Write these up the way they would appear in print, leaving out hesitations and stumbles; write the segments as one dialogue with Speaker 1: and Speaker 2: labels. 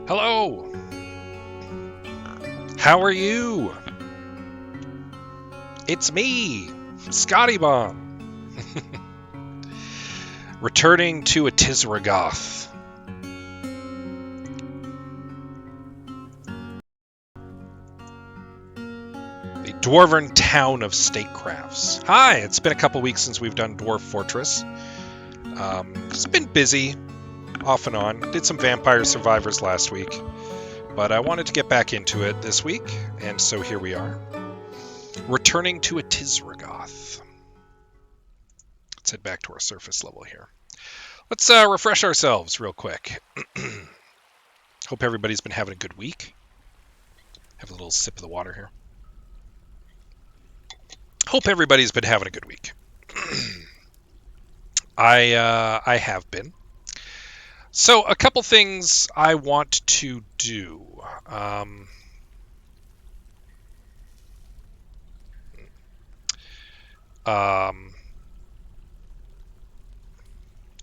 Speaker 1: Hello! How are you? It's me, Scotty Bomb, returning to Atisragoth. The dwarven town of statecrafts. Hi, it's been a couple weeks since we've done Dwarf Fortress. It's been busy, off and on. Did some Vampire Survivors last week, but I wanted to get back into it this week, and so here we are. Returning to Atisragoth. Let's head back to our surface level here. Let's refresh ourselves real quick. Hope everybody's been having a good week. Have a little sip of the water here. Hope everybody's been having a good week. I have been. So a couple things I want to do.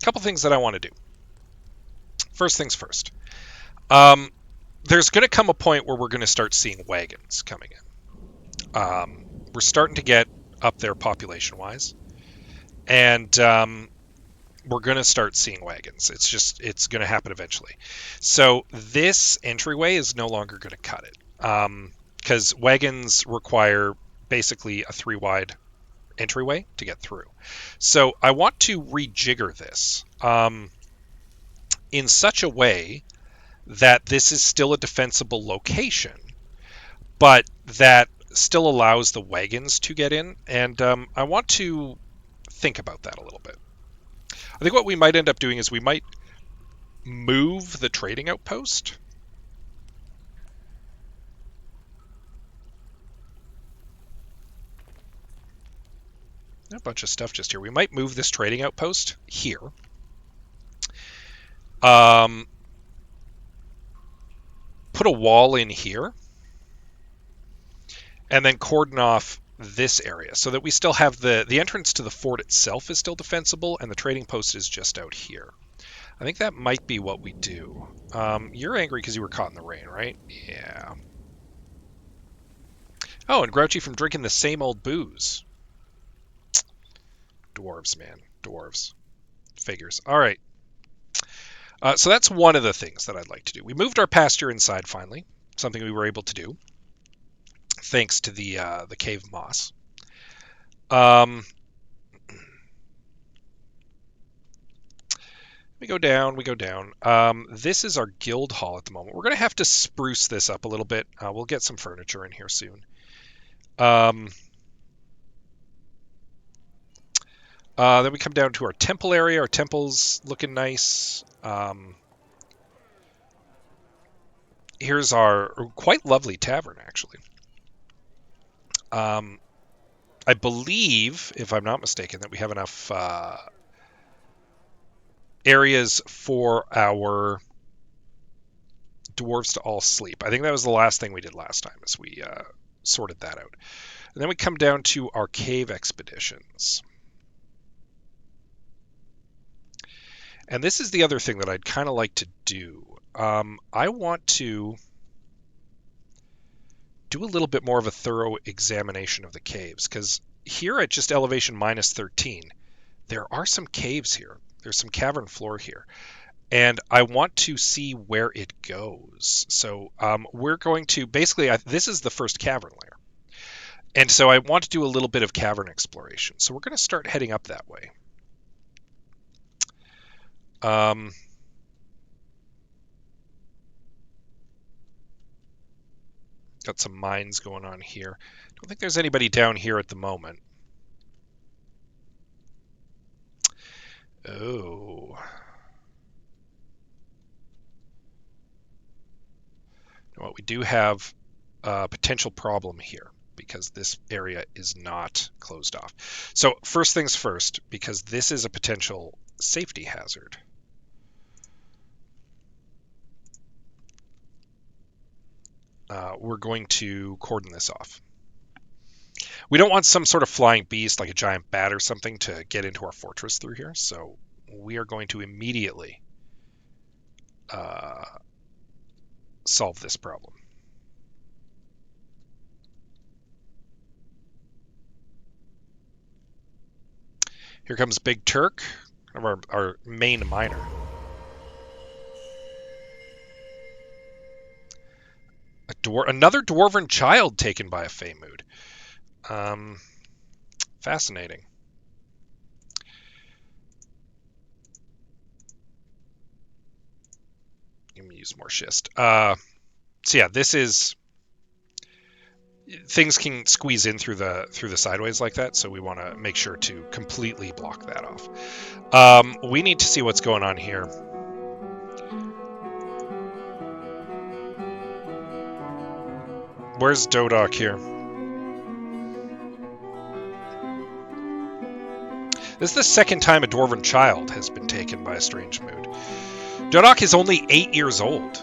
Speaker 1: Couple things that I want to do. First things first. There's going to come a point where we're going to start seeing wagons coming in. We're starting to get up there population-wise, and we're going to start seeing wagons. It's going to happen eventually. So this entryway is no longer going to cut it, because wagons require basically a 3-wide entryway to get through. So I want to rejigger this in such a way that this is still a defensible location, but that still allows the wagons to get in, and I want to think about that a little bit. I think what we might end up doing is we might move the trading outpost. A bunch of stuff just here. We might move this trading outpost here. Put a wall in here. And then cordon off this area so that we still have the entrance to the fort itself is still defensible, and the trading post is just out here. I think that might be what we do. You're angry because you were caught in the rain, right? Yeah. Oh, and grouchy from drinking the same old booze. Dwarves, man. Dwarves. Figures. All right. So that's one of the things that I'd like to do. We moved our pasture inside finally, something we were able to do thanks to the cave moss. We go down. This is our guild hall at the moment. We're going to have to spruce this up a little bit. We'll get some furniture in here soon. Then we come down to our temple area. Our temple's looking nice. Here's our quite lovely tavern, actually. I believe, if I'm not mistaken, that we have enough areas for our dwarves to all sleep. I think that was the last thing we did last time, as we sorted that out. And then we come down to our cave expeditions. And this is the other thing that I'd kind of like to do. I want to do a little bit more of a thorough examination of the caves, because here at just elevation minus 13, there are some caves here. There's some cavern floor here. And I want to see where it goes. So we're going to, basically, this is the first cavern layer. And so I want to do a little bit of cavern exploration. So we're going to start heading up that way. Got some mines going on here. Don't think there's anybody down here at the moment. Oh. Well, we do have a potential problem here because this area is not closed off. So first things first, because this is a potential safety hazard. We're going to cordon this off. We don't want some sort of flying beast like a giant bat or something to get into our fortress through here, so we are going to immediately solve this problem. Here comes Big Turk, our main miner. Another dwarven child taken by a Feymood. Fascinating. Let me use more schist. So yeah, this is things can squeeze in through the sideways like that, so we want to make sure to completely block that off. We need to see what's going on here. Where's Dodok here? This is the second time a dwarven child has been taken by a strange mood. Dodok is only 8 years old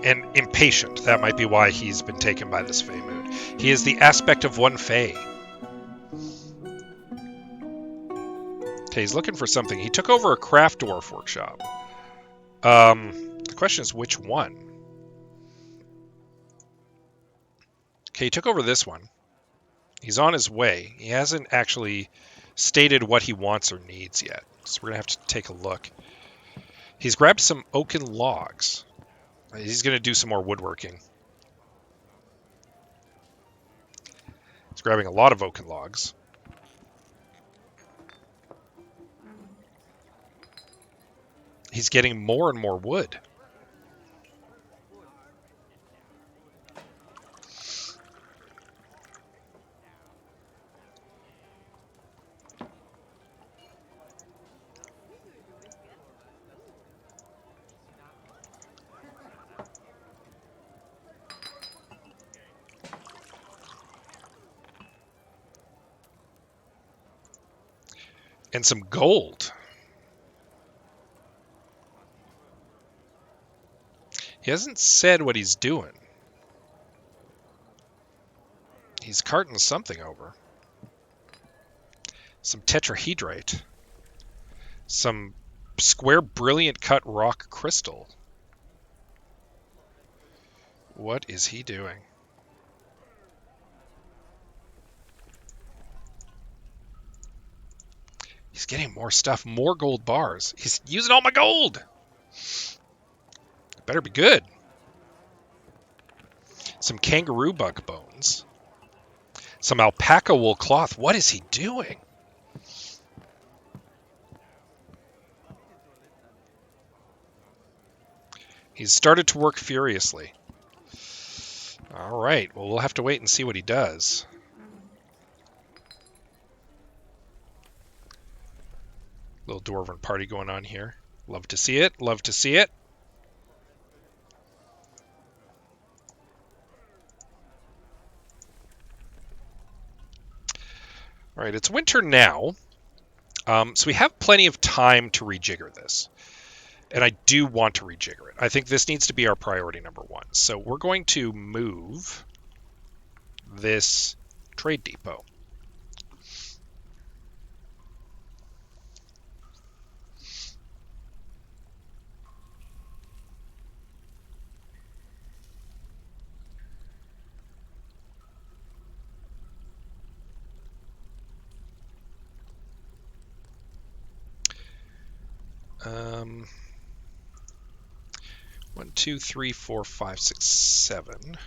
Speaker 1: and impatient. That might be why he's been taken by this Fey mood. He is the aspect of one Fey. Okay, he's looking for something. He took over a craft dwarf workshop. The question is which one? Okay, he took over this one. He's on his way. He hasn't actually stated what he wants or needs yet, so we're going to have to take a look. He's grabbed some oaken logs. He's going to do some more woodworking. He's grabbing a lot of oaken logs. He's getting more and more wood. And some gold. He hasn't said what he's doing. He's carting something over. Some tetrahedrite. Some square brilliant cut rock crystal. What is he doing? He's getting more stuff, more gold bars. He's using all my gold. Better be good. Some kangaroo bug bones. Some alpaca wool cloth. What is he doing? He's started to work furiously. All right. Well, we'll have to wait and see what he does. Little dwarven party going on here. Love to see it. Love to see it. All right, it's winter now, so we have plenty of time to rejigger this. And I do want to rejigger it. I think this needs to be our priority number one. So we're going to move this trade depot. Um, 1, 2, 3, 4, 5, 6, 7.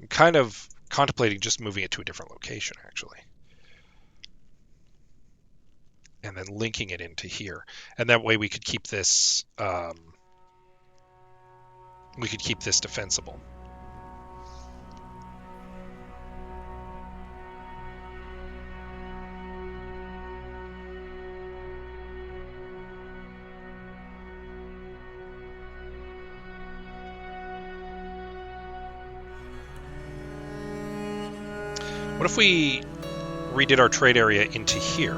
Speaker 1: I'm kind of contemplating just moving it to a different location, actually. And then linking it into here. And that way we could keep this defensible. What if we redid our trade area into here.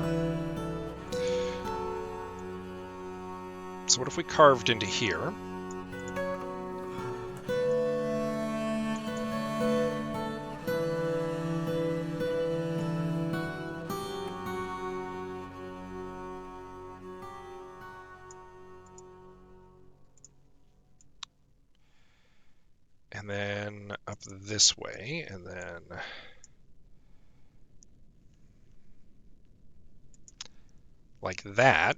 Speaker 1: So what if we carved into here? And then up this way, and then like that.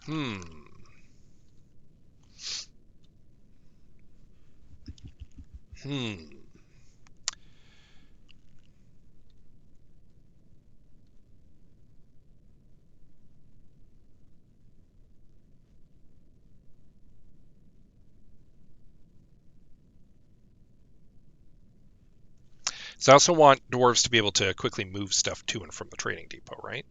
Speaker 1: Hmm. So I also want dwarves to be able to quickly move stuff to and from the trading depot, right?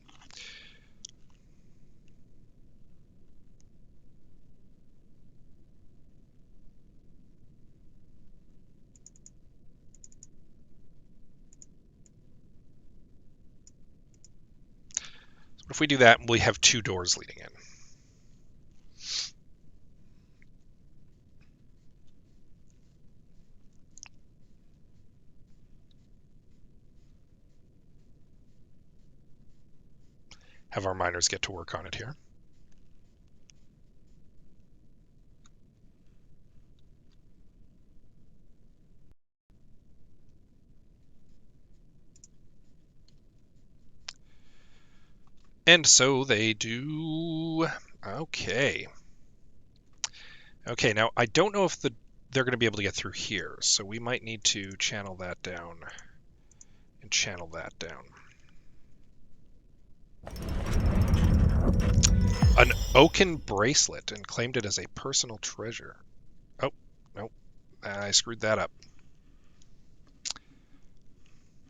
Speaker 1: So if we do that, we have 2 doors leading in. Have our miners get to work on it here. And so they do. Okay. Okay, now I don't know if they're going to be able to get through here, so we might need to channel that down and channel that down. An oaken bracelet, and claimed it as a personal treasure. Oh, no, I screwed that up.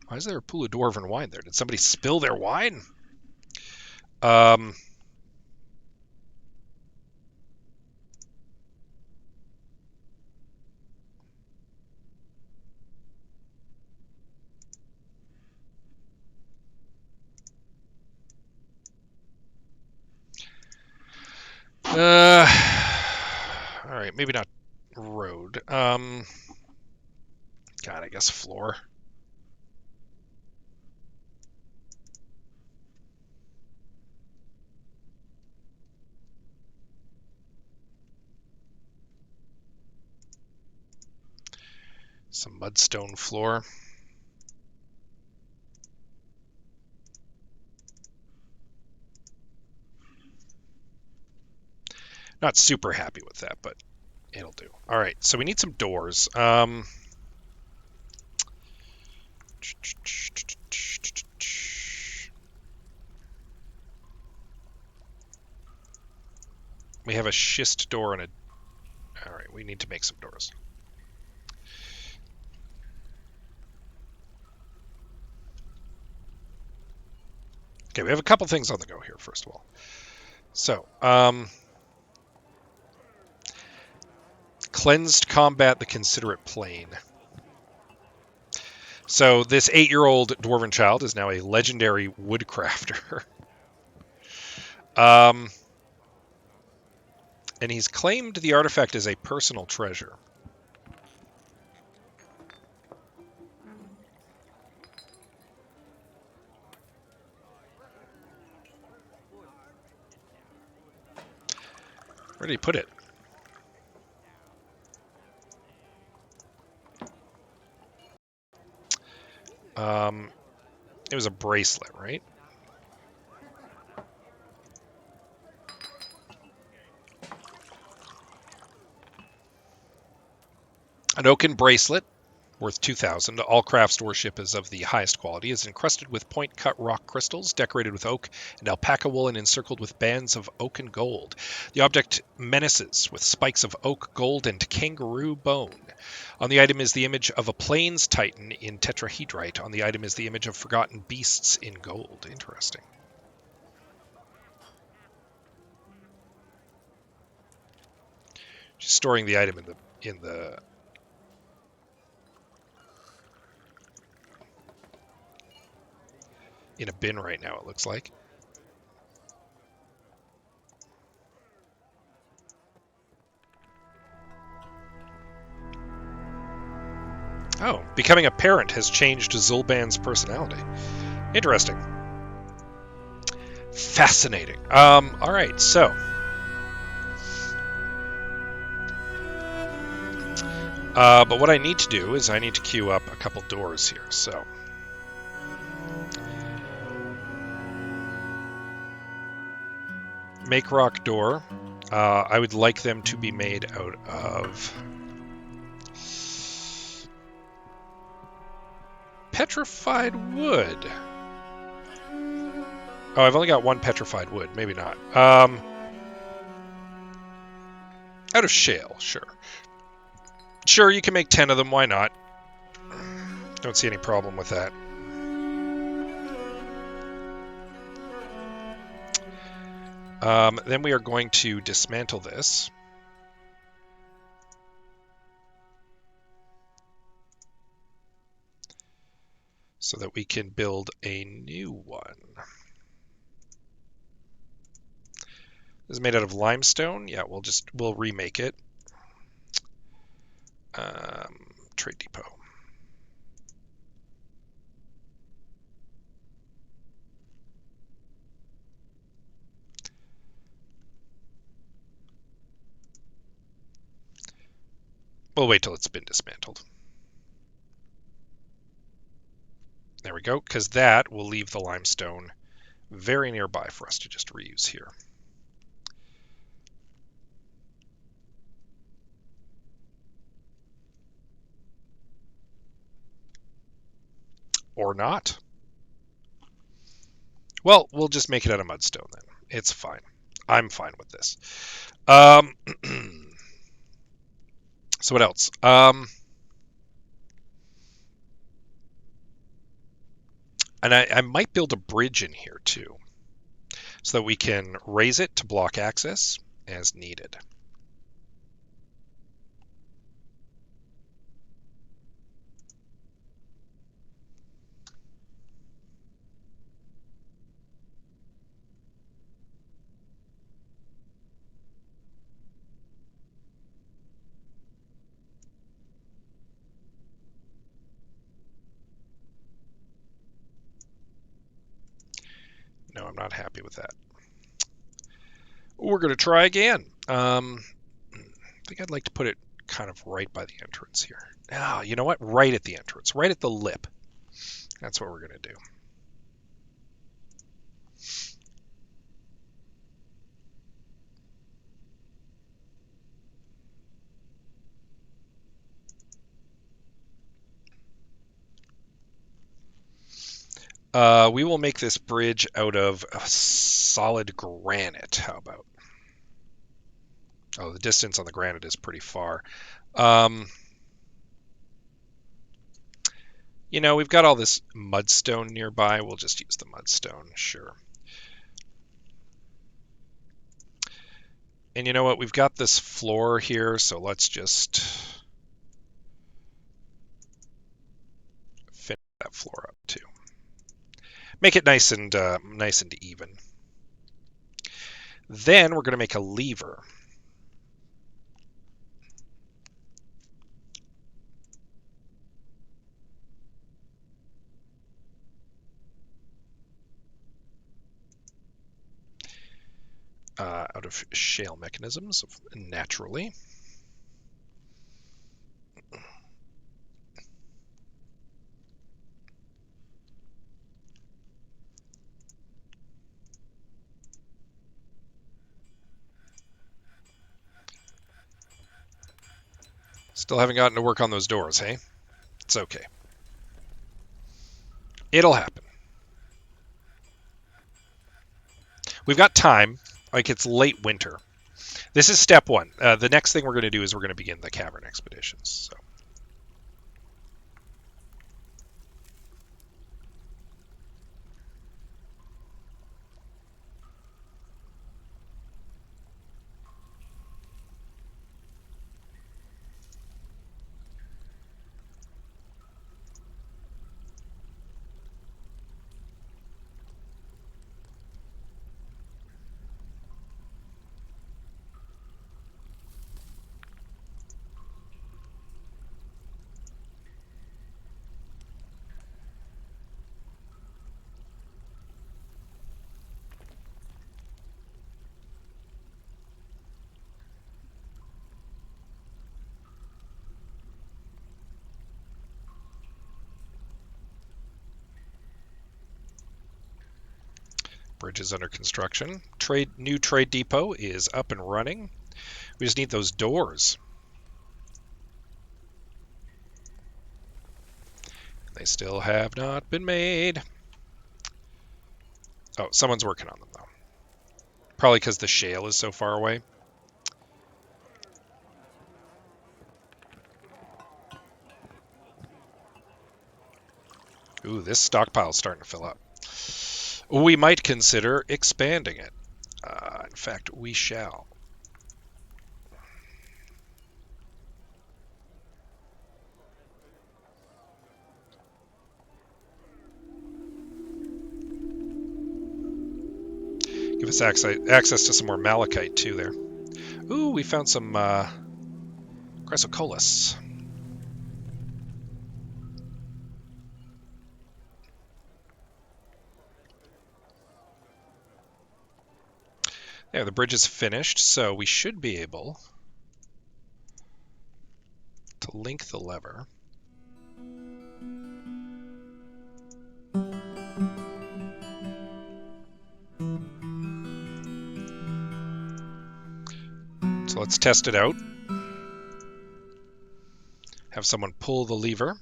Speaker 1: Why is there a pool of dwarven wine there? Did somebody spill their wine? All right, maybe not road. God, I guess floor. Some mudstone floor. Not super happy with that, but it'll do. All right, so we need some doors. We have a schist door and a... All right, we need to make some doors. Okay, we have a couple things on the go here, first of all. So, cleansed combat the considerate plain. So this 8-year-old dwarven child is now a legendary woodcrafter. And he's claimed the artifact as a personal treasure. Where did he put it? It was a bracelet, right? An oaken bracelet worth 2,000. All craft worship is of the highest quality, is encrusted with point-cut rock crystals, decorated with oak and alpaca wool, and encircled with bands of oak and gold. The object menaces with spikes of oak, gold, and kangaroo bone. On the item is the image of a plains titan in tetrahedrite. On the item is the image of forgotten beasts in gold. Interesting. She's storing the item in a bin right now, it looks like. Oh, becoming a parent has changed Zulban's personality. Interesting. Fascinating. All right, so but what I need to do is I need to queue up a couple doors here. So make rock door. I would like them to be made out of petrified wood. Oh, I've only got one petrified wood. Maybe not. Out of shale, sure. Sure, you can make 10 of them. Why not? Don't see any problem with that. Then we are going to dismantle this. So that we can build a new one. This is made out of limestone. Yeah, we'll remake it. Trade depot. We'll wait till it's been dismantled. There we go, because that will leave the limestone very nearby for us to just reuse here. Or not. Well, we'll just make it out of mudstone then. It's fine. I'm fine with this. So what else? And I might build a bridge in here too, so that we can raise it to block access as needed. No, I'm not happy with that. We're going to try again. I think I'd like to put it kind of right by the entrance here. Oh, you know what? Right at the entrance. Right at the lip. That's what we're going to do. We will make this bridge out of solid granite. How about? Oh, the distance on the granite is pretty far. You know, we've got all this mudstone nearby. We'll just use the mudstone, sure. And you know what? We've got this floor here, so let's just finish that floor up too. Make it nice and even. Then we're going to make a lever. Out of shale mechanisms, naturally. Still haven't gotten to work on those doors, hey? It's okay. It'll happen. We've got time. Like, it's late winter. This is step one. The next thing we're going to do is we're going to begin the Cavern expeditions. So. Bridge is under construction. New trade depot is up and running. We just need those doors. They still have not been made. Oh, someone's working on them, though. Probably because the shale is so far away. Ooh, this stockpile's starting to fill up. We might consider expanding it. In fact, we shall. Give us access to some more malachite, too, there. Ooh, we found some chrysocollus. There, the bridge is finished, so we should be able to link the lever. So let's test it out. Have someone pull the lever.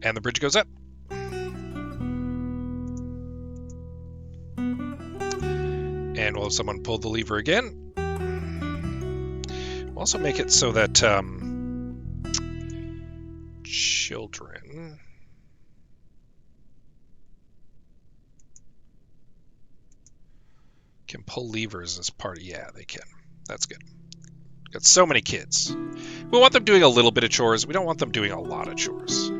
Speaker 1: And the bridge goes up. And we'll have someone pull the lever again. We'll also make it so that children can pull levers as part of... Yeah, they can. That's good. Got so many kids. We want them doing a little bit of chores. We don't want them doing a lot of chores.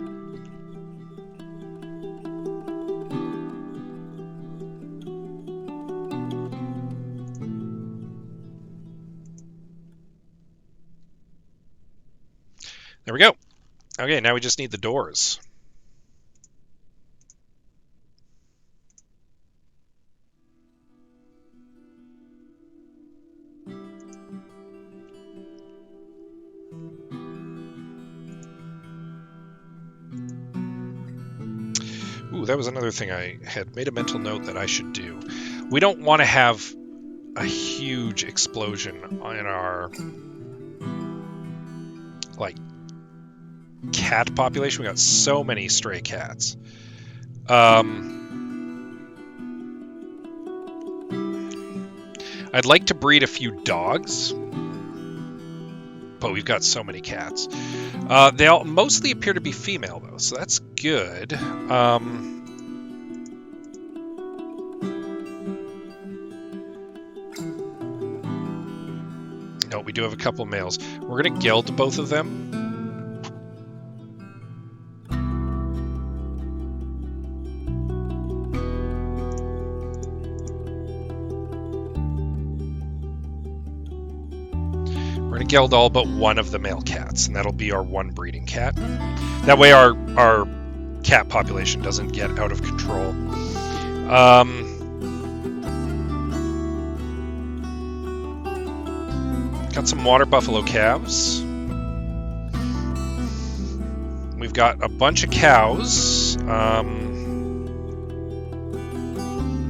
Speaker 1: There we go. Okay, now we just need the doors. Ooh, that was another thing I had made a mental note that I should do. We don't want to have a huge explosion in our, like, cat population. We got so many stray cats. I'd like to breed a few dogs, but we've got so many cats. They all mostly appear to be female, though, so that's good. No, we do have a couple males. We're going to gild both of them. Gild all but one of the male cats, and that'll be our one breeding cat. That way our cat population doesn't get out of control. Got some water buffalo calves. We've got a bunch of cows.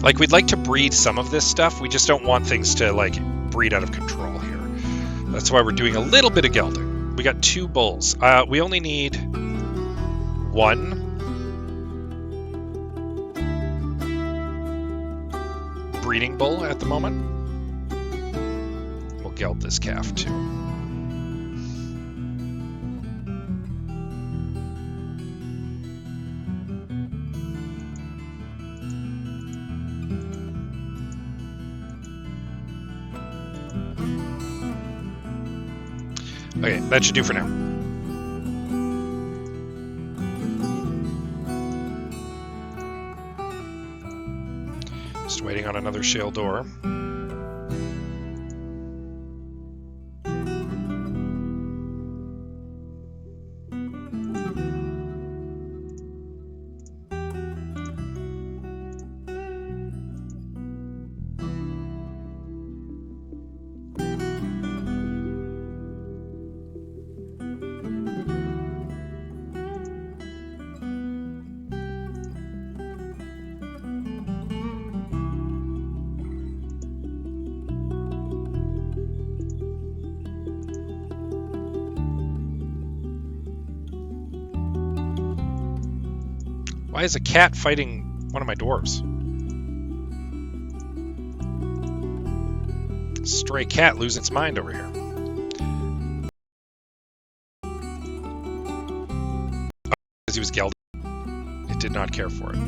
Speaker 1: Like, we'd like to breed some of this stuff. We just don't want things to, like, breed out of control here. That's why we're doing a little bit of gelding. We got 2 bulls. We only need 1. Breeding bull at the moment. We'll geld this calf too. Okay, that should do for now. Just waiting on another shale door. Why is a cat fighting one of my dwarves? Stray cat losing its mind over here. Because he was gelded. It did not care for it.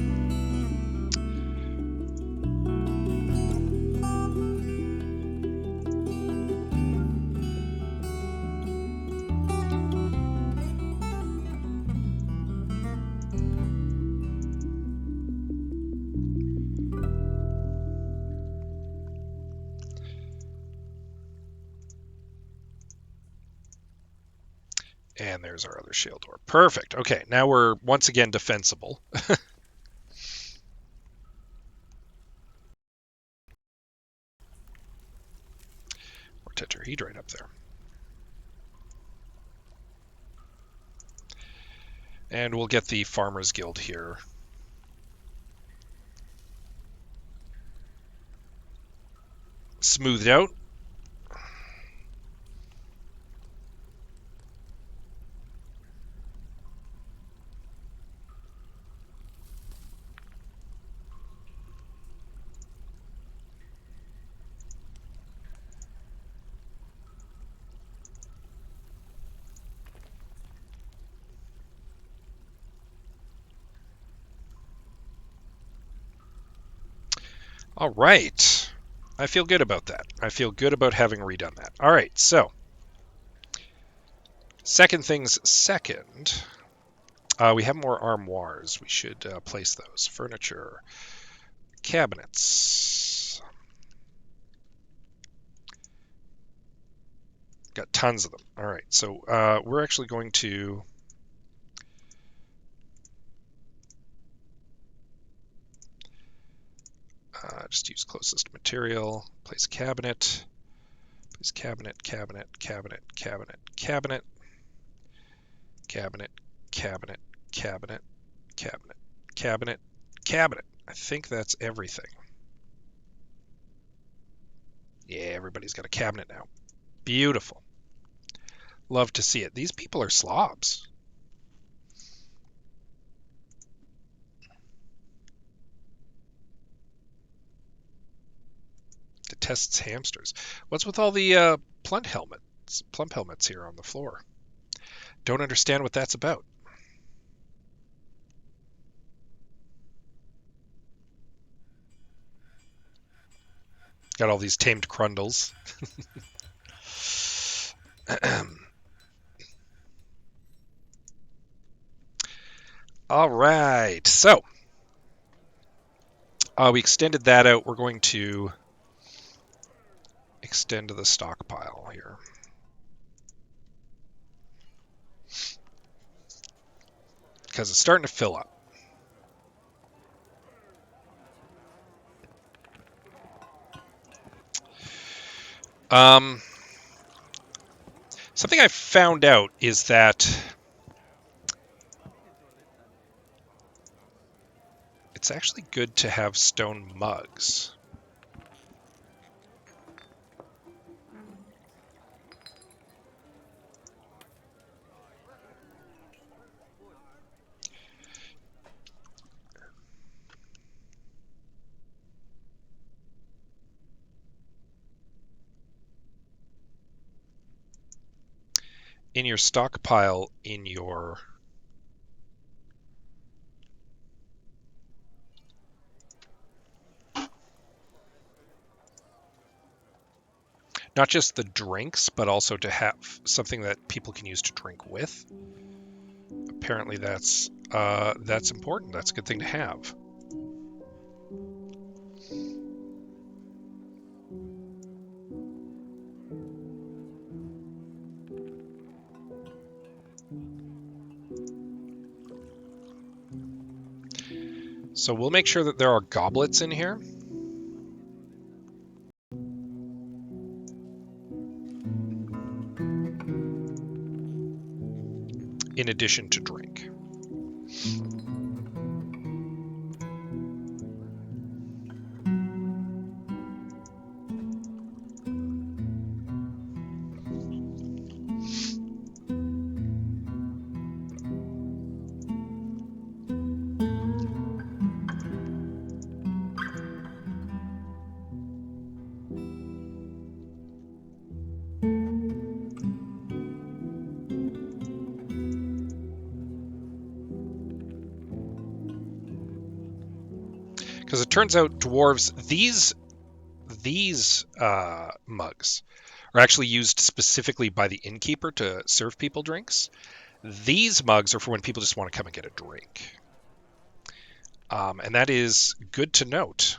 Speaker 1: And there's our other shale door. Perfect. Okay, now we're once again defensible. Or tetrahedrite up there. And we'll get the Farmers Guild here. Smoothed out. All right. I feel good about that. I feel good about having redone that. All right, so second things second. We have more armoires. We should place those. Furniture. Cabinets. Got tons of them. All right, so we're actually going to just use closest material. Place cabinet. Place cabinet, cabinet, cabinet, cabinet, cabinet, cabinet, cabinet, cabinet, cabinet, cabinet, cabinet. I think that's everything. Yeah, everybody's got a cabinet now. Beautiful. Love to see it. These people are slobs. Detests hamsters. What's with all the plump helmets here on the floor? Don't understand what that's about. Got all these tamed crundles. All right, so we extended that out. We're going to extend the stockpile here. Because it's starting to fill up. Something I found out is that it's actually good to have stone mugs. In your stockpile, in your not just the drinks, but also to have something that people can use to drink with. Apparently that's important. That's a good thing to have. So we'll make sure that there are goblets in here. In addition to drink. Because it turns out dwarves, these mugs are actually used specifically by the innkeeper to serve people drinks. These mugs are for when people just want to come and get a drink. And that is good to note.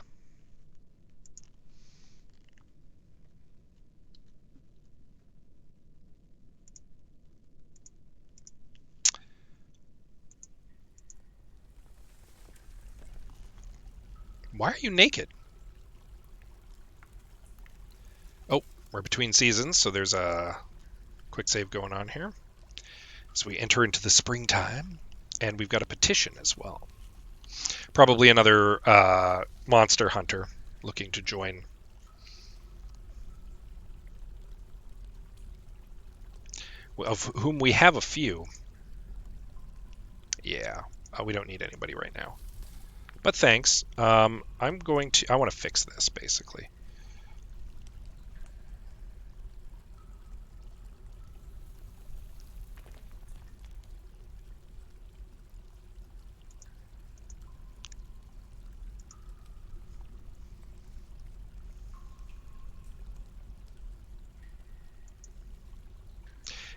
Speaker 1: Why are you naked? Oh, we're between seasons, so there's a quick save going on here. So we enter into the springtime, and we've got a petition as well. Probably another monster hunter looking to join. Of whom we have a few. Yeah, we don't need anybody right now. But thanks. I want to fix this, basically.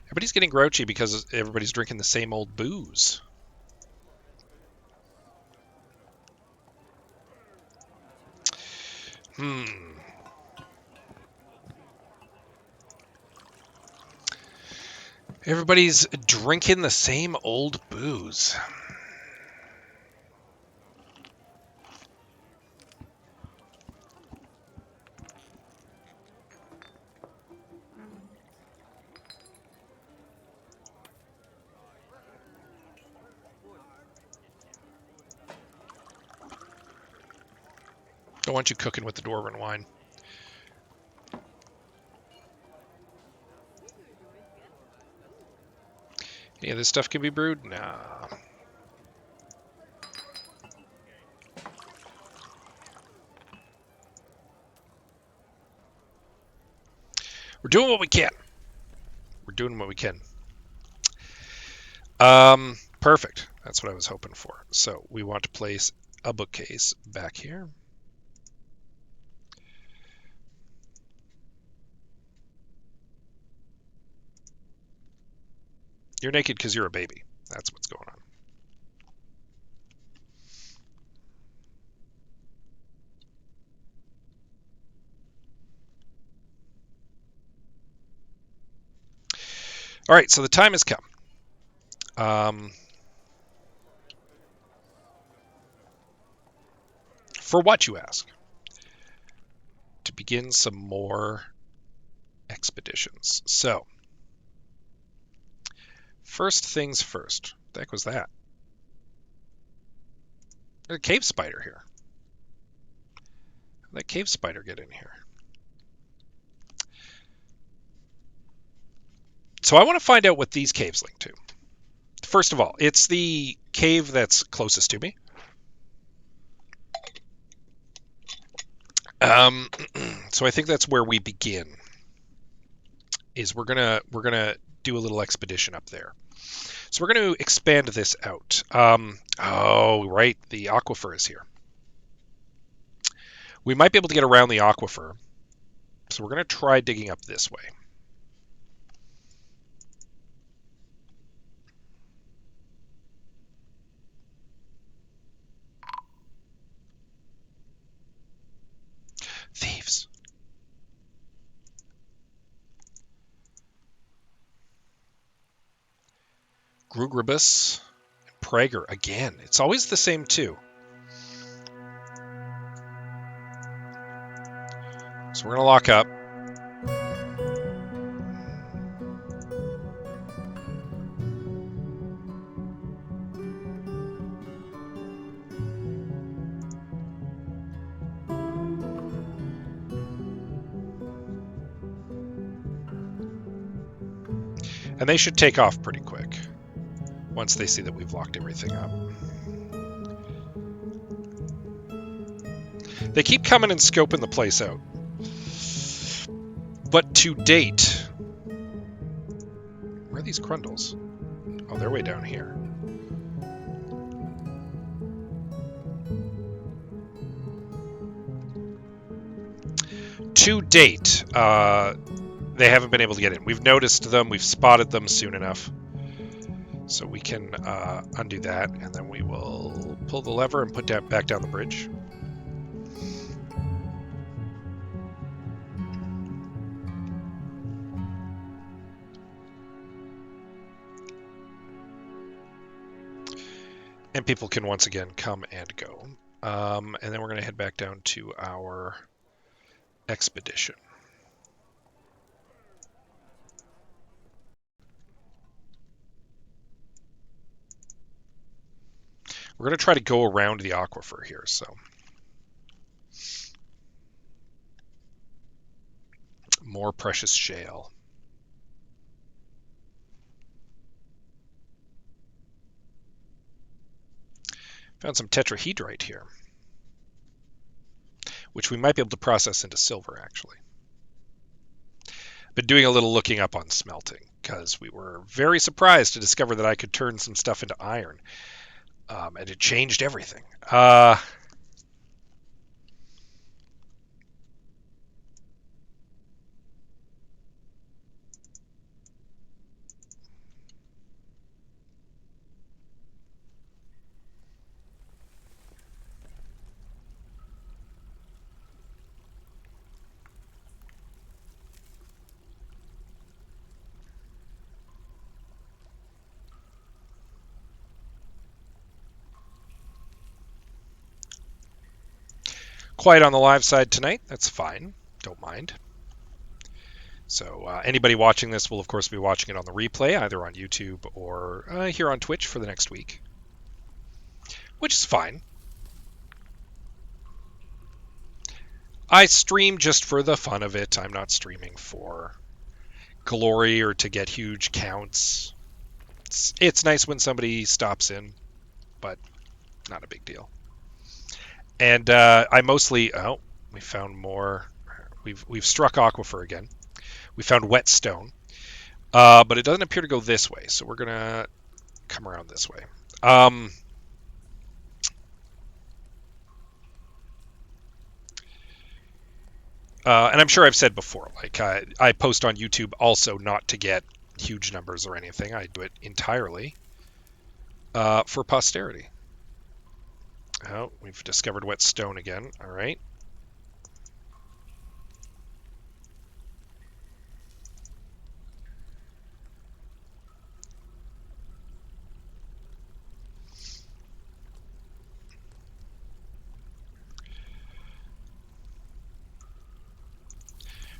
Speaker 1: Everybody's getting grouchy because everybody's drinking the same old booze. Everybody's drinking the same old booze. Don't want you cooking with the dwarven wine. Any of this stuff can be brewed? Nah. We're doing what we can. We're doing what we can. Perfect. That's what I was hoping for. So we want to place a bookcase back here. You're naked because you're a baby. That's what's going on. All right, so the time has come. For what, you ask? To begin some more expeditions. So, first things first. What the heck was that? There's a cave spider here. How'd that cave spider get in here? So I want to find out what these caves link to. First of all, it's the cave that's closest to me. So I think that's where we begin. Is we're gonna do a little expedition up there. So we're going to expand this out. Oh, right, the aquifer is here. We might be able to get around the aquifer. So we're going to try digging up this way. Thieves. Grugribus. Prager again. It's always the same two. So we're going to lock up. And they should take off pretty quick once they see that we've locked everything up. They keep coming and scoping the place out. But to date... Where are these Crundles? Oh, they're way down here. To date, they haven't been able to get in. We've noticed them, we've spotted them soon enough. So we can undo that, and then we will pull the lever and put that back down the bridge. And people can once again come and go. And then we're going to head back down to our expedition. We're going to try to go around the aquifer here, so. More precious shale. Found some tetrahedrite here, which we might be able to process into silver, actually. Been doing a little looking up on smelting, because we were very surprised to discover that I could turn some stuff into iron. And it changed everything. Quiet on the live side tonight. That's fine. Don't mind. So anybody watching this will, of course, be watching it on the replay, either on YouTube or here on Twitch for the next week, which is fine. I stream just for the fun of it. I'm not streaming for glory or to get huge counts. It's nice when somebody stops in, but not a big deal. And I mostly... Oh, we found more. We've struck aquifer again. We found wet stone. But it doesn't appear to go this way, so we're going to come around this way. And I'm sure I've said before, like I post on YouTube also not to get huge numbers or anything. I do it entirely for posterity. Oh, we've discovered wet stone again. All right.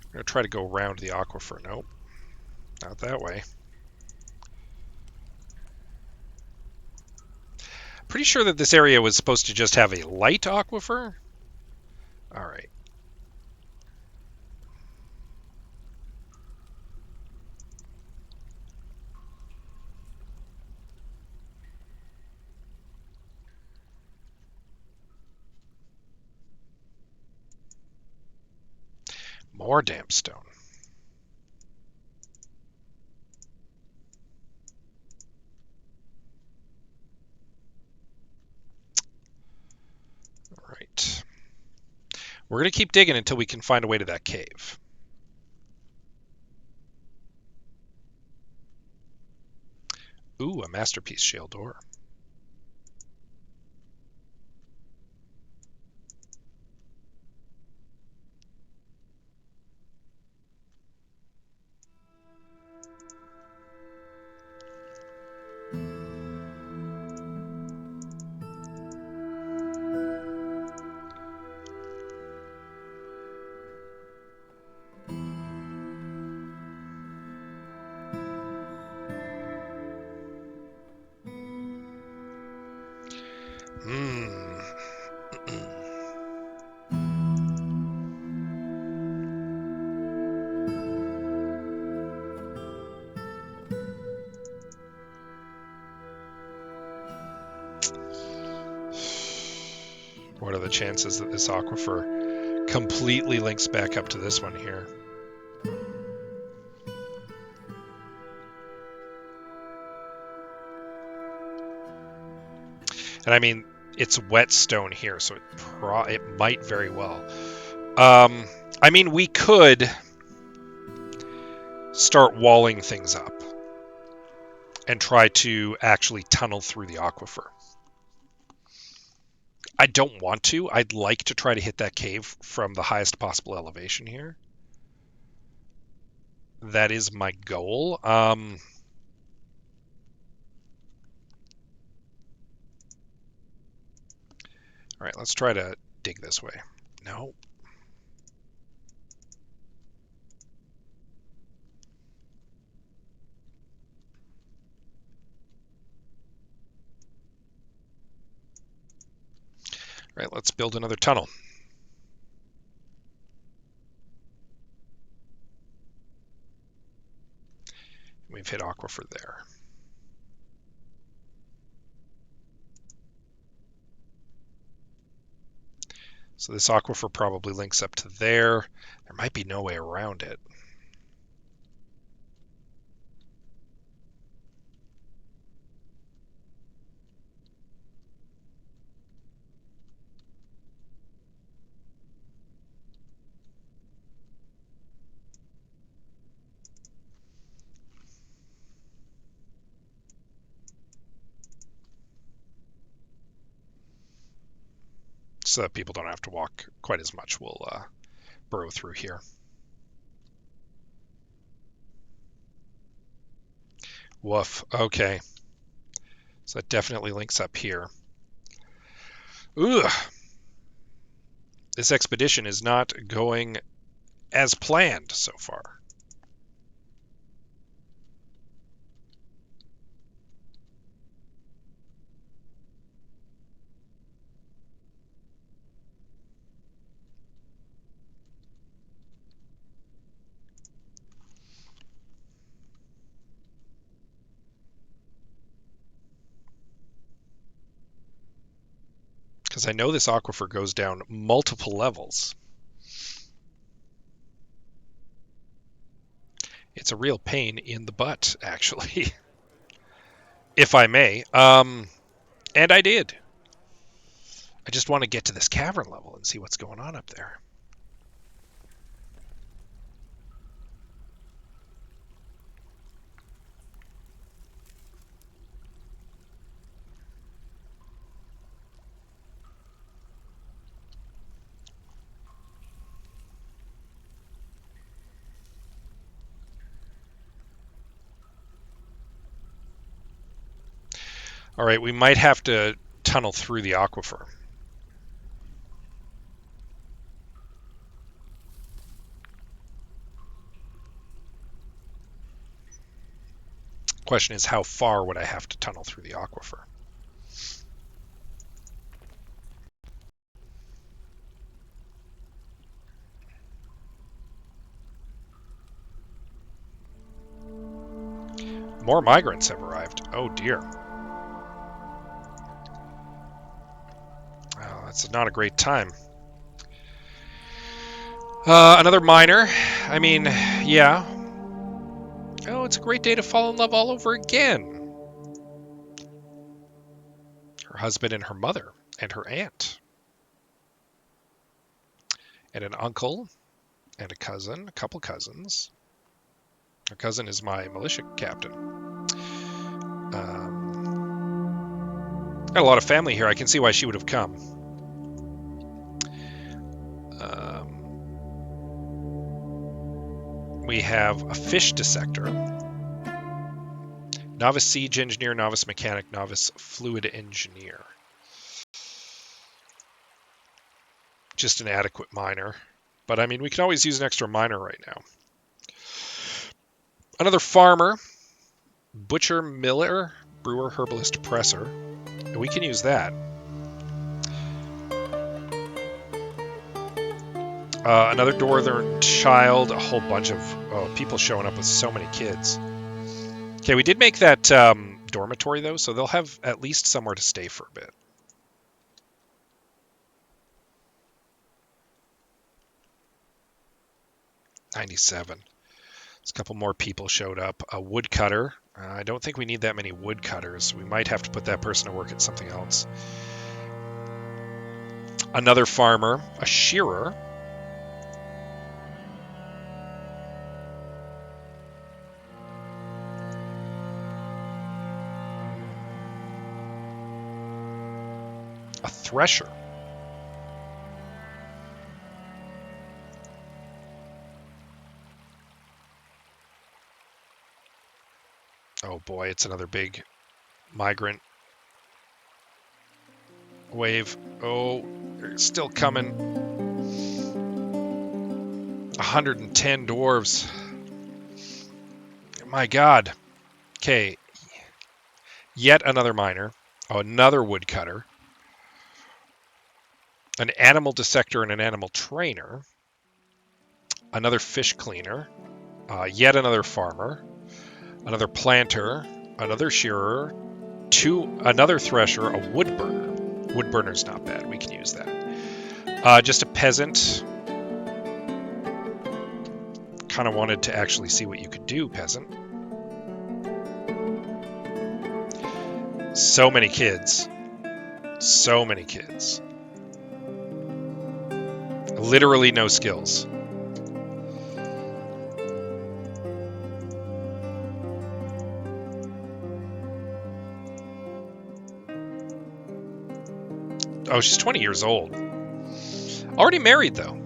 Speaker 1: I'm going to try to go around the aquifer. Nope, not that way. Pretty sure that this area was supposed to just have a light aquifer. All right. More damp stone. All right. We're going to keep digging until we can find a way to that cave. Ooh, a masterpiece shale door. Hmm. What are the chances that this aquifer completely links back up to this one here? And I mean, it's whetstone here, so it might very well. I mean, we could start walling things up and try to actually tunnel through the aquifer. I don't want to. I'd like to try to hit that cave from the highest possible elevation here. That is my goal. All right, let's try to dig this way. No. All right, let's build another tunnel. We've hit aquifer there. So this aquifer probably links up to there. There might be no way around it. So that people don't have to walk quite as much, we'll burrow through here. Woof. Okay. So that definitely links up here. Ooh. This expedition is not going as planned so far. Because I know this aquifer goes down multiple levels. It's a real pain in the butt, actually, if I may. And I did. I just want to get to this cavern level and see what's going on up there. All right, we might have to tunnel through the aquifer. Question is, how far would I have to tunnel through the aquifer? more migrants have arrived. Oh dear. Oh, that's not a great time. Another miner. I mean, yeah. Oh, it's a great day to fall in love all over again. Her husband and her mother and her aunt. And an uncle and a cousin, a couple cousins. Her cousin is my militia captain. Got a lot of family here. I can see why she would have come. We have a fish dissector, novice siege engineer, novice mechanic, novice fluid engineer. Just an adequate miner. But I mean, we can always use an extra miner right now. Another farmer, butcher, miller, brewer, herbalist, presser. And we can use that. Another northern child, a whole bunch of people showing up with so many kids. Okay, we did make that dormitory, though, so they'll have at least somewhere to stay for a bit. $97. There's a couple more people showed up. A woodcutter. I don't think we need that many woodcutters. We might have to put that person to work at something else. Another farmer. A shearer. A thresher. Oh boy, it's another big migrant wave. Oh, they're still coming. 110 dwarves. My God. Okay. Yet another miner. Oh, another woodcutter. An animal dissector and an animal trainer. Another fish cleaner. Yet another farmer. Another planter. Another shearer. Another thresher. A wood burner. Wood burner's not bad. We can use that. Just a peasant. Kind of wanted to actually see what you could do, peasant. So many kids. So many kids. Literally no skills. Oh, she's 20 years old. Already married, though.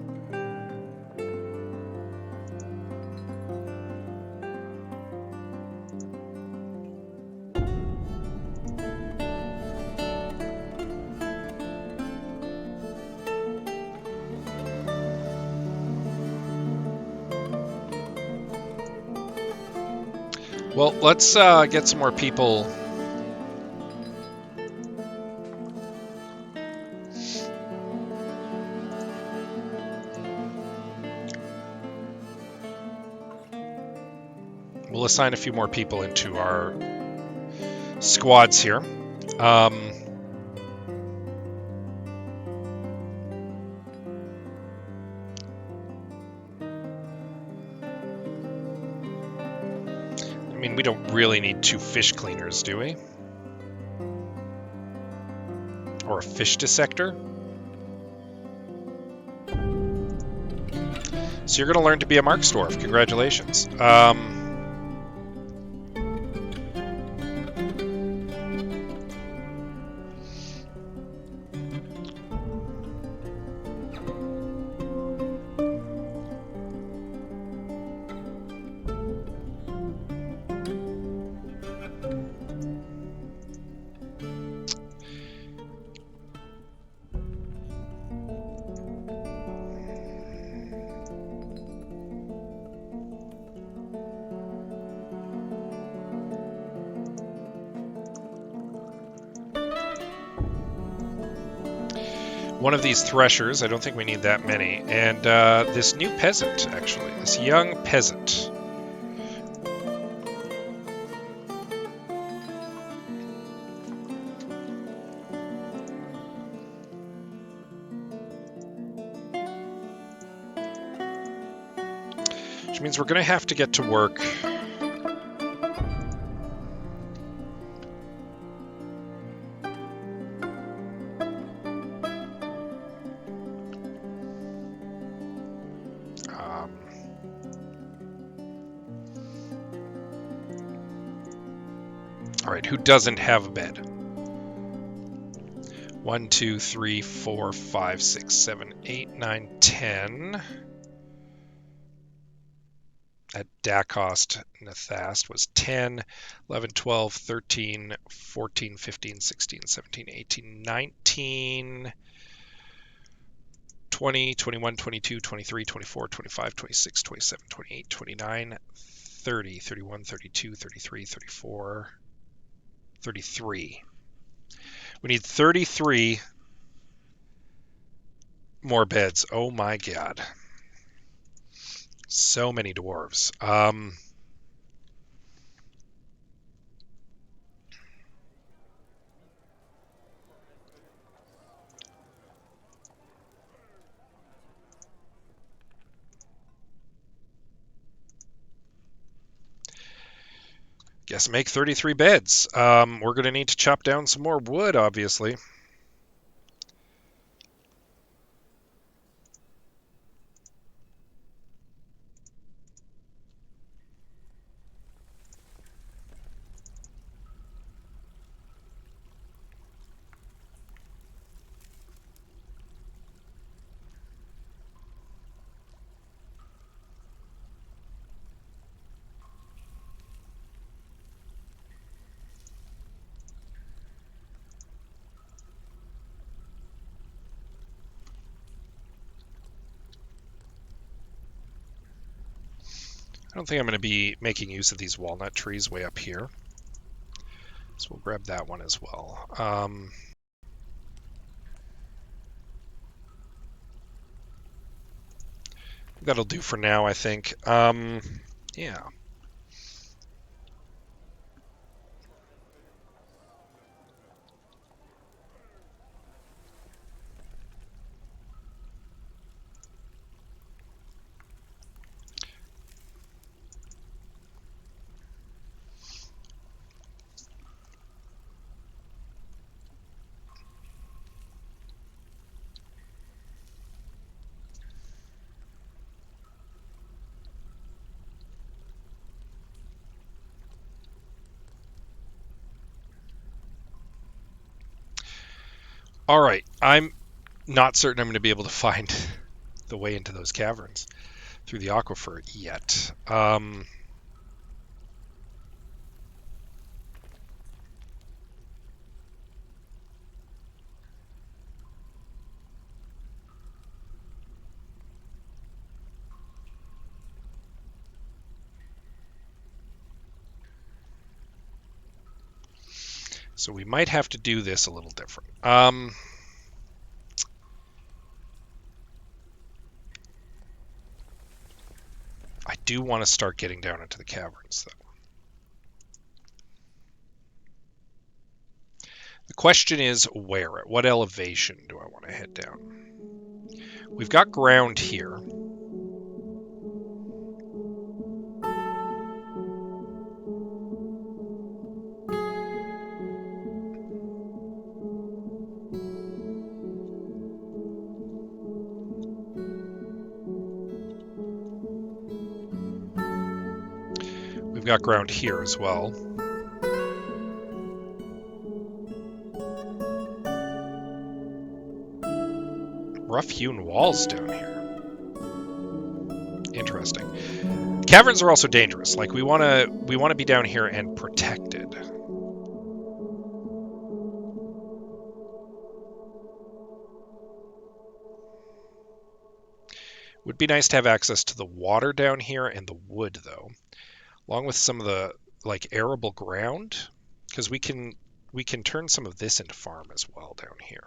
Speaker 1: Well, let's get some more people. We'll assign a few more people into our squads here. I mean, we don't really need 2 fish cleaners, do we? Or a fish dissector? So you're going to learn to be a Marksdwarf. Congratulations. One of these threshers, I don't think we need that many, and this new peasant, actually, this young peasant. means we're going to have to get to work. All right, who doesn't have a bed? 1, 2, 3, 4, 5, 6, 7, 8, 9, 10. At Dacost, Nathast was 10, 11, 12, 13, 14, 15, 16, 17, 18, 19, 20, 21, 22, 23, 24, 25, 26, 27, 28, 29, 30, 31, 32, 33, 34, 33. We need 33 more beds. Oh my god. So many dwarves. Guess make 33 beds. We're going to need to chop down some more wood, obviously. I don't think I'm going to be making use of these walnut trees way up here. So we'll grab that one as well. That'll do for now, I think. Yeah. All right. I'm not certain I'm going to be able to find the way into those caverns through the aquifer yet. So we might have to do this a little different. I do want to start getting down into the caverns, though. The question is where? At what elevation do I want to head down? We've got ground here. We've got ground here as well. Rough-hewn walls down here. Interesting. Caverns are also dangerous. Like we want to be down here and protected. Would be nice to have access to the water down here and the wood, though, along with some of the like arable ground, because we can turn some of this into farm as well down here.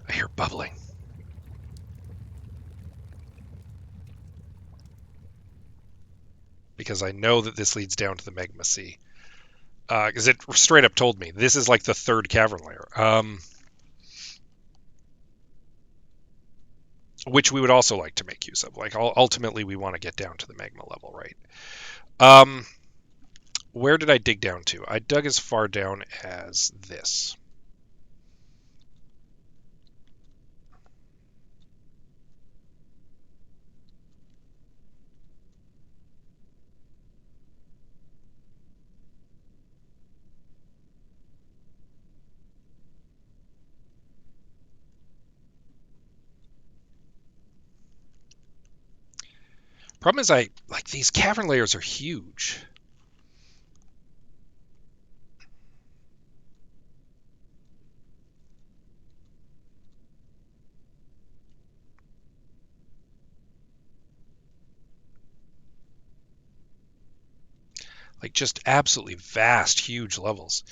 Speaker 1: I hear bubbling. because I know that this leads down to the Magma Sea. Because it straight up told me this is like the third cavern layer. Which we would also like to make use of. Like ultimately, we want to get down to the magma level, right? Where did I dig down to? I dug as far down as this. Problem is, these cavern layers are huge. Like just absolutely vast, huge levels.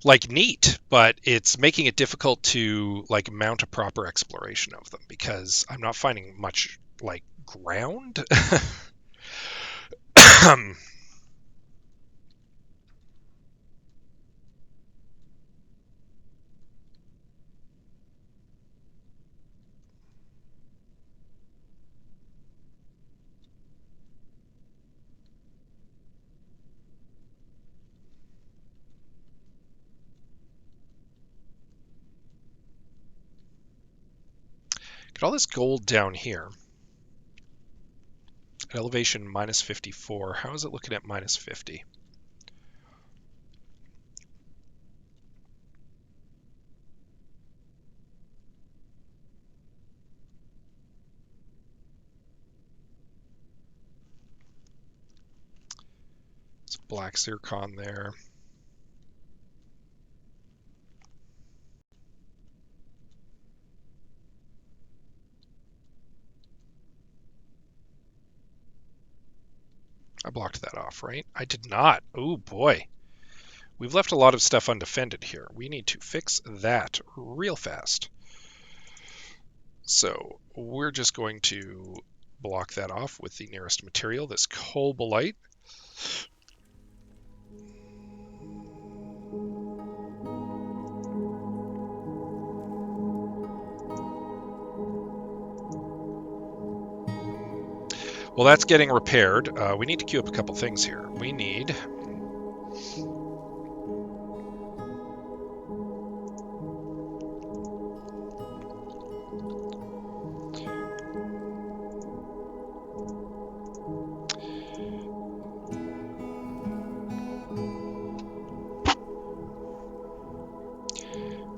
Speaker 1: Like neat, but it's making it difficult to like mount a proper exploration of them because I'm not finding much like ground. Get all this gold down here. At elevation minus 54. How is it looking at minus 50? It's black zircon there. I blocked that off, right? I did not. Oh boy. We've left a lot of stuff undefended here. We need to fix that real fast. So we're just going to block that off with the nearest material, this cobalite. Well, that's getting repaired. We need to queue up a couple things here. We need...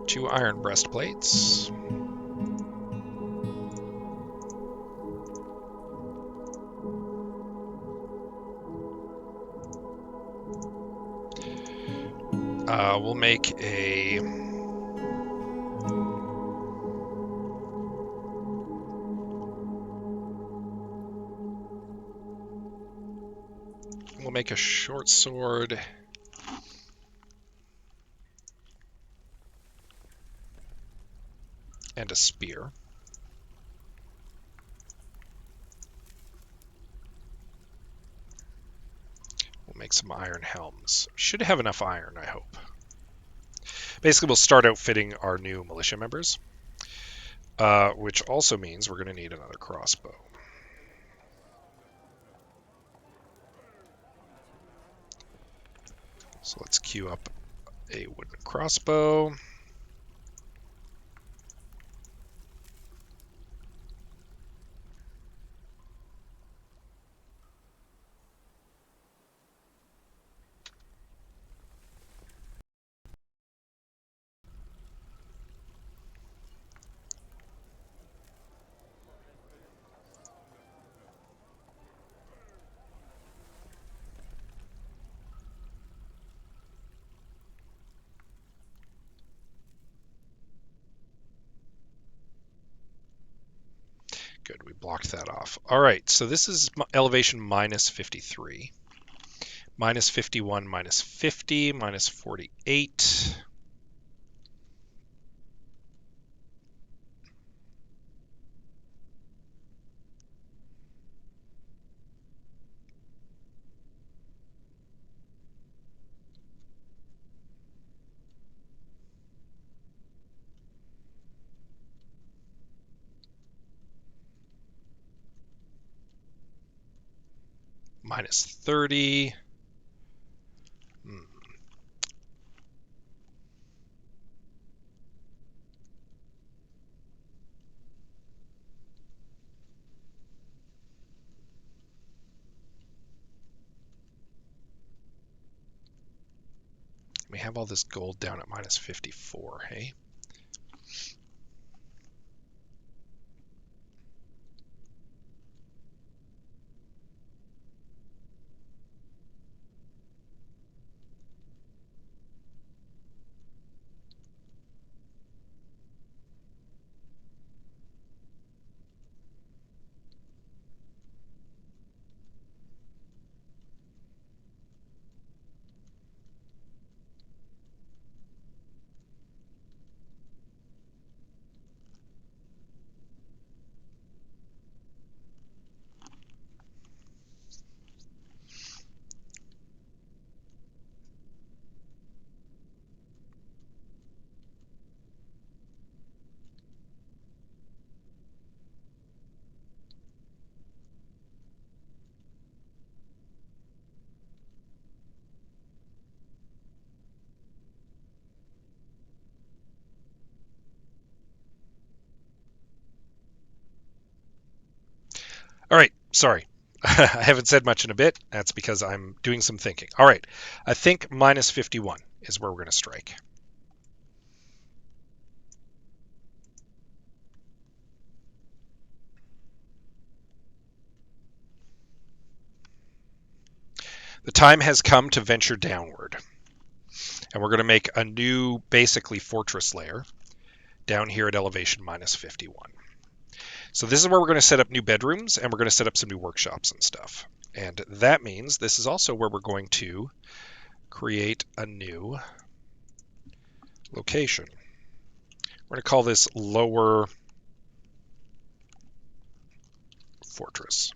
Speaker 1: two iron breastplates. We'll make a... We'll make a short sword. And a spear. We'll make some iron helms. Should have enough iron, I hope. Basically, we'll start outfitting our new militia members, which also means we're going to need another crossbow. So let's queue up a wooden crossbow. Good, we blocked that off. All right, so this is elevation minus 53. Minus 51, minus 50, minus 48. minus 30. We have all this gold down at minus 54, hey? All right, sorry. I haven't said much in a bit. That's because I'm doing some thinking. All right, I think minus 51 is where we're going to strike. The time has come to venture downward. And we're going to make a new, basically, fortress layer down here at elevation minus 51. So this is where we're going to set up new bedrooms, and we're going to set up some new workshops and stuff. And that means this is also where we're going to create a new location. We're going to call this Lower Fortress.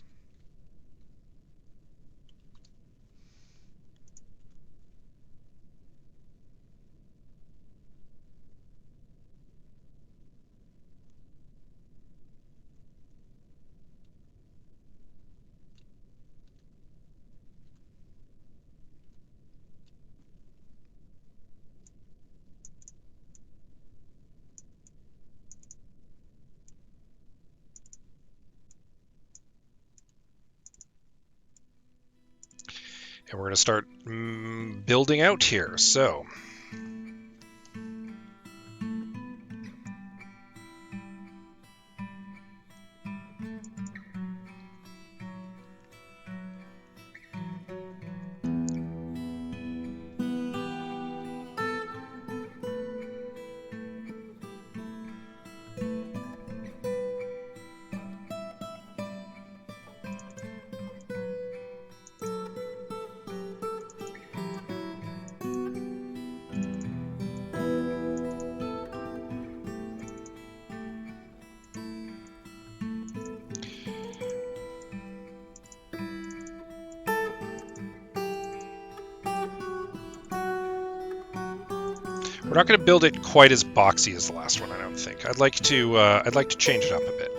Speaker 1: And we're going to start building out here. So we're not going to build it quite as boxy as the last one, I don't think. I'd like to change it up a bit.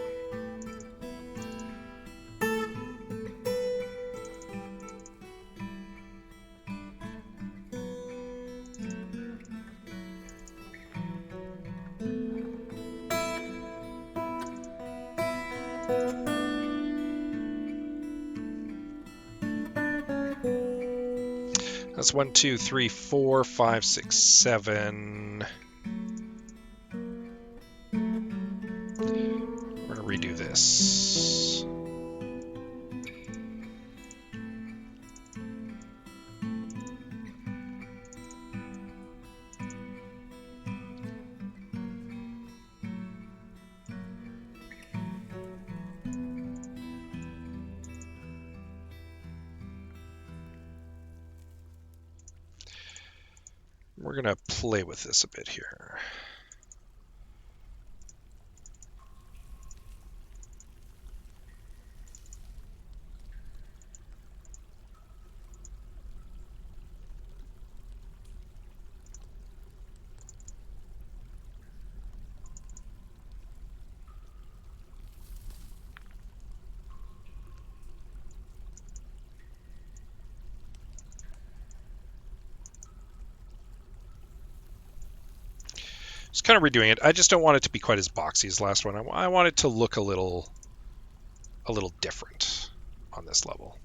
Speaker 1: That's 1, 2, 3, 4, 5, 6, 7. We're going to redo this. We're going to play with this a bit here. Just kind of redoing it. I just don't want it to be quite as boxy as last one. I want it to look a little different on this level.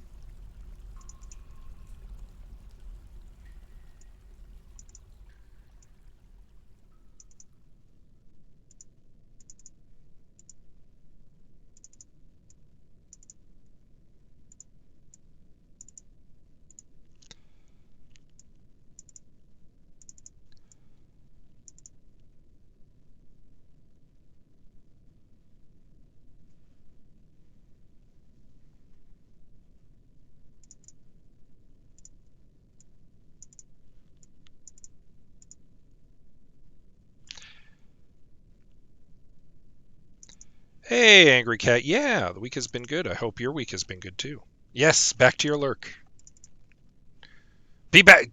Speaker 1: Hey, Angry Cat. Yeah, the week has been good. I hope your week has been good too. Yes, back to your lurk. Be back.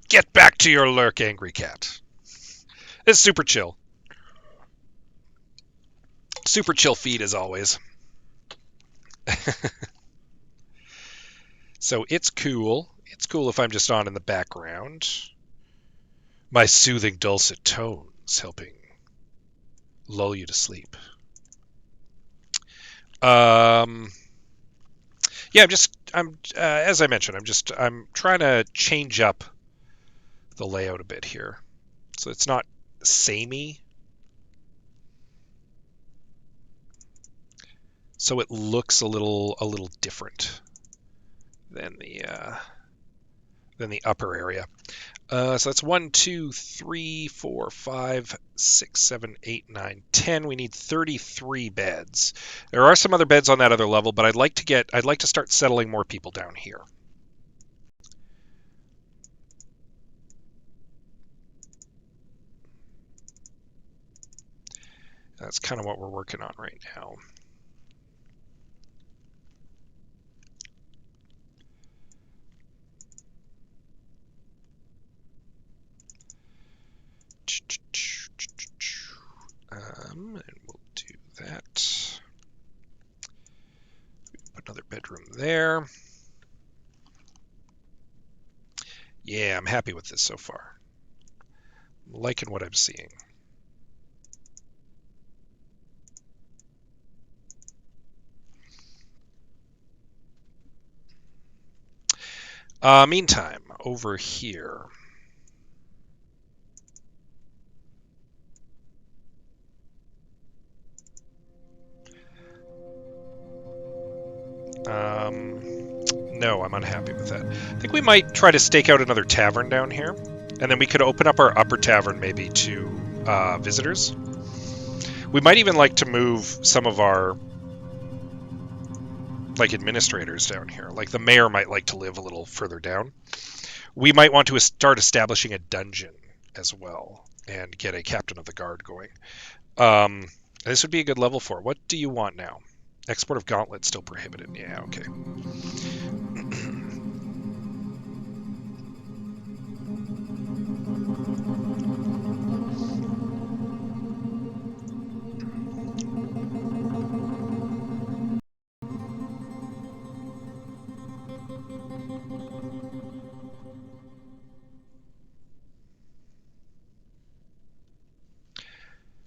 Speaker 1: Get back to your lurk, Angry Cat. It's super chill. Super chill feed as always. So it's cool. It's cool if I'm just on in the background. My soothing dulcet tones helping lull you to sleep. Yeah, I'm as I mentioned, I'm trying to change up the layout a bit here, so it's not samey. So it looks a little different than the upper area. So that's 1, 2, 3, 4, 5, 6, 7, 8, 9, 10. We need 33 beds. There are some other beds on that other level, but I'd like to start settling more people down here. That's kind of what we're working on right now. And we'll do that. Put another bedroom there. Yeah, I'm happy with this so far. I'm liking what I'm seeing. Meantime, over here. No, I'm unhappy with that. I think we might try to stake out another tavern down here, and then we could open up our upper tavern maybe to visitors. We might even like to move some of our administrators down here. Like the mayor might like to live a little further down. We might want to start establishing a dungeon as well and get a captain of the guard going. This would be a good level for it. What do you want now? Export of gauntlets still prohibited. Yeah, okay.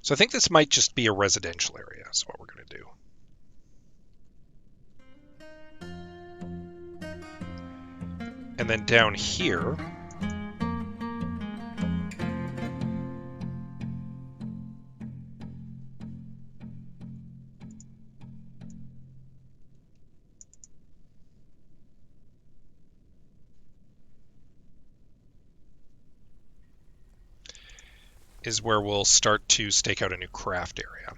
Speaker 1: So I think this might just be a residential area is what we're going to do. And then down here, is where we'll start to stake out a new craft area.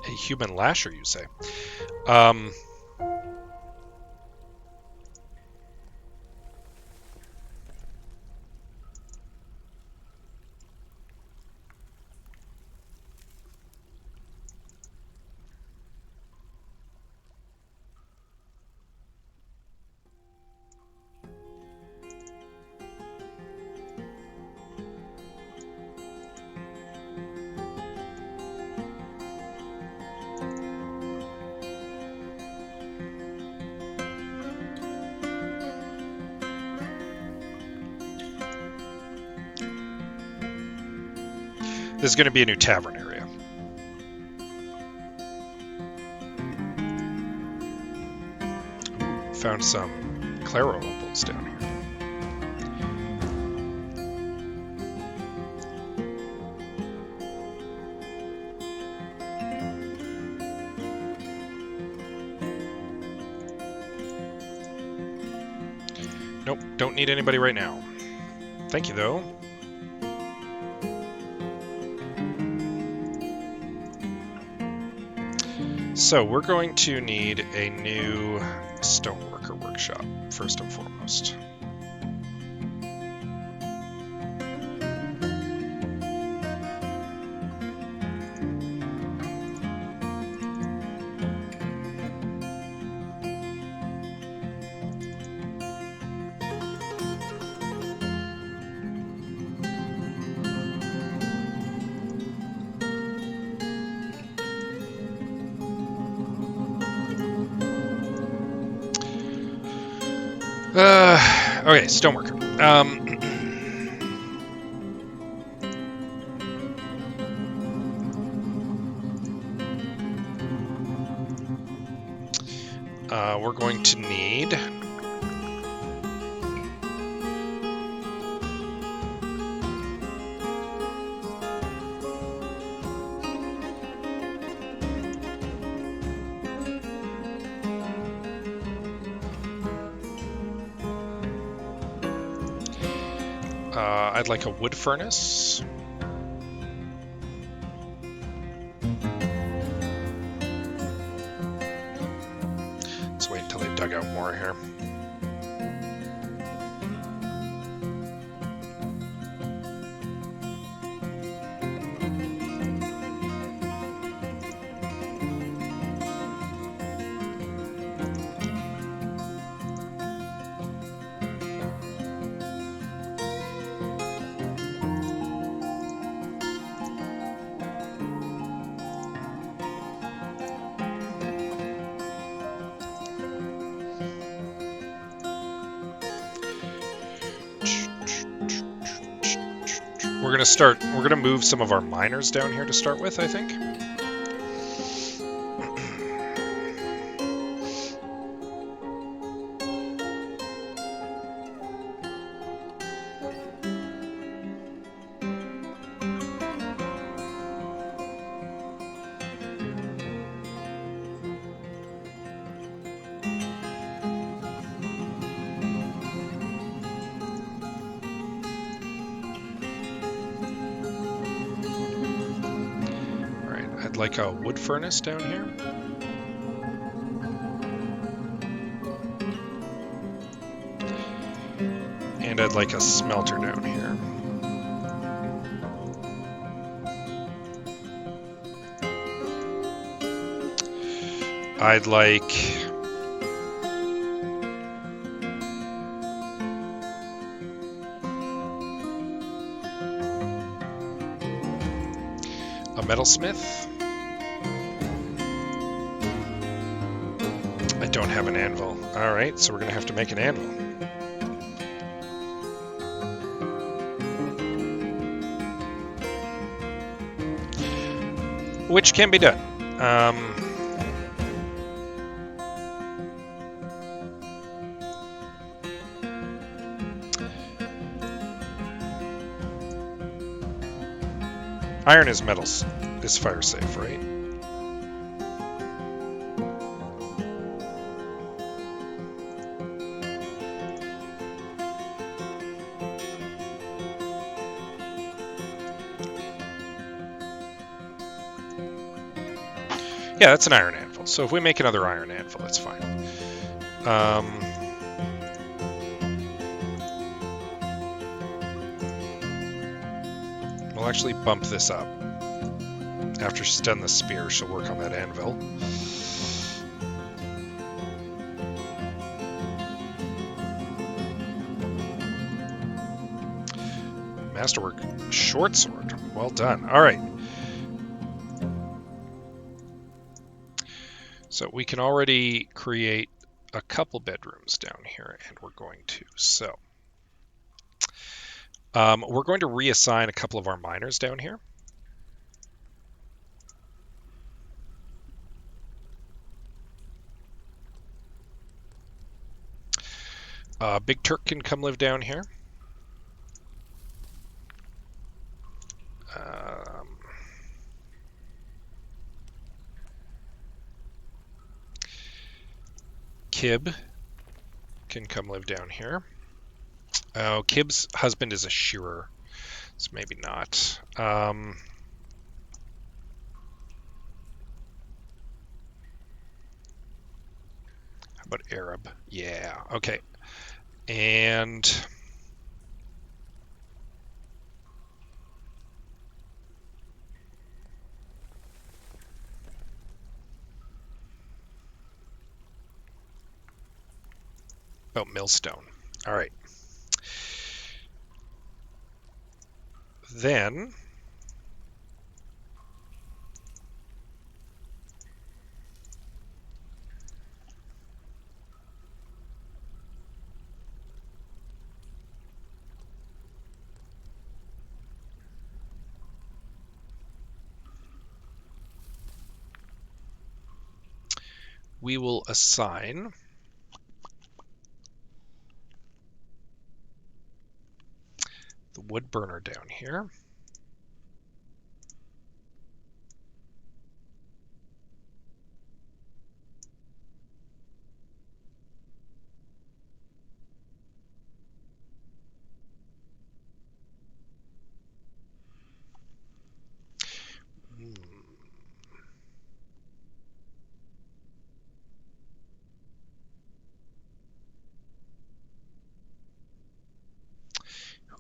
Speaker 1: A human lasher, you say? Um, This is going to be a new tavern area. Found some Claro opals down here. Nope, don't need anybody right now. Thank you, though. So we're going to need a new stoneworker workshop, first and foremost. Okay, stoneworker. We're going to need I'd like a wood furnace. Let's wait until they dug out more here. We're gonna move some of our miners down here to start with, I think. Like a wood furnace down here. And I'd like a smelter down here. I'd like a metalsmith. I don't have an anvil. Alright, so we're going to have to make an anvil. Which can be done. Iron is metals. Is fire safe, right? Yeah, that's an iron anvil. So if we make another iron anvil, that's fine. We'll actually bump this up. After she's done the spear, she'll work on that anvil. Masterwork short sword. Well done. All right. So we can already create a couple bedrooms down here, and we're going to. So we're going to reassign a couple of our miners down here. Big Turk can come live down here. Kib can come live down here. Oh, Kib's husband is a shearer, so maybe not. How about Arab? Yeah, okay. And about Millstone. All right. Then we will assign the wood burner down here.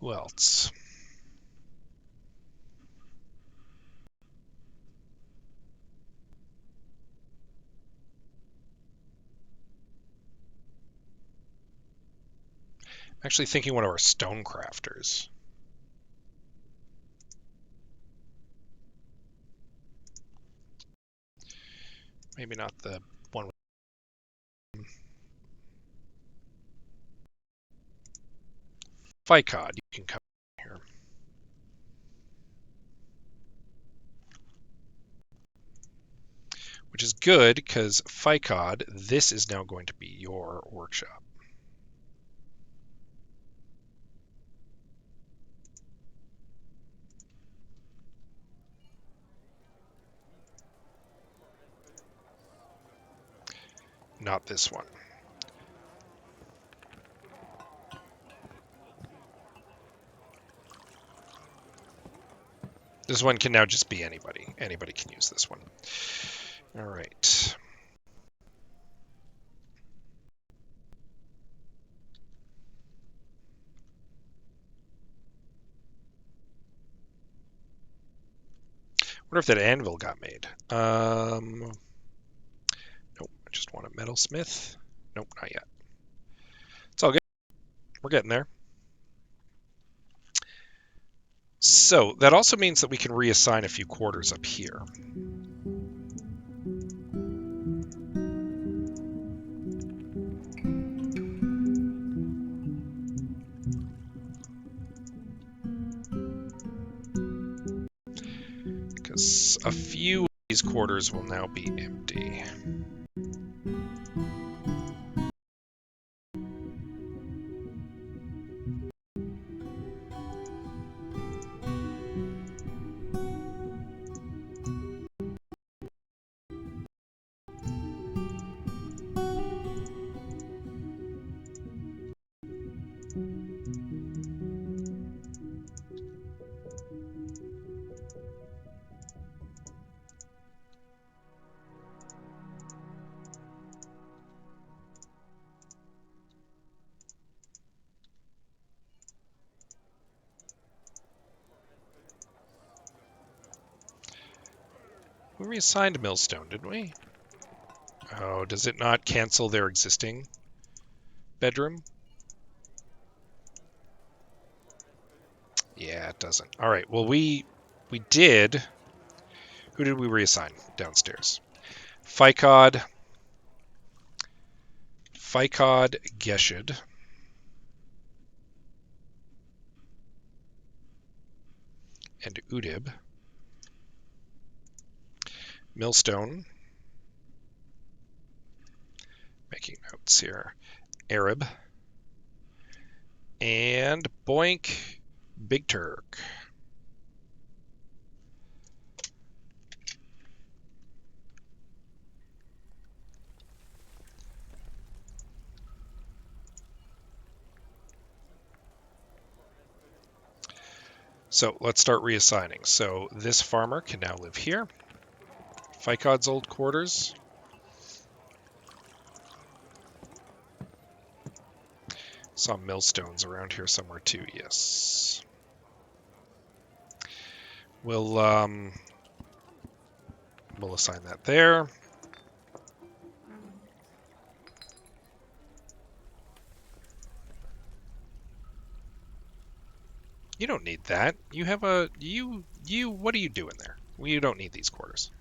Speaker 1: Who else? I'm actually thinking one of our stone crafters. Maybe not the one with Ficod. You can come here. Which is good, because Ficod, this is now going to be your workshop. Not this one. This one can now just be anybody. Anybody can use this one. All right. Wonder if that anvil got made. Nope, I just want a metalsmith. Nope, not yet. It's all good. We're getting there. So that also means that we can reassign a few quarters up here. Because a few of these quarters will now be empty. We reassigned Millstone, didn't we? Oh, does it not cancel their existing bedroom? Yeah, it doesn't. All right. Well, we did. Who did we reassign downstairs? Ficod, Geshed, and Udib. Millstone. Making notes here. Arab. And Boink, Big Turk. So let's start reassigning. So this farmer can now live here. Ficod's old quarters. Some millstones around here somewhere too, yes. We'll assign that there. You don't need that. You have a what are you doing there? Well, you don't need these quarters.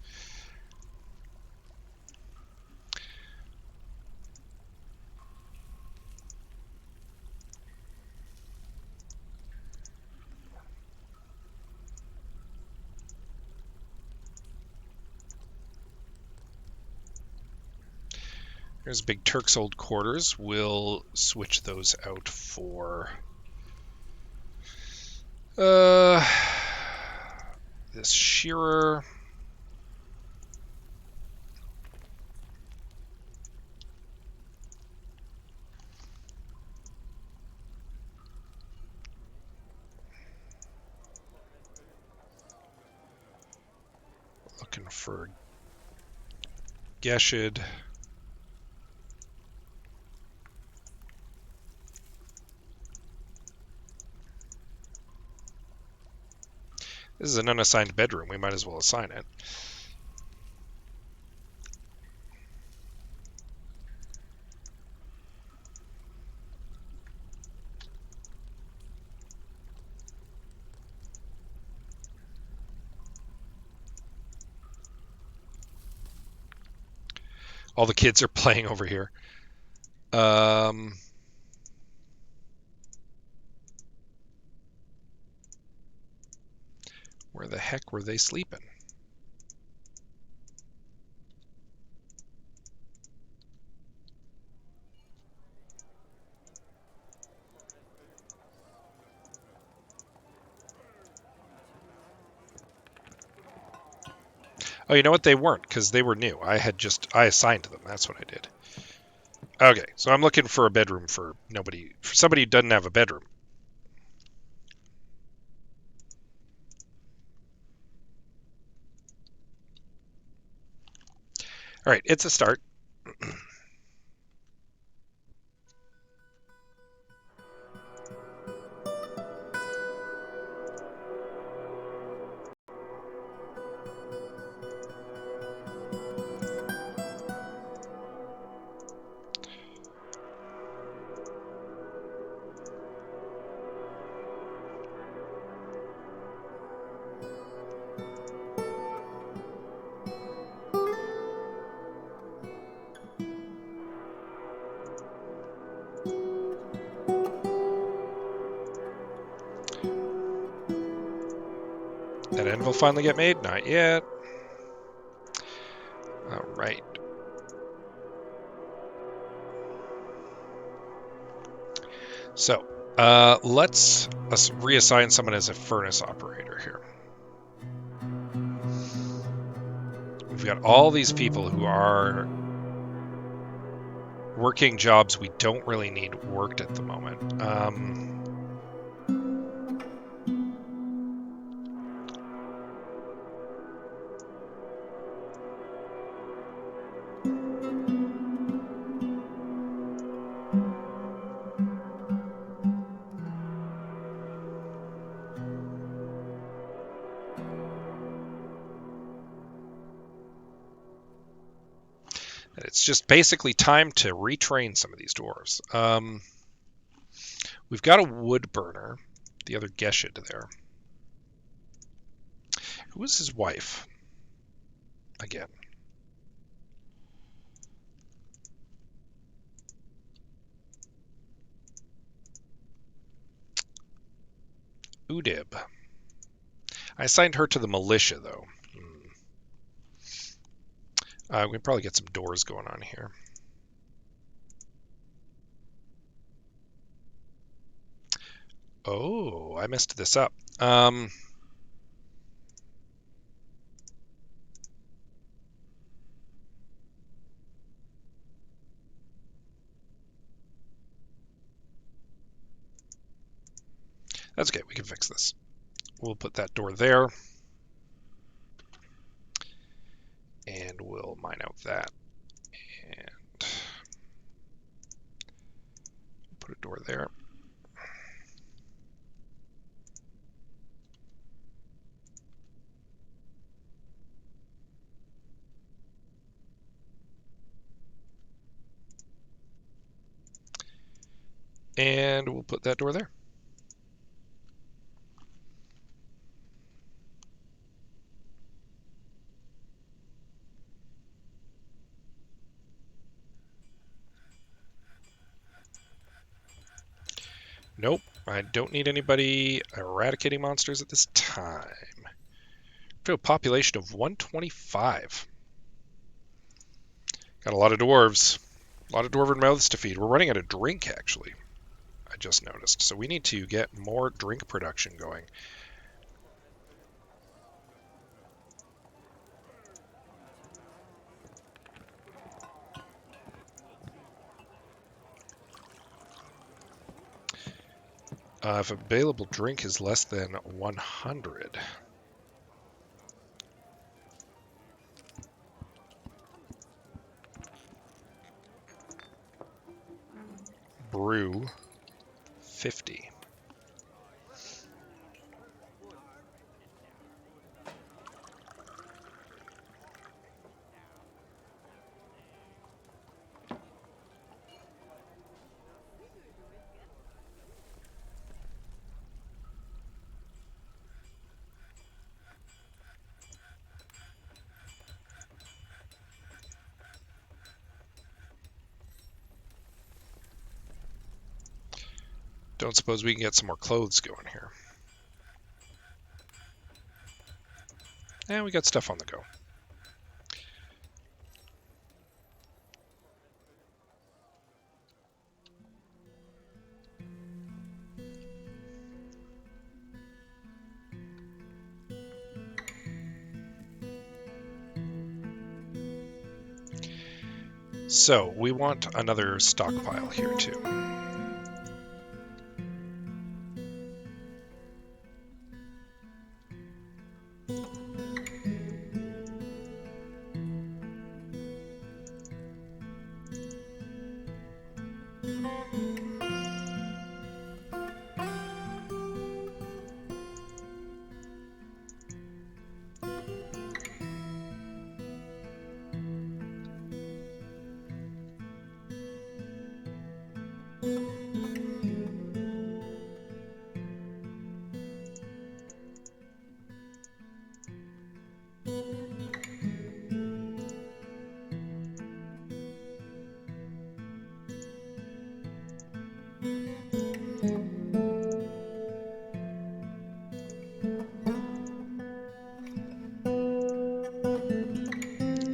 Speaker 1: Here's Big Turk's old quarters. We'll switch those out for this shearer. Looking for Geshed. This is an unassigned bedroom. We might as well assign it. All the kids are playing over here. Where the heck were they sleeping? Oh, you know what? They weren't, because they were new. I assigned them. That's what I did. Okay, so I'm looking for a bedroom for somebody who doesn't have a bedroom. All right, it's a start. That anvil finally get made? Not yet. All right. So, let's reassign someone as a furnace operator here. We've got all these people who are working jobs we don't really need worked at the moment. And it's just basically time to retrain some of these dwarves. We've got a wood burner, the other Geshid there. Who was his wife? Again. Udib. I assigned her to the militia, though. We can probably get some doors going on here. Oh, I messed this up. That's okay. We can fix this. We'll put that door there. And we'll mine out that. And put a door there. And we'll put that door there. Nope, I don't need anybody eradicating monsters at this time. We have a population of 125. Got a lot of dwarves. A lot of dwarven mouths to feed. We're running out of drink, actually. I just noticed. So we need to get more drink production going. If available drink is less than 100. Brew 50. Don't suppose we can get some more clothes going here. And we got stuff on the go. So we want another stockpile here too.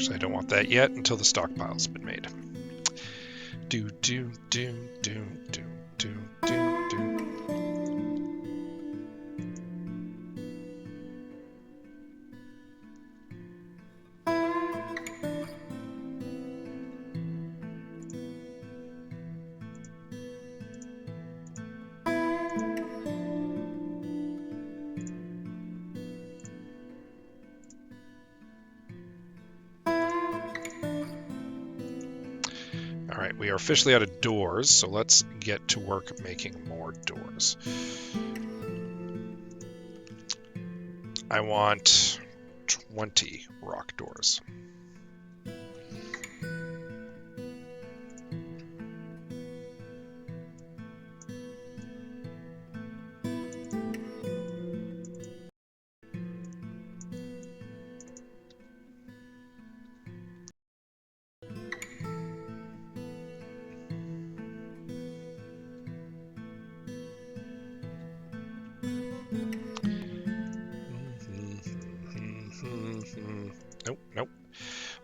Speaker 1: Actually, I don't want that yet until the stockpile's been made. Do do do do do do do do. Alright, we are officially out of doors, so let's get to work making more doors. I want 20 rock doors.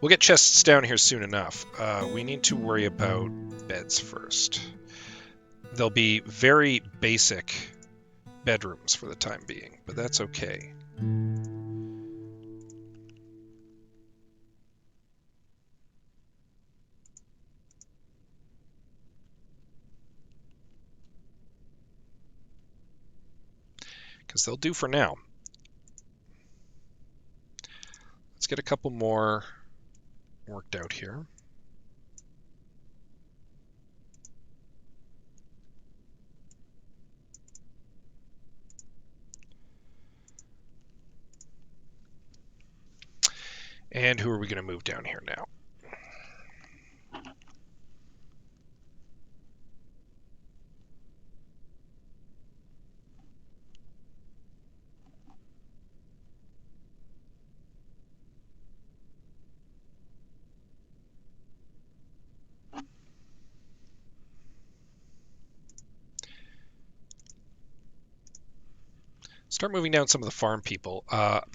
Speaker 1: We'll get chests down here soon enough. We need to worry about beds first. They'll be very basic bedrooms for the time being, but that's okay. Because they'll do for now. Let's get a couple more worked out here. And who are we going to move down here now? Start moving down some of the farm people.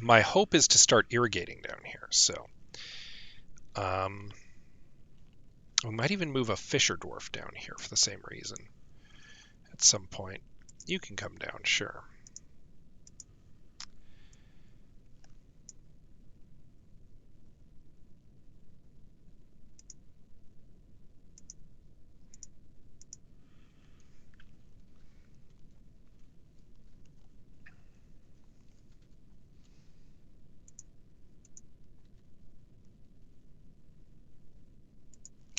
Speaker 1: My hope is to start irrigating down here, so we might even move a fisher dwarf down here for the same reason at some point. You can come down, sure.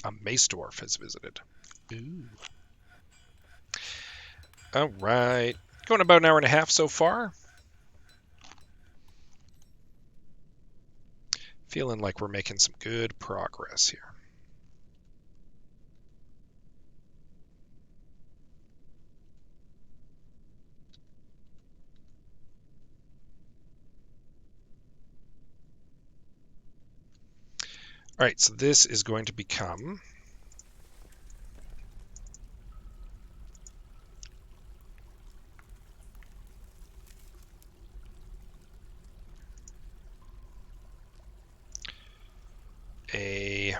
Speaker 1: A mace dwarf has visited. Ooh. All right. Going about an hour and a half so far. Feeling like we're making some good progress here. All right, so this is going to become a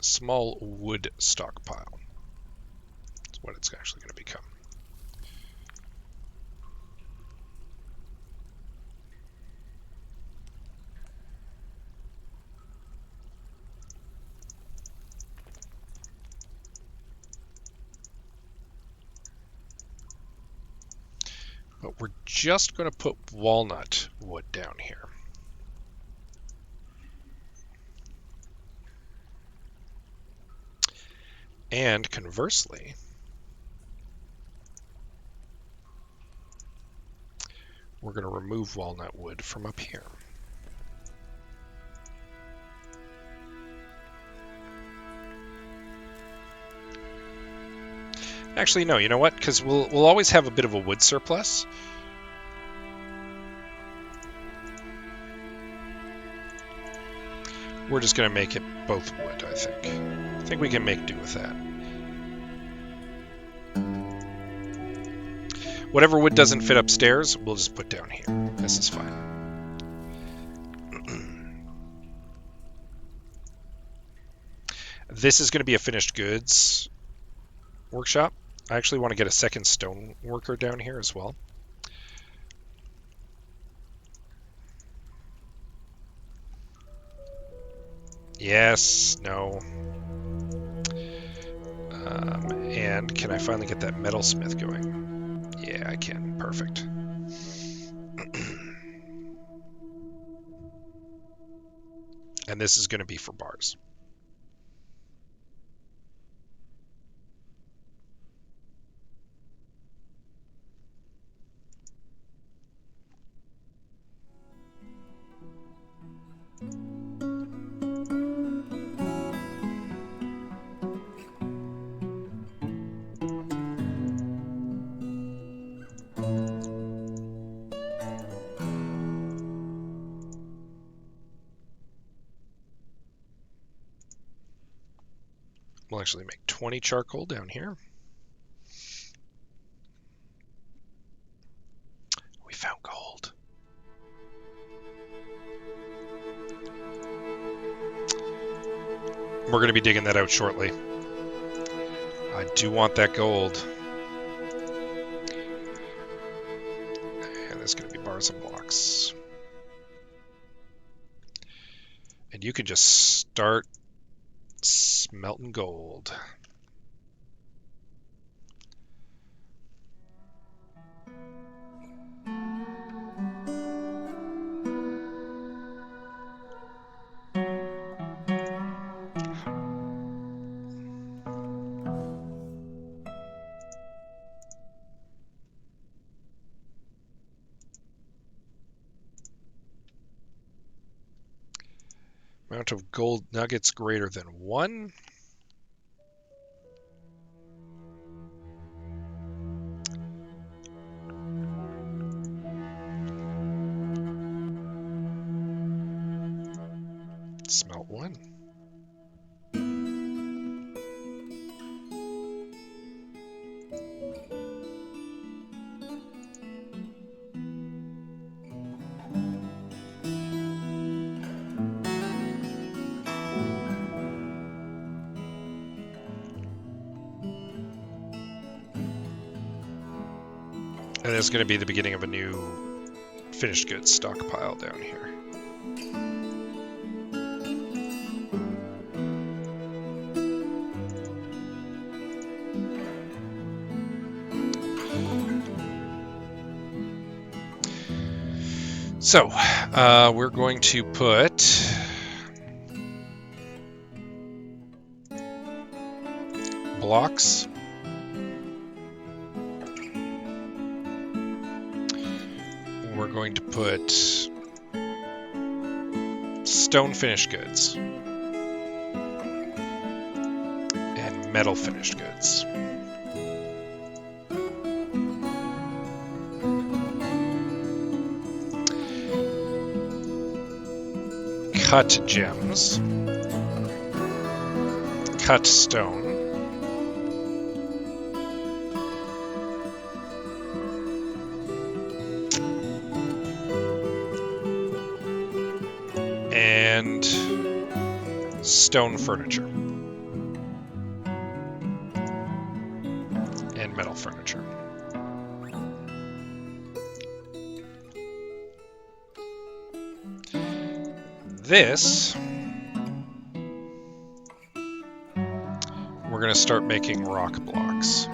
Speaker 1: small wood stockpile. That's what it's actually going to become. But we're just going to put walnut wood down here. And conversely, we're going to remove walnut wood from up here. Actually, no, you know what? Because we'll always have a bit of a wood surplus. We're just going to make it both wood, I think. I think we can make do with that. Whatever wood doesn't fit upstairs, we'll just put down here. This is fine. This is going to be a finished goods workshop. I actually want to get a second stone worker down here as well. Yes, no. And can I finally get that metalsmith going? Yeah, I can. Perfect. And this is going to be for bars. actually make 20 charcoal down here. We found gold. We're going to be digging that out shortly. I do want that gold. And there's going to be bars and blocks. And you can just start smelting gold. Amount of gold nuggets greater than 1. Smelt 1. And there's going to be the beginning of a new finished goods stockpile down here. So, we're going to put blocks. We're going to put stone finished goods and metal finished goods. Cut gems, cut stone, and stone furniture, and metal furniture. This, we're going to start making rock blocks.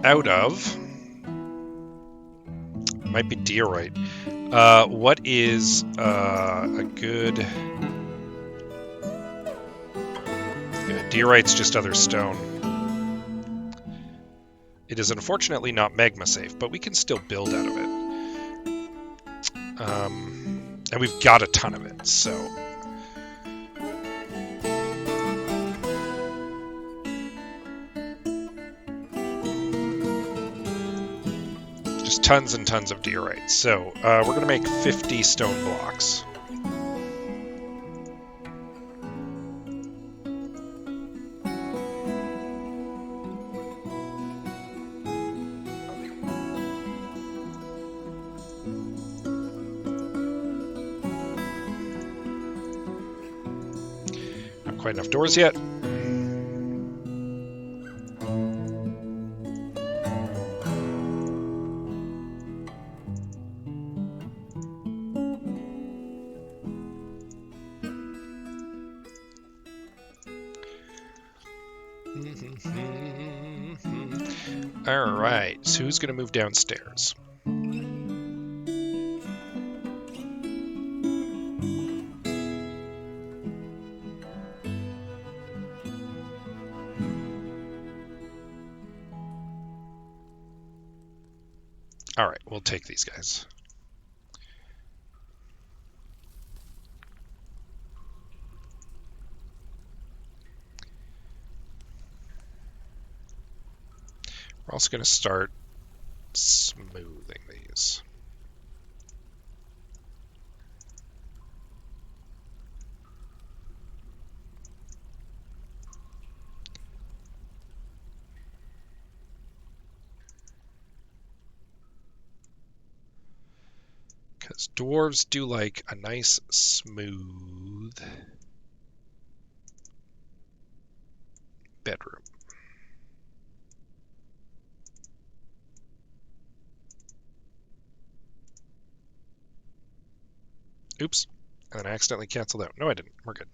Speaker 1: Out of, might be diorite. What is a good... Diorite's just other stone. It is unfortunately not magma safe, but we can still build out of it. And we've got a ton of it, so... Just tons and tons of diorite. So, we're going to make 50 stone blocks. Quite enough doors yet. All right, so who's going to move downstairs? All right, we'll take these guys. We're also going to start smoothing these. Because dwarves do like a nice smooth bedroom. Oops. And then I accidentally canceled out. No, I didn't. We're good.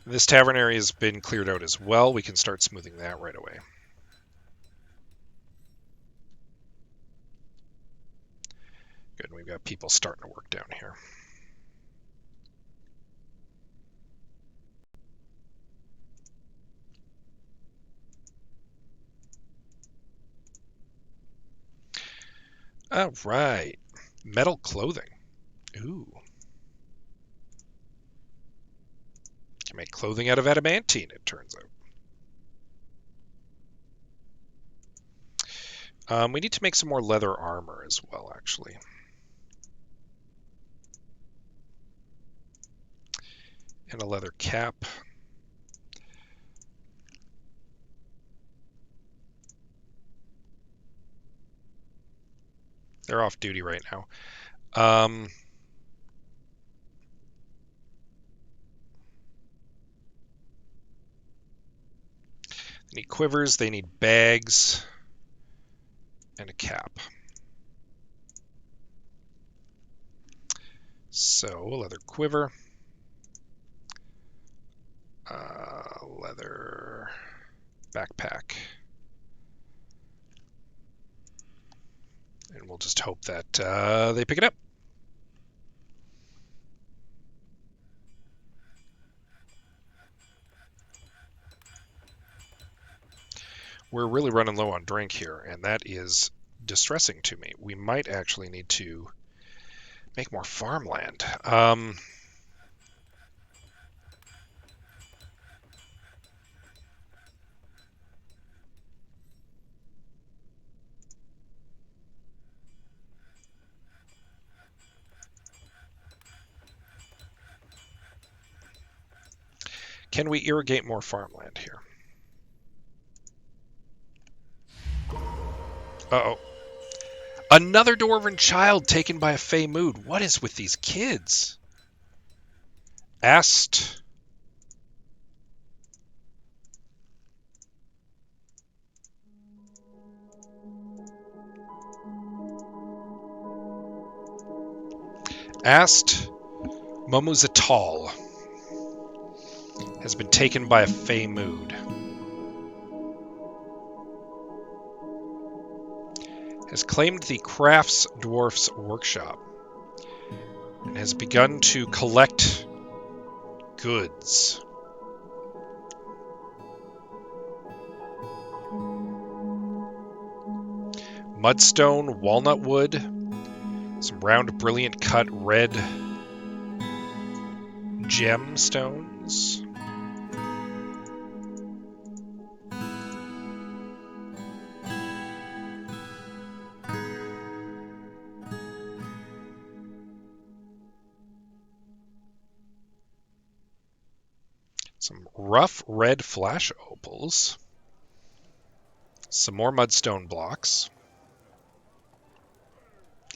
Speaker 1: This tavern area has been cleared out as well. We can start smoothing that right away. Good. We've got people starting to work down here. All right. Metal clothing. Ooh. Can make clothing out of adamantine, it turns out. We need to make some more leather armor as well, actually. And a leather cap. They're off duty right now. They need quivers, they need bags, and a cap. So, leather quiver. Leather backpack. And we'll just hope that they pick it up. We're really running low on drink here, and that is distressing to me. We might actually need to make more farmland. Can we irrigate more farmland here? Uh-oh. Another dwarven child taken by a fey mood. What is with these kids? Asked. Momuzatal has been taken by a fey mood. Has claimed the Crafts Dwarf's workshop and has begun to collect goods. Mudstone, walnut wood, some round brilliant cut red gemstones. Some rough red flash opals. Some more mudstone blocks.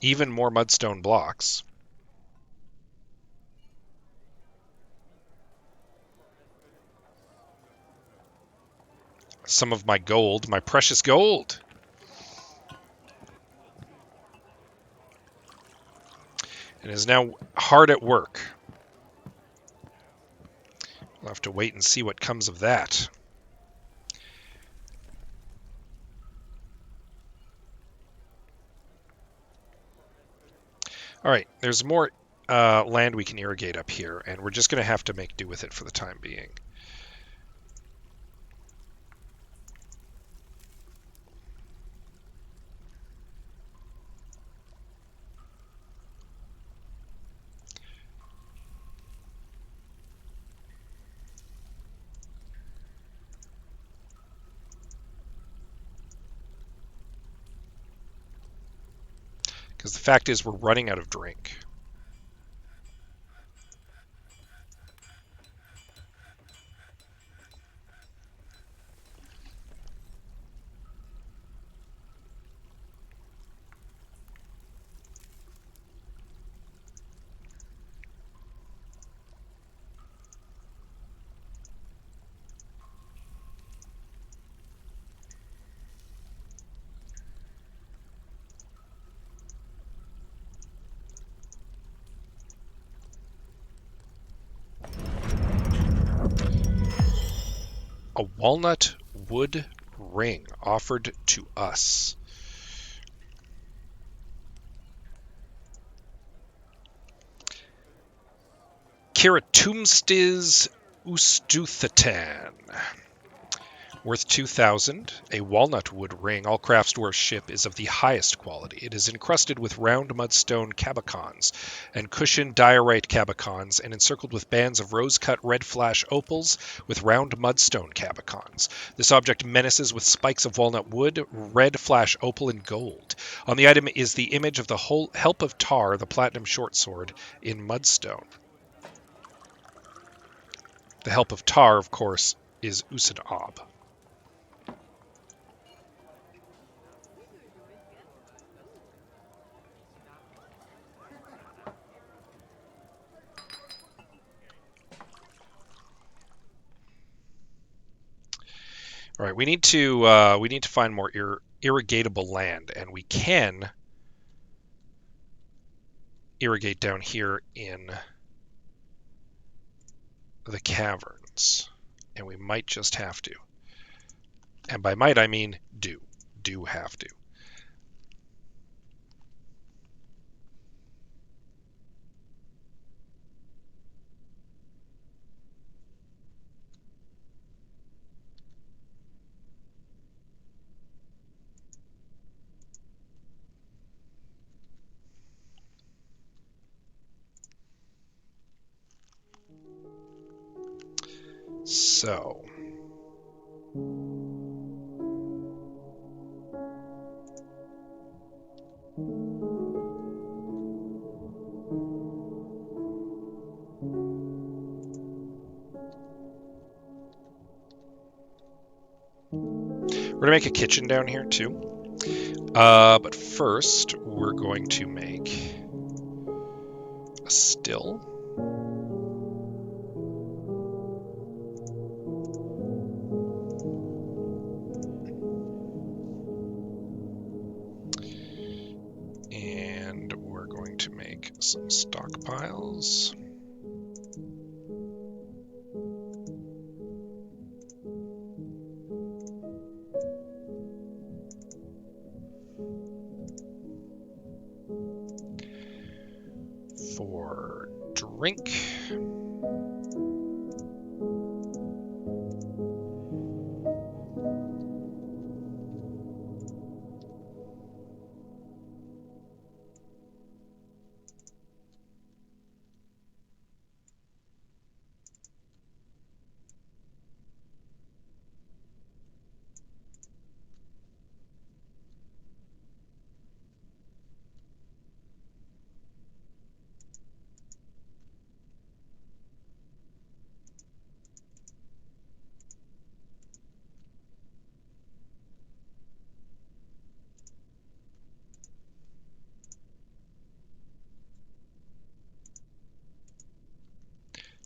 Speaker 1: Even more mudstone blocks. Some of my gold, my precious gold. And is now hard at work. We'll have to wait and see what comes of that. All right, there's more land we can irrigate up here, and we're just going to have to make do with it for the time being. Because the fact is we're running out of drink. A walnut wood ring offered to us. Kiratumstis Ustuthan. Worth 2,000, a walnut wood ring. All Craftsdwarf ship is of the highest quality. It is encrusted with round mudstone cabacons and cushioned diorite cabacons and encircled with bands of rose-cut red flash opals with round mudstone cabacons. This object menaces with spikes of walnut wood, red flash opal, and gold. On the item is the image of the whole Help of Tar, the platinum short sword, in mudstone. The Help of Tar, of course, is Usid Ob. All right, we need to find more irrigatable land, and we can irrigate down here in the caverns, and we might just have to. And by might I mean do have to. So we're gonna make a kitchen down here too. But first we're going to make a still. And we're going to make some stockpiles. For drink.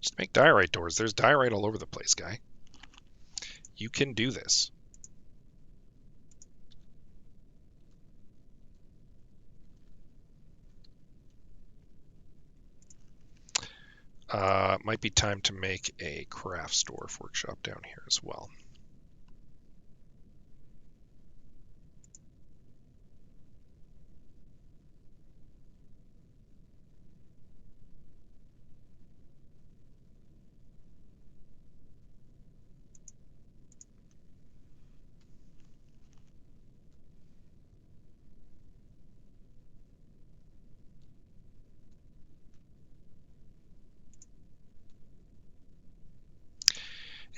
Speaker 1: Just make diorite doors. There's diorite all over the place, guy. You can do this. Might be time to make a Craftsdwarf workshop down here as well.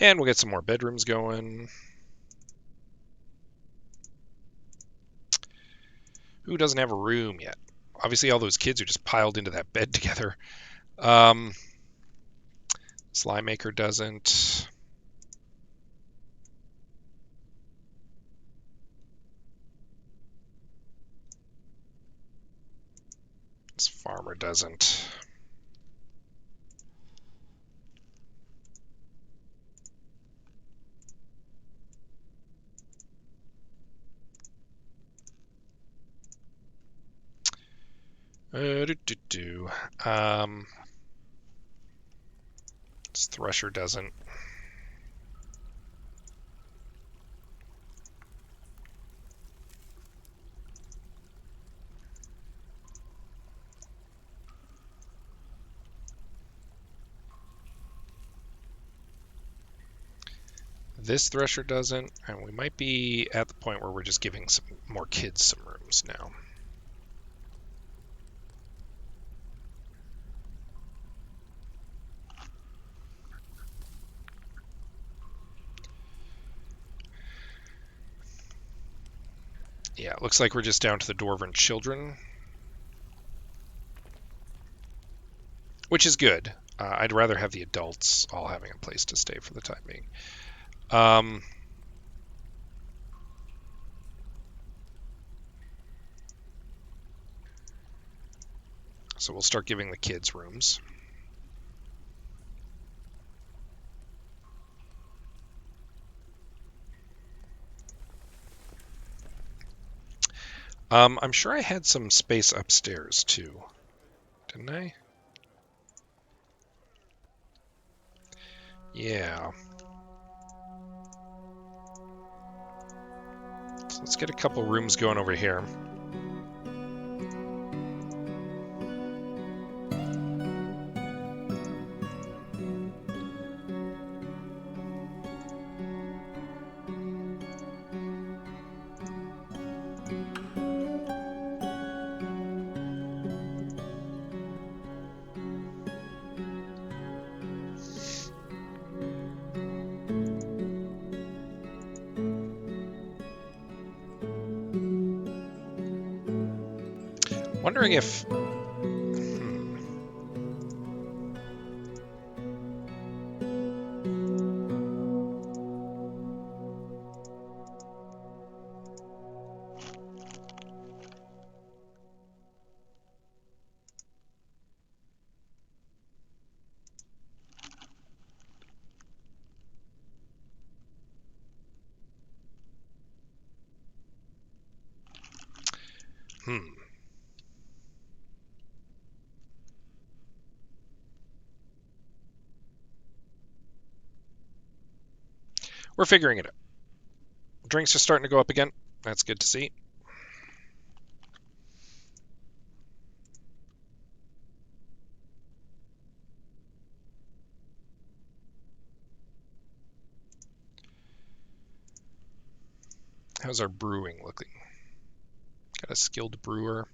Speaker 1: And we'll get some more bedrooms going. Who doesn't have a room yet? obviously all those kids who just piled into that bed together. Slime Maker doesn't. This Farmer doesn't. This Thresher doesn't. This Thresher doesn't, and we might be at the point where we're just giving some more kids some rooms now. Yeah, it looks like we're just down to the Dwarven children, which is good. I'd rather have the adults all having a place to stay for the time being. So we'll start giving the kids rooms. I'm sure I had some space upstairs too, didn't I? Yeah. So let's get a couple rooms going over here. Wondering if... We're figuring it out. Drinks are starting to go up again. That's good to see. How's our brewing looking? Got a skilled brewer.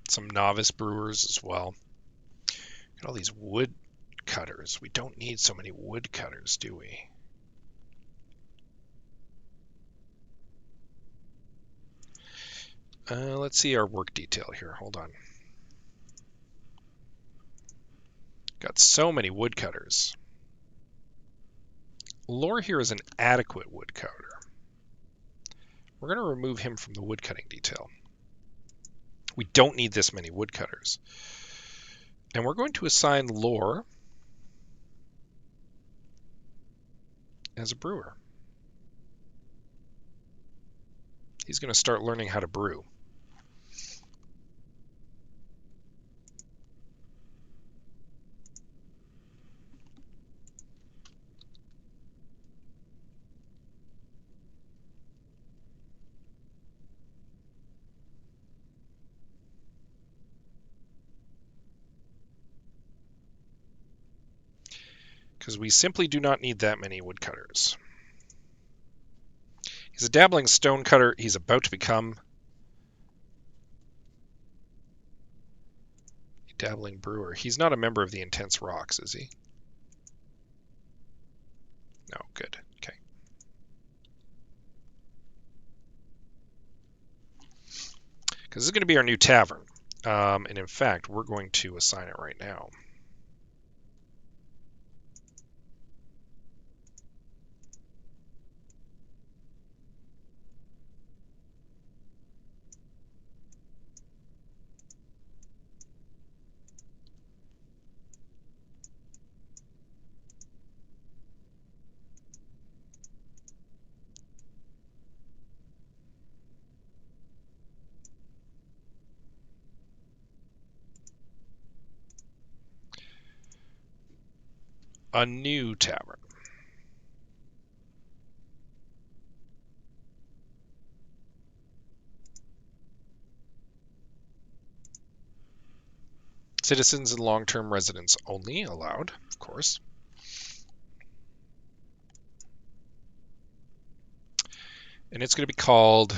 Speaker 1: Some novice brewers as well. Got all these wood cutters. We don't need so many wood cutters, do we? Let's see our work detail here. Hold on. Got so many wood cutters. Lore here is an adequate wood cutter. We're going to remove him from the wood cutting detail. We don't need this many wood cutters. And we're going to assign Lore as a brewer. He's going to start learning how to brew. Because we simply do not need that many woodcutters. He's a dabbling stonecutter. He's about to become a dabbling brewer. He's not a member of the Intense Rocks, is he? No, good. Okay. this is going to be our new tavern. And in fact, we're going to assign it right now. A new tavern. Citizens and long-term residents only allowed, of course. And it's going to be called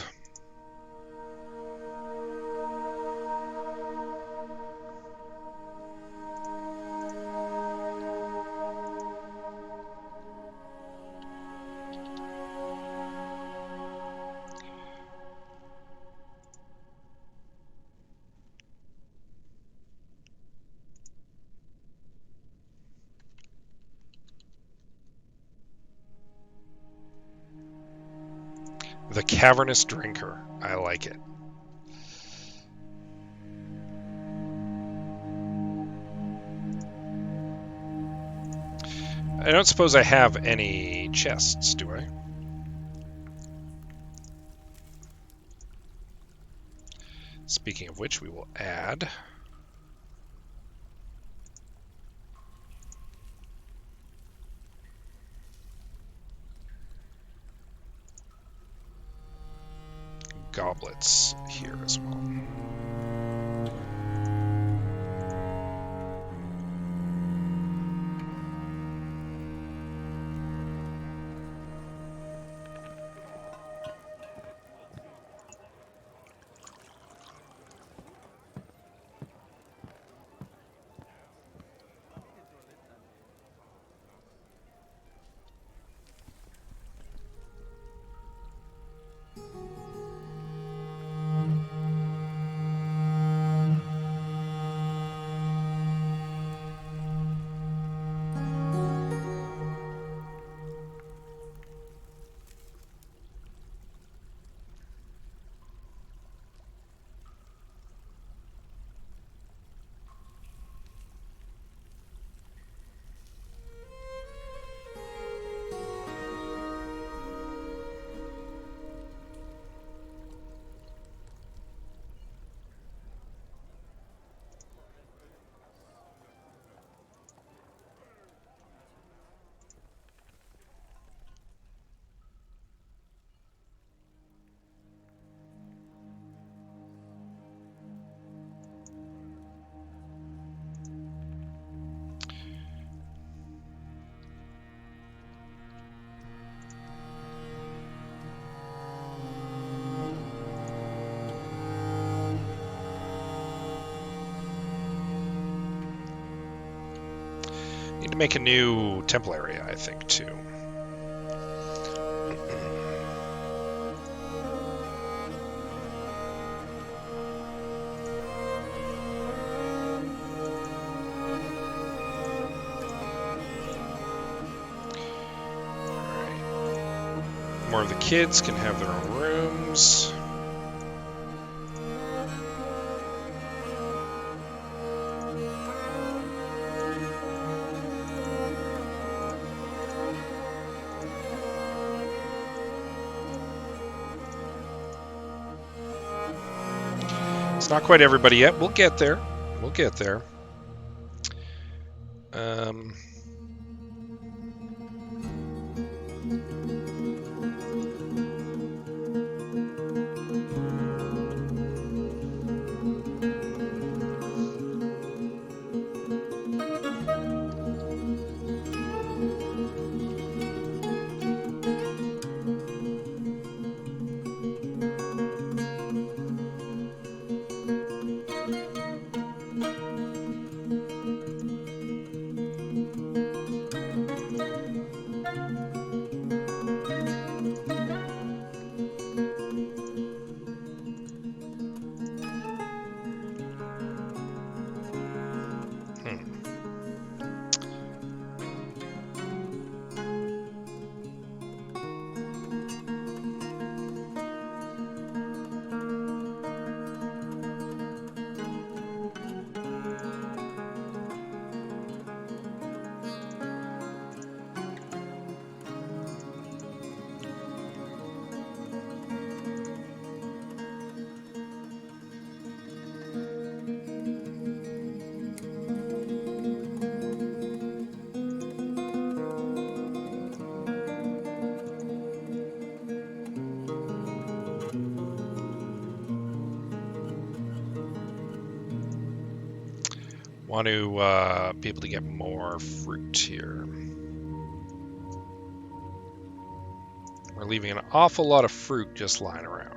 Speaker 1: the Cavernous Drinker. I like it. I don't suppose I have any chests, do I? Speaking of which, we will add goblets here as well. Need to make a new temple area, I think, too. Alright. More of the kids can have their own rooms. It's not quite everybody yet. We'll get there. We'll get there. Want to be able to get more fruit here. We're leaving an awful lot of fruit just lying around.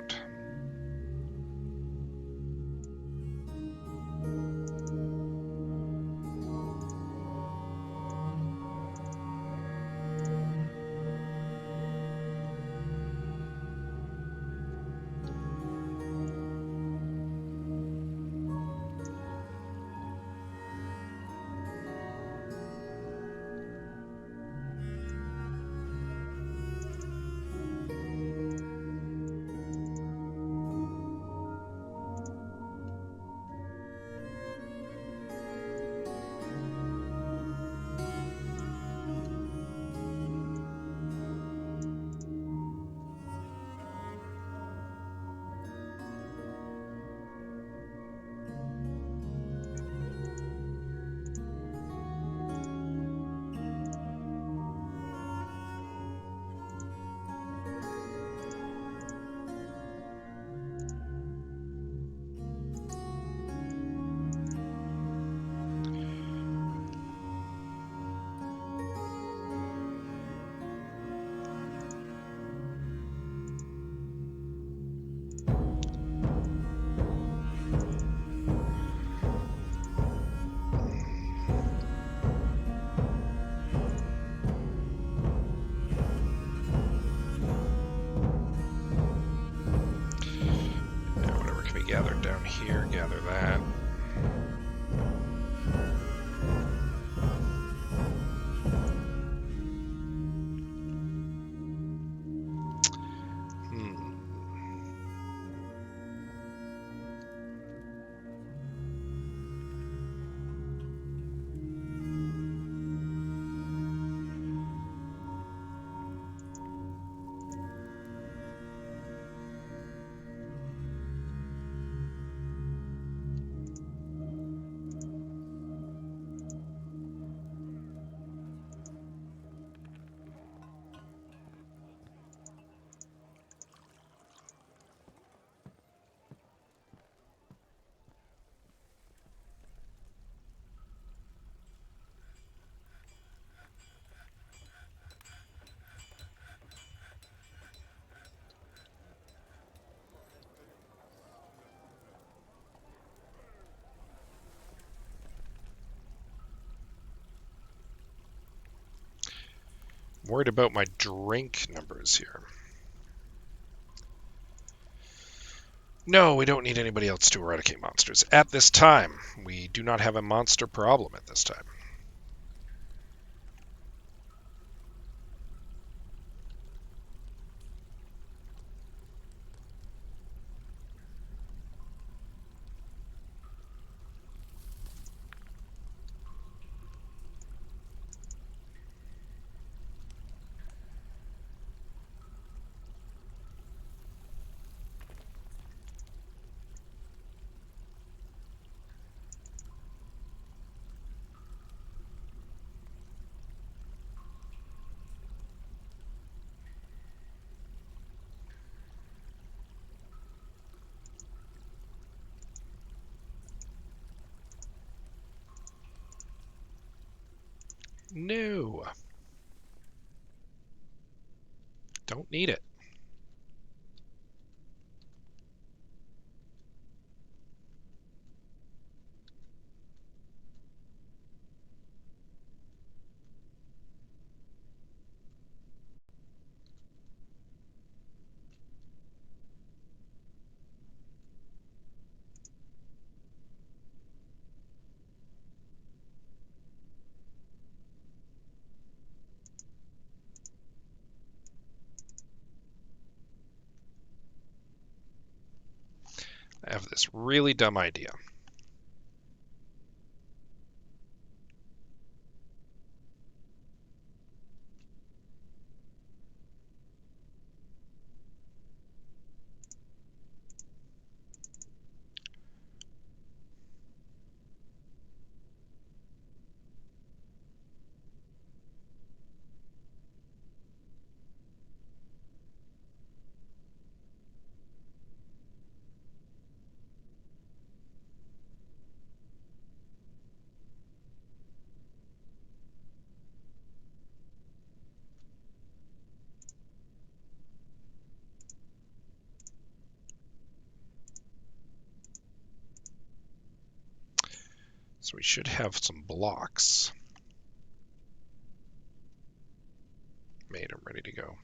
Speaker 1: Gather down here, gather that. Worried about my drink numbers here. No, we don't need anybody else to eradicate monsters. At this time, we do not have a monster problem at this time. No. Don't need it. I have this really dumb idea. So we should have some blocks made and ready to go.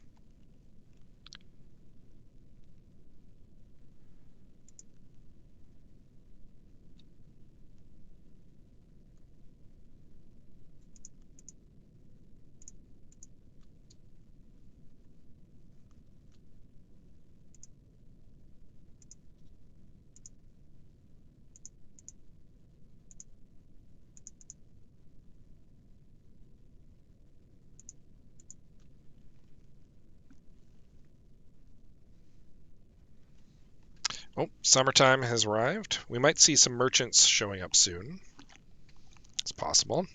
Speaker 1: Oh, summertime has arrived. We might see some merchants showing up soon. It's possible.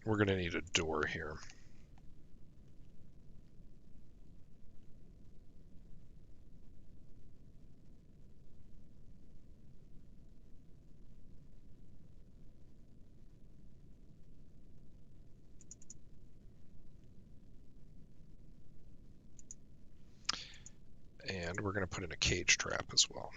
Speaker 1: We're going to need a door here. And we're going to put in a cage trap as well.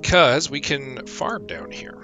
Speaker 1: Because we can farm down here.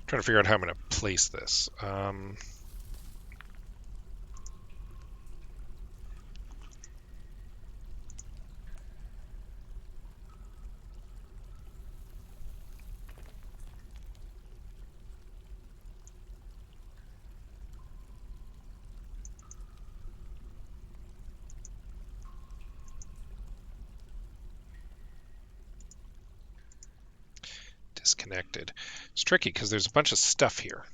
Speaker 1: Trying to figure out how I'm going to place this. Disconnected. It's tricky because there's a bunch of stuff here.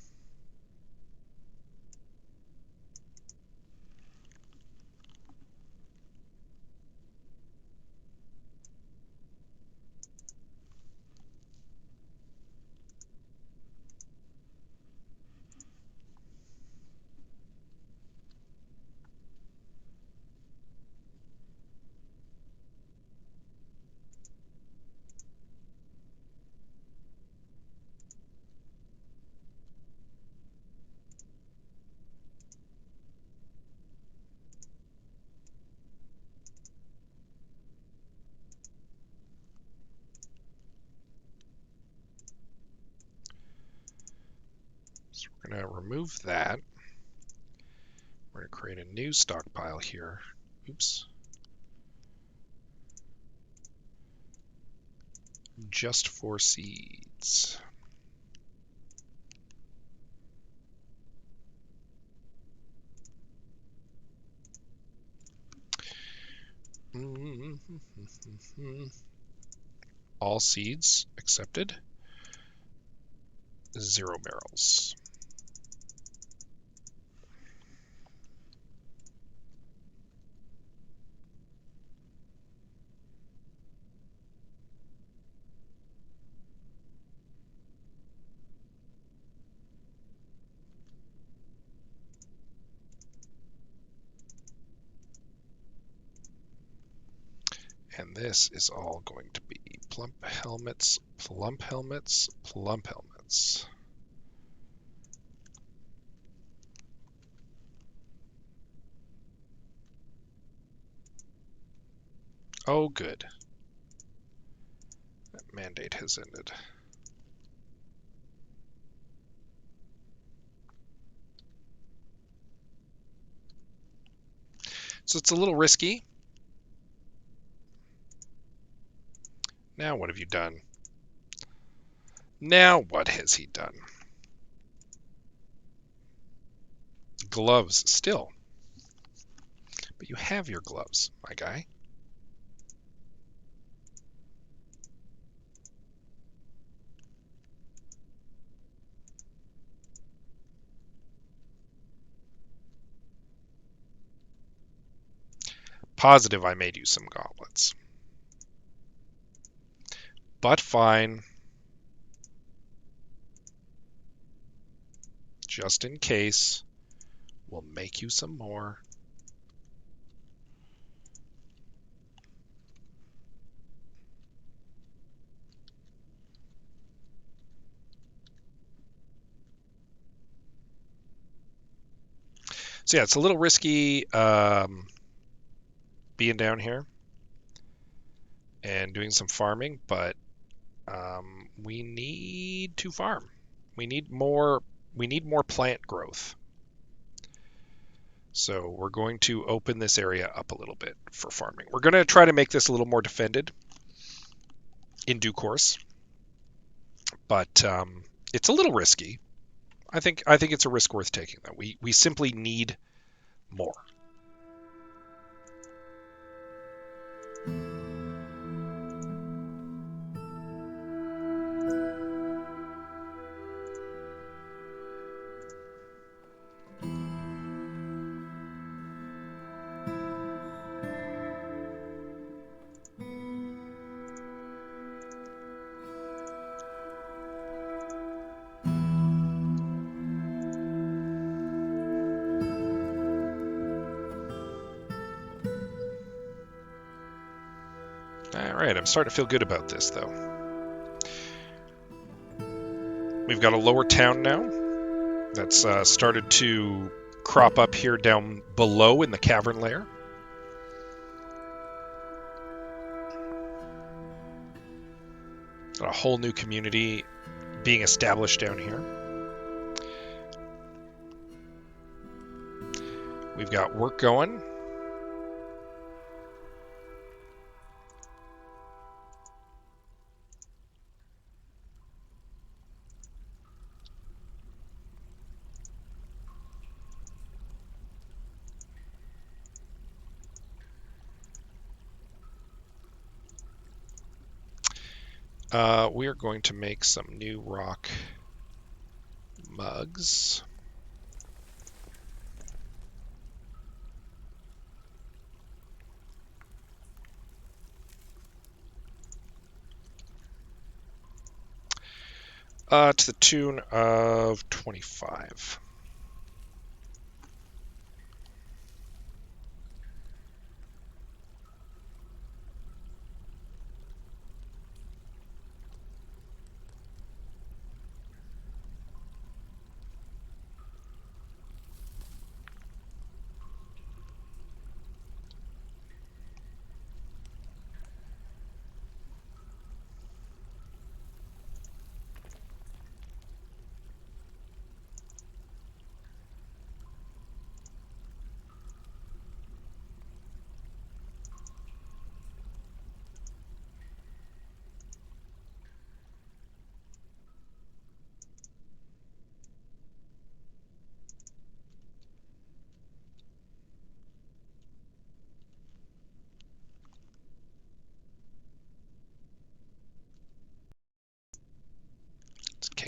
Speaker 1: So we're going to remove that. We're going to create a new stockpile here. Oops. Just for seeds. All seeds accepted. 0 barrels. And this is all going to be plump helmets, plump helmets, plump helmets. Oh, good. That mandate has ended. So it's a little risky. Now what have you done? Now what has he done? Gloves still. But you have your gloves, my guy. Positive I made you some gauntlets. But fine. Just in case, we'll make you some more. So yeah, it's a little risky being down here and doing some farming, but we need to farm. We need more plant growth. So we're going to open this area up a little bit for farming. We're going to try to make this a little more defended in due course, but it's a little risky. I think it's a risk worth taking, though. We simply need more. All right, I'm starting to feel good about this, though. We've got a lower town now that's started to crop up here down below in the cavern layer. Got a whole new community being established down here. We've got work going. We are going to make some new rock mugs. To the tune of 25.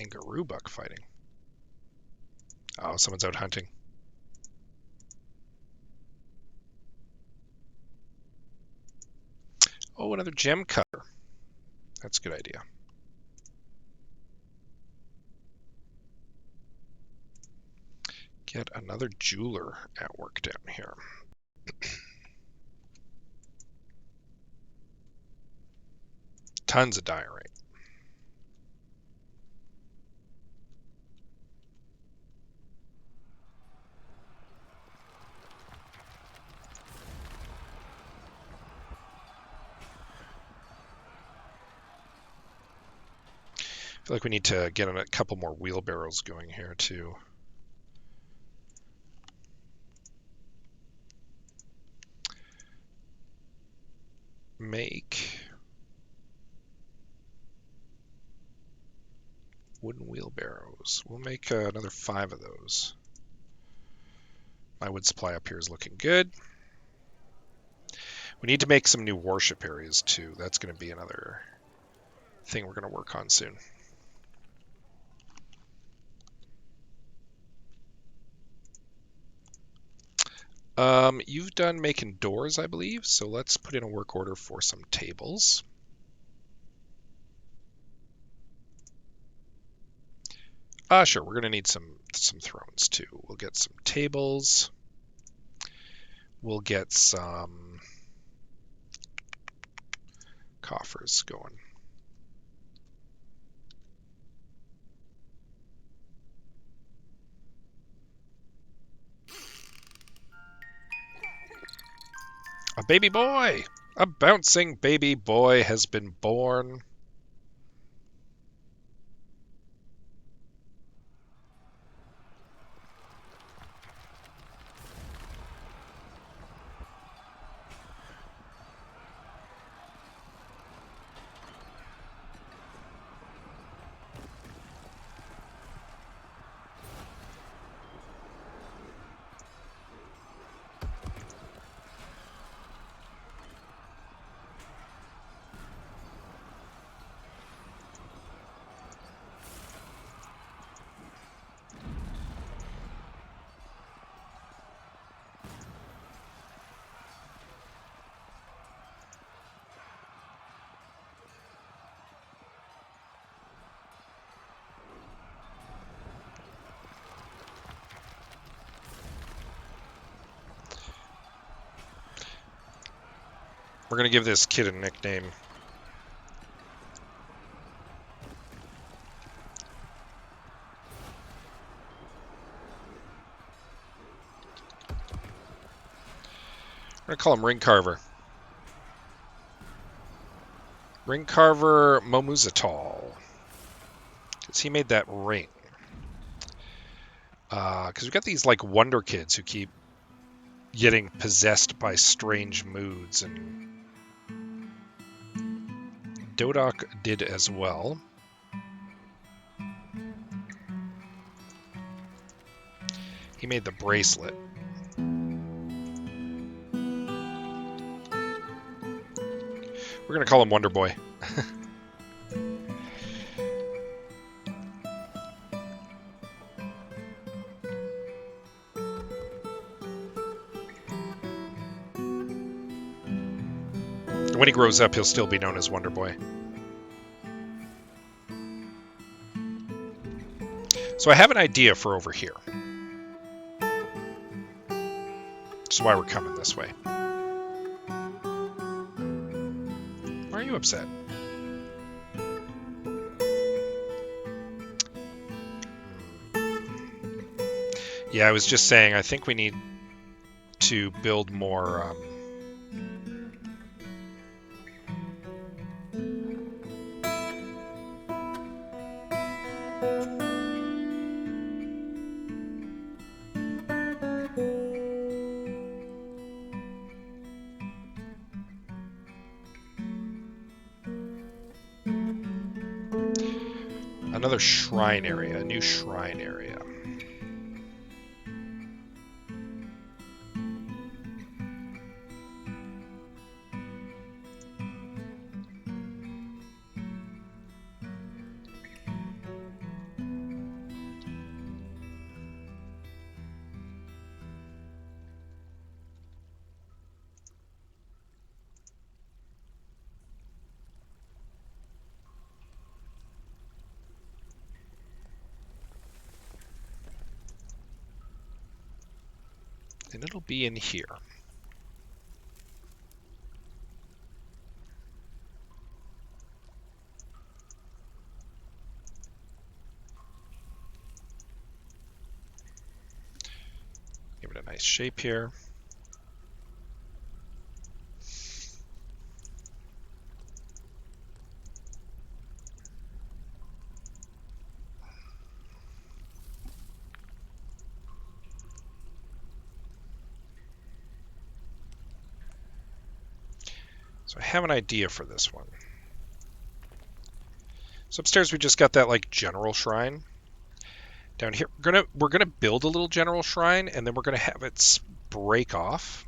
Speaker 1: kangaroo buck fighting. Oh, someone's out hunting. Oh, another gem cutter. That's a good idea. Get another jeweler at work down here. Tons of diorite. I feel like we need to get a couple more wheelbarrows going here too. Make wooden wheelbarrows. We'll make another 5 of those. My wood supply up here is looking good. We need to make some new warship areas too. That's going to be another thing we're going to work on soon. You've done making doors, I believe, so let's put in a work order for some tables. Sure, we're going to need some thrones too. We'll get some tables. We'll get some coffers going. A baby boy! A bouncing baby boy has been born. We're going to give this kid a nickname. We're going to call him Ring Carver. Ring Carver Momuzatal. Because he made that ring. Because we've got these like wonder kids who keep getting possessed by strange moods, and Dodok did as well. He made the bracelet. We're going to call him Wonder Boy. When he grows up, he'll still be known as Wonder Boy. So I have an idea for over here. That's why we're coming this way. Why are you upset? Yeah, I was just saying, I think we need to build more... another shrine area, a new shrine area. and it'll be in here. Give it a nice shape here. So I have an idea for this one. So upstairs we just got that like general shrine. Down here we're gonna build a little general shrine, and then we're gonna have it break off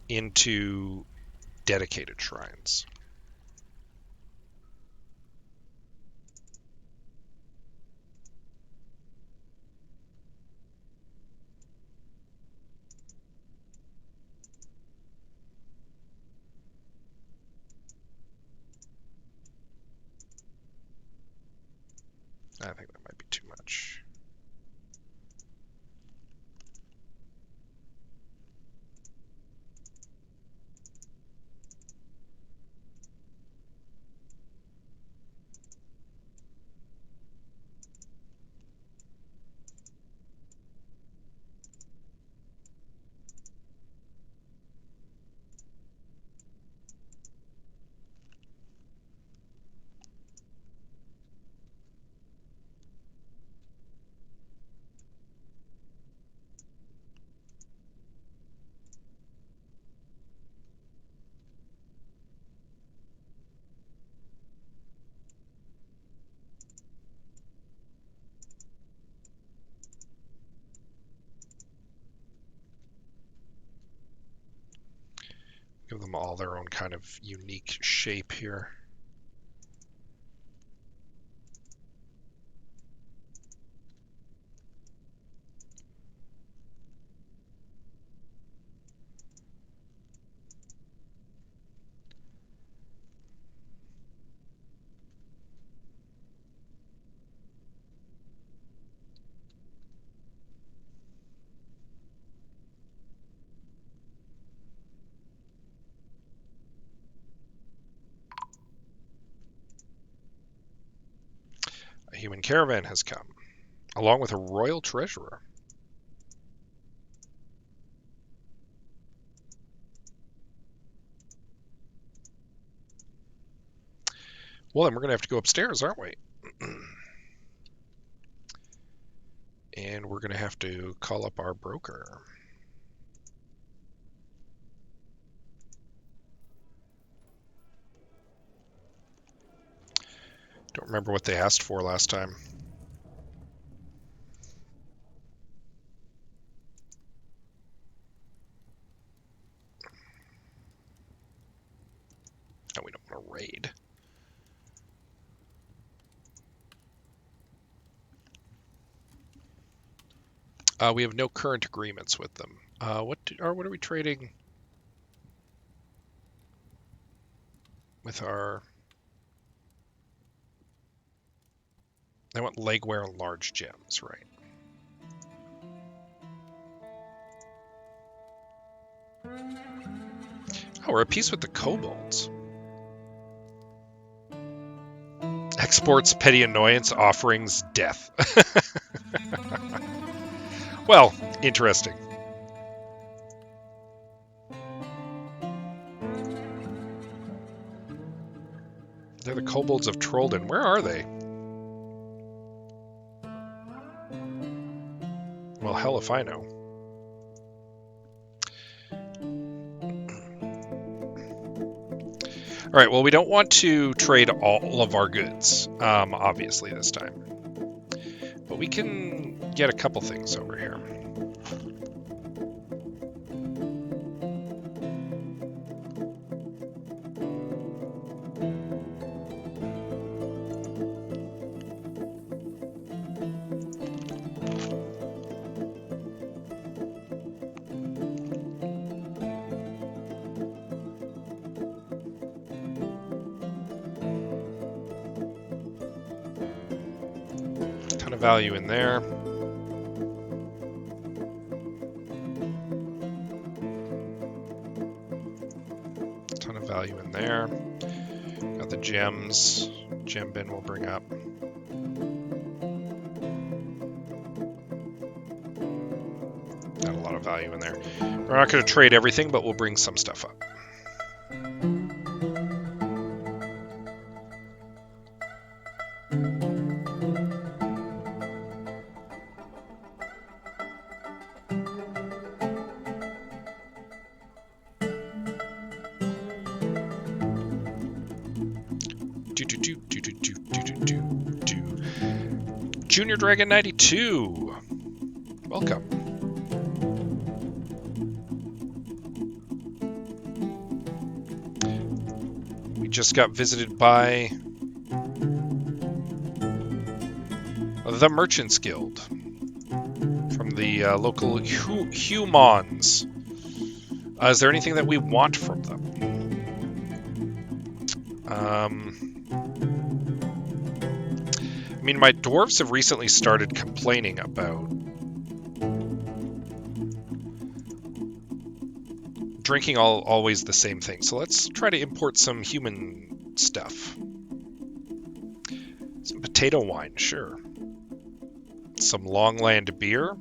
Speaker 1: into dedicated shrines. I think that might be too much. Give them all their own kind of unique shape here. A human caravan has come, along with a royal treasurer. Well, then we're going to have to go upstairs, aren't we? And we're going to have to call up our broker. Don't remember what they asked for last time. No, we don't want to raid. We have no current agreements with them. What are we trading with our... They want legwear and large gems, right? Oh, we're at peace with the kobolds. Exports petty annoyance, offerings death. Well, interesting. They're the kobolds of Trollden. Where are they? Well, hell if I know. All right, well, we don't want to trade all of our goods, obviously, this time. But we can get a couple things over here. Value in there. there. Got the gems. Gem bin we'll bring up. Got a lot of value in there. We're not going to trade everything, but we'll bring some stuff up. Junior Dragon 92. Welcome. We just got visited by the Merchants Guild from the local humans. Is there anything that we want from them? I mean, my dwarves have recently started complaining about drinking always the same thing. So let's try to import some human stuff. Some potato wine, sure. Some Longland beer.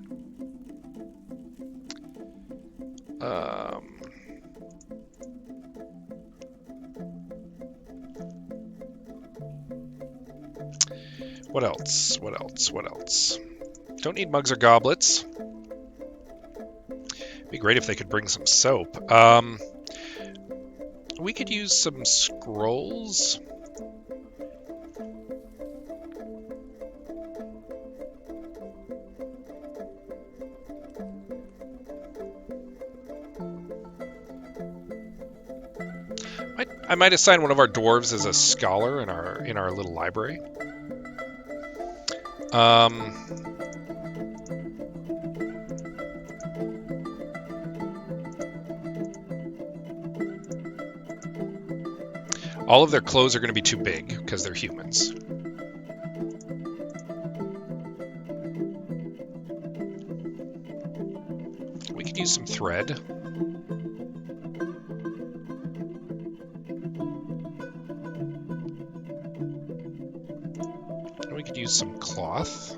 Speaker 1: What else? What else? What else? Don't need mugs or goblets. Be great if they could bring some soap. We could use some scrolls. I might assign one of our dwarves as a scholar in our little library. All of their clothes are going to be too big because they're humans. We could use some thread. We could use some cloth.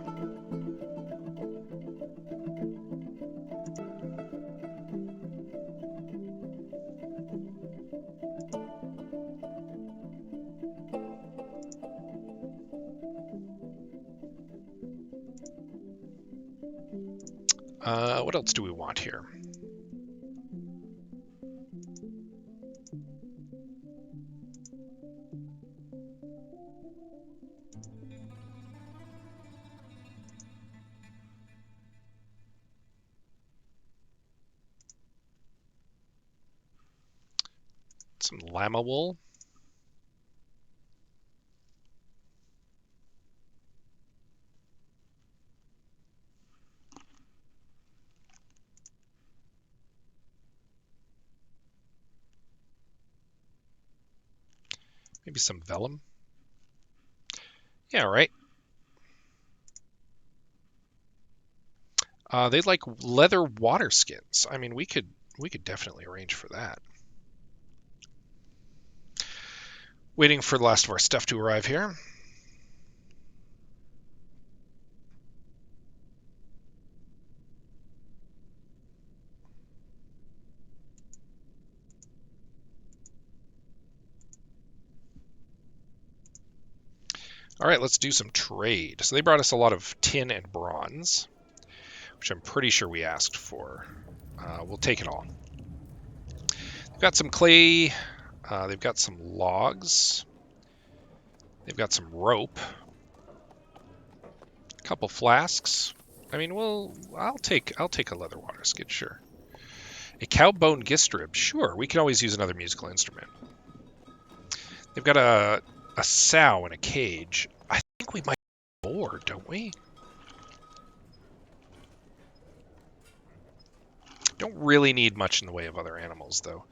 Speaker 1: What else do we want here? Some llama wool. Maybe some vellum. Yeah, right. They'd like leather water skins. I mean, we could definitely arrange for that. Waiting for the last of our stuff to arrive here. All right, let's do some trade. So they brought us a lot of tin and bronze, which I'm pretty sure we asked for. We'll take it all. They've got some clay. They've got some logs. They've got some rope. A couple flasks. I mean, I'll take a leather water skin, sure. A cow bone gistrib, sure. We can always use another musical instrument. They've got a sow in a cage. I think we might have more, don't we? Don't really need much in the way of other animals, though.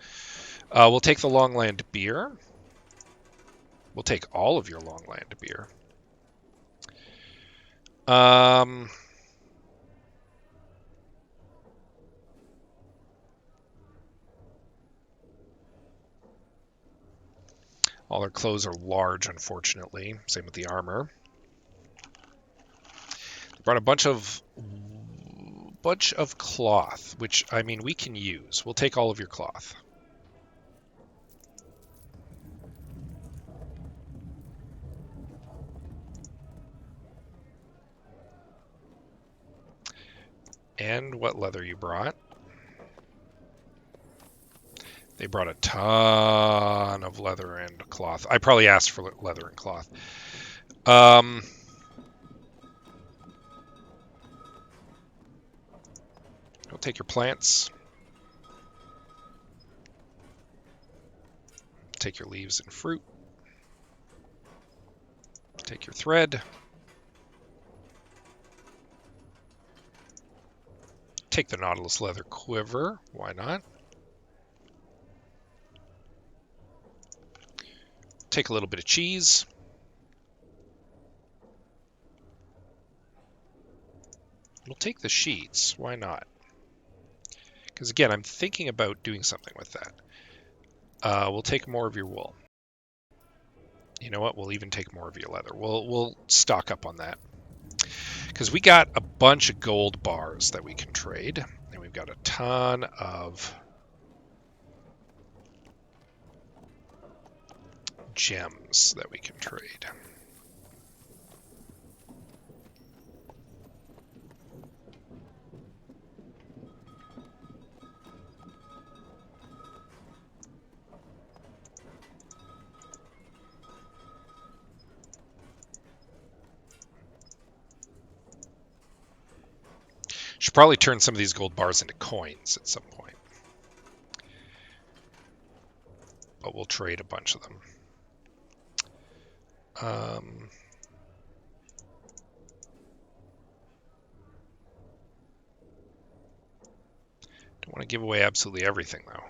Speaker 1: We'll take the Longland beer. We'll take all of your Longland beer. All our clothes are large, unfortunately. Same with the armor. Brought a bunch of cloth, which, I mean, we can use. We'll take all of your cloth. And what leather you brought. They brought a ton of leather and cloth. I probably asked for leather and cloth. We'll take your plants. Take your leaves and fruit. Take your thread. Take the Nautilus leather quiver. Why not? Take a little bit of cheese. We'll take the sheets. Why not? Because again, I'm thinking about doing something with that. We'll take more of your wool. You know what? We'll even take more of your leather. We'll stock up on that. Because we got a bunch of gold bars that we can trade. And we've got a ton of gems that we can trade. Should probably turn some of these gold bars into coins at some point. But we'll trade a bunch of them. Don't want to give away absolutely everything, though.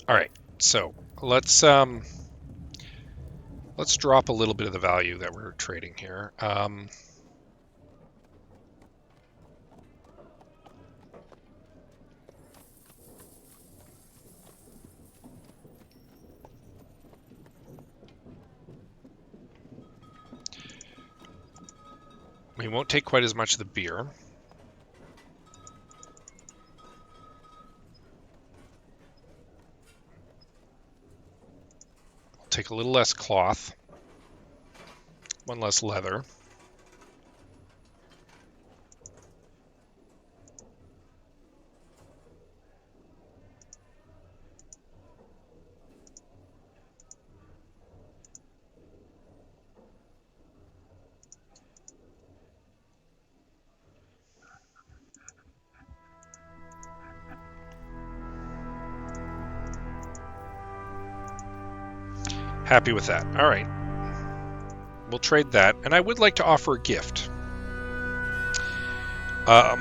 Speaker 1: All right, so let's drop a little bit of the value that we're trading here. We won't take quite as much of the beer. We'll take a little less cloth. One less leather. Happy with that. All right. We'll trade that. And I would like to offer a gift. A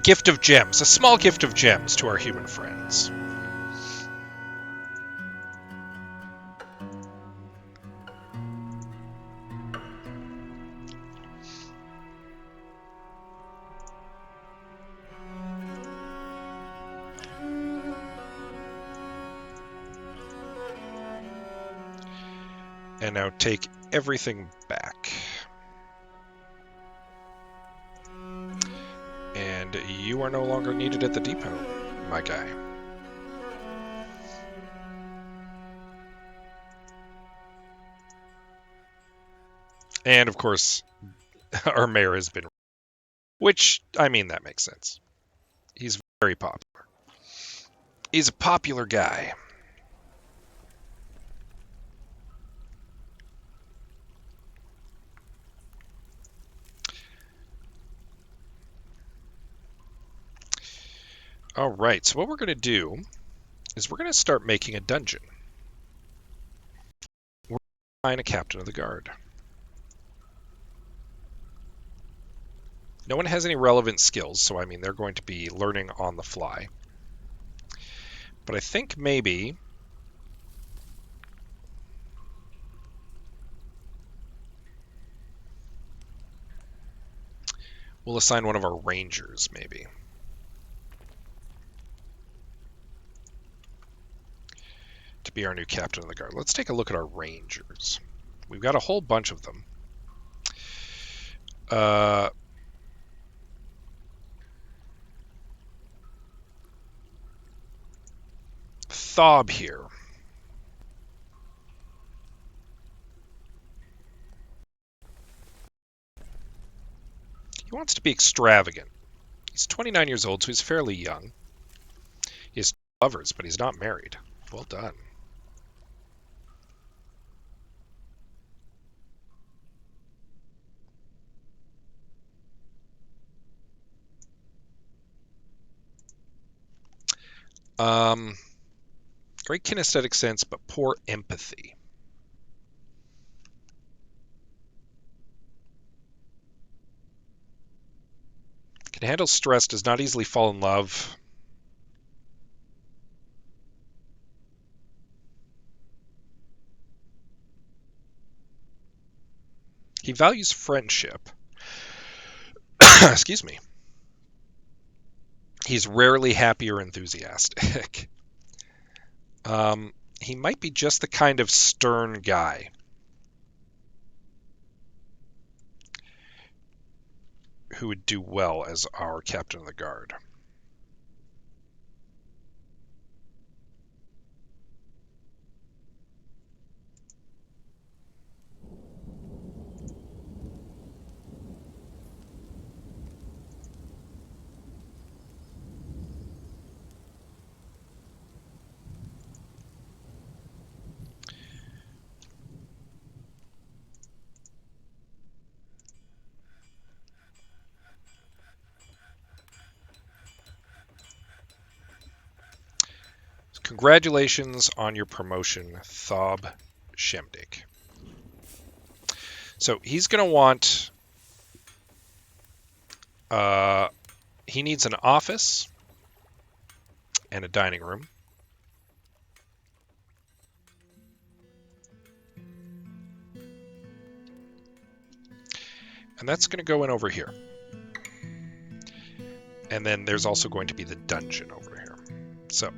Speaker 1: gift of gems. A small gift of gems to our human friends. And now take everything back. And you are no longer needed at the depot, my guy. And of course, our mayor has been... Which, I mean, that makes sense. He's very popular. He's a popular guy. All right, so what we're going to do is we're going to start making a dungeon. We're going to find a captain of the guard. No one has any relevant skills, so I mean they're going to be learning on the fly. But I think maybe we'll assign one of our rangers, maybe. To be our new captain of the guard. Let's take a look at our rangers. We've got a whole bunch of them. Thob here. He wants to be extravagant. He's 29 years old, so he's fairly young. He has 2 lovers, but he's not married. Well done. Great kinesthetic sense, but poor empathy. Can handle stress, does not easily fall in love. He values friendship. Excuse me. He's rarely happy or enthusiastic. He might be just the kind of stern guy who would do well as our captain of the guard. Congratulations on your promotion, Thob Shemdik. So he's going to want... he needs an office and a dining room. And that's going to go in over here. And then there's also going to be the dungeon over here. So...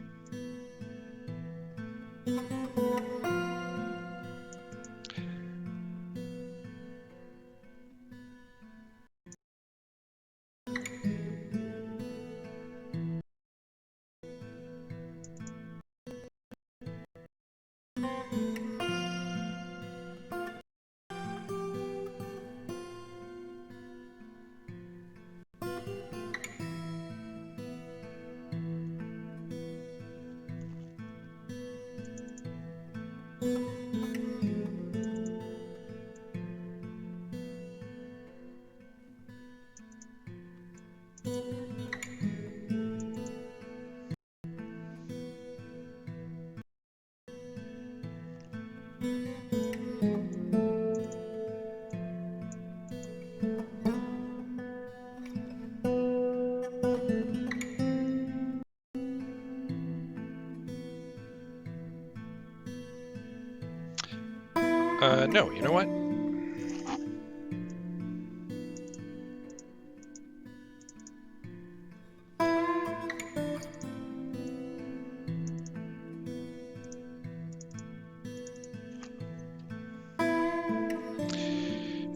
Speaker 1: no, you know what?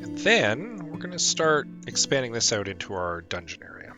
Speaker 1: And then we're going to start expanding this out into our dungeon area.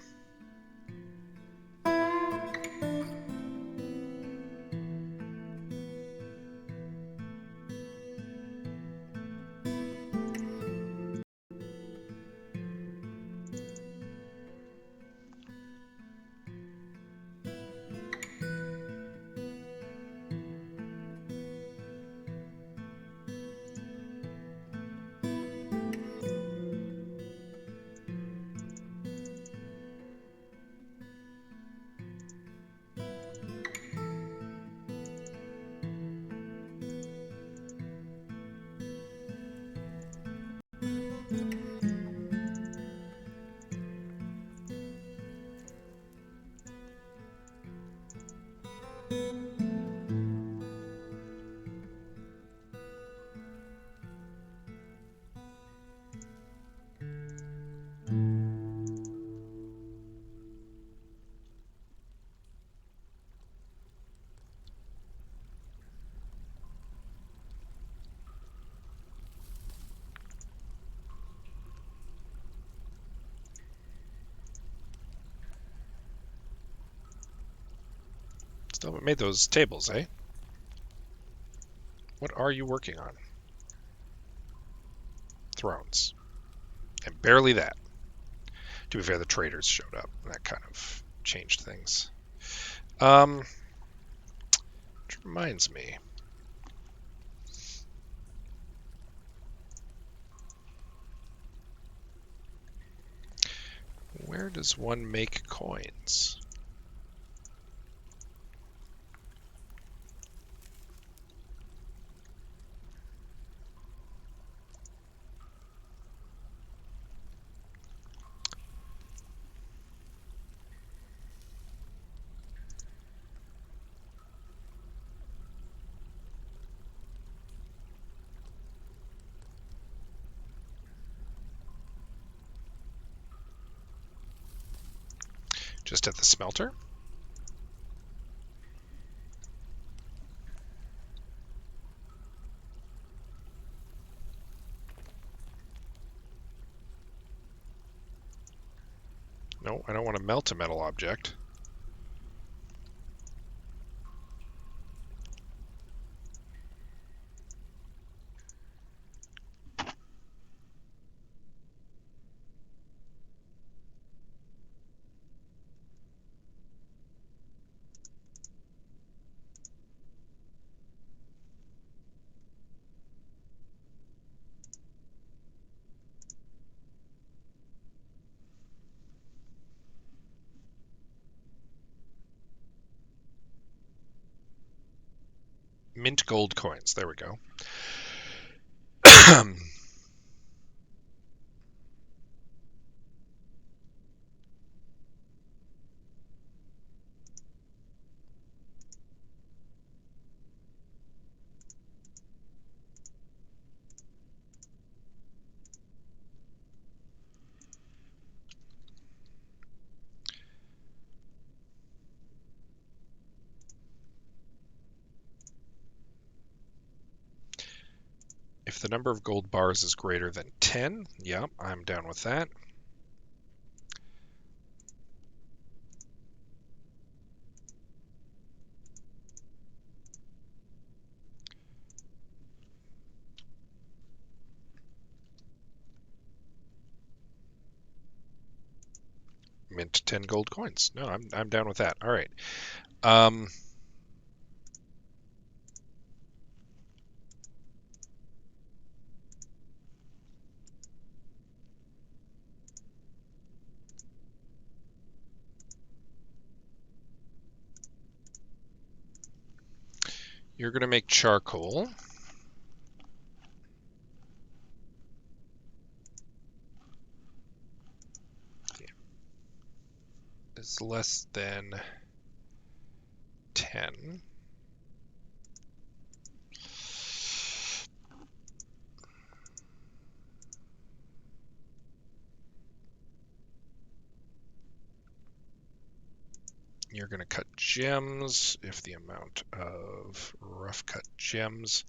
Speaker 1: Still haven't made those tables, eh? What are you working on? Thrones. And barely that. To be fair, the traders showed up, and that kind of changed things. Which reminds me. Where does one make coins? Just at the smelter? No, I don't want to melt a metal object. Mint gold coins. There we go. If the number of gold bars is greater than 10, yeah, I'm down with that. Mint 10 gold coins. No, I'm down with that. All right. You're going to make charcoal. It's less than 10. You're going to cut gems if the amount of rough cut gems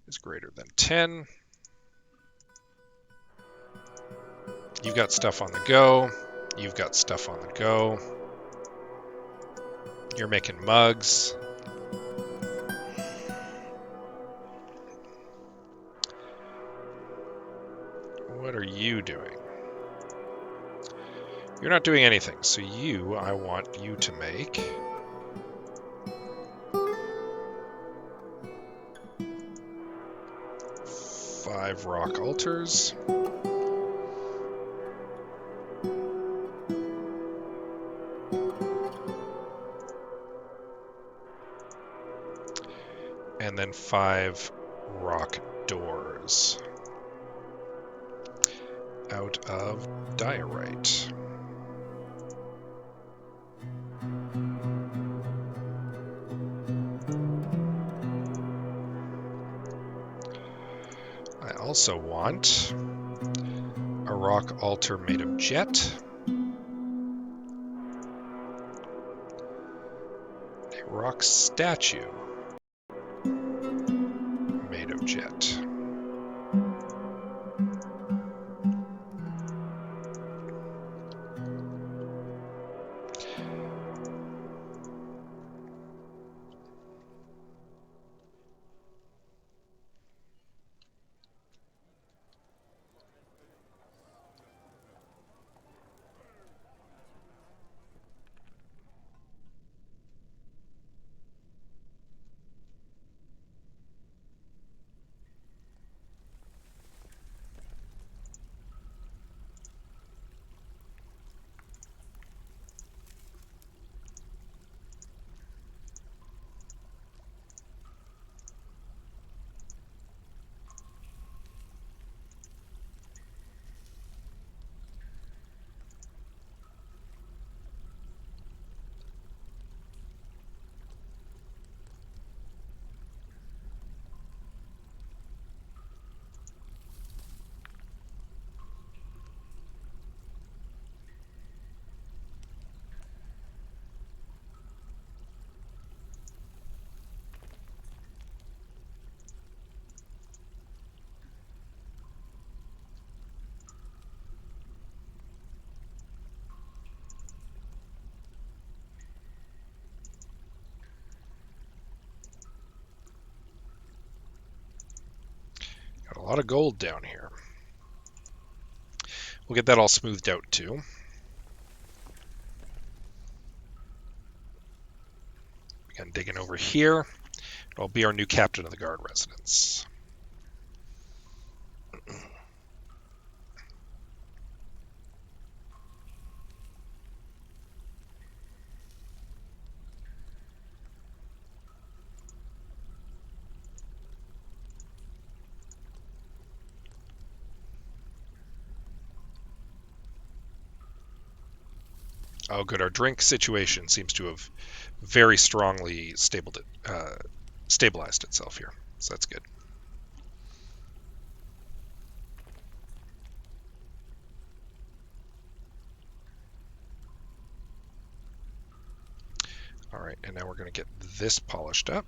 Speaker 1: is greater than 10. You've got stuff on the go. You've got stuff on the go. You're making mugs. What are you doing? You're not doing anything, so I want you to make 5 rock altars. And then 5 rock doors out of diorite. I also want a rock altar made of jet, a rock statue made of jet. lot of gold down here. We'll get that all smoothed out too. Again, digging over here. I'll be our new captain of the guard residence. Oh, good. Our drink situation seems to have very strongly stabilized itself here, so that's good. All right, and now we're going to get this polished up.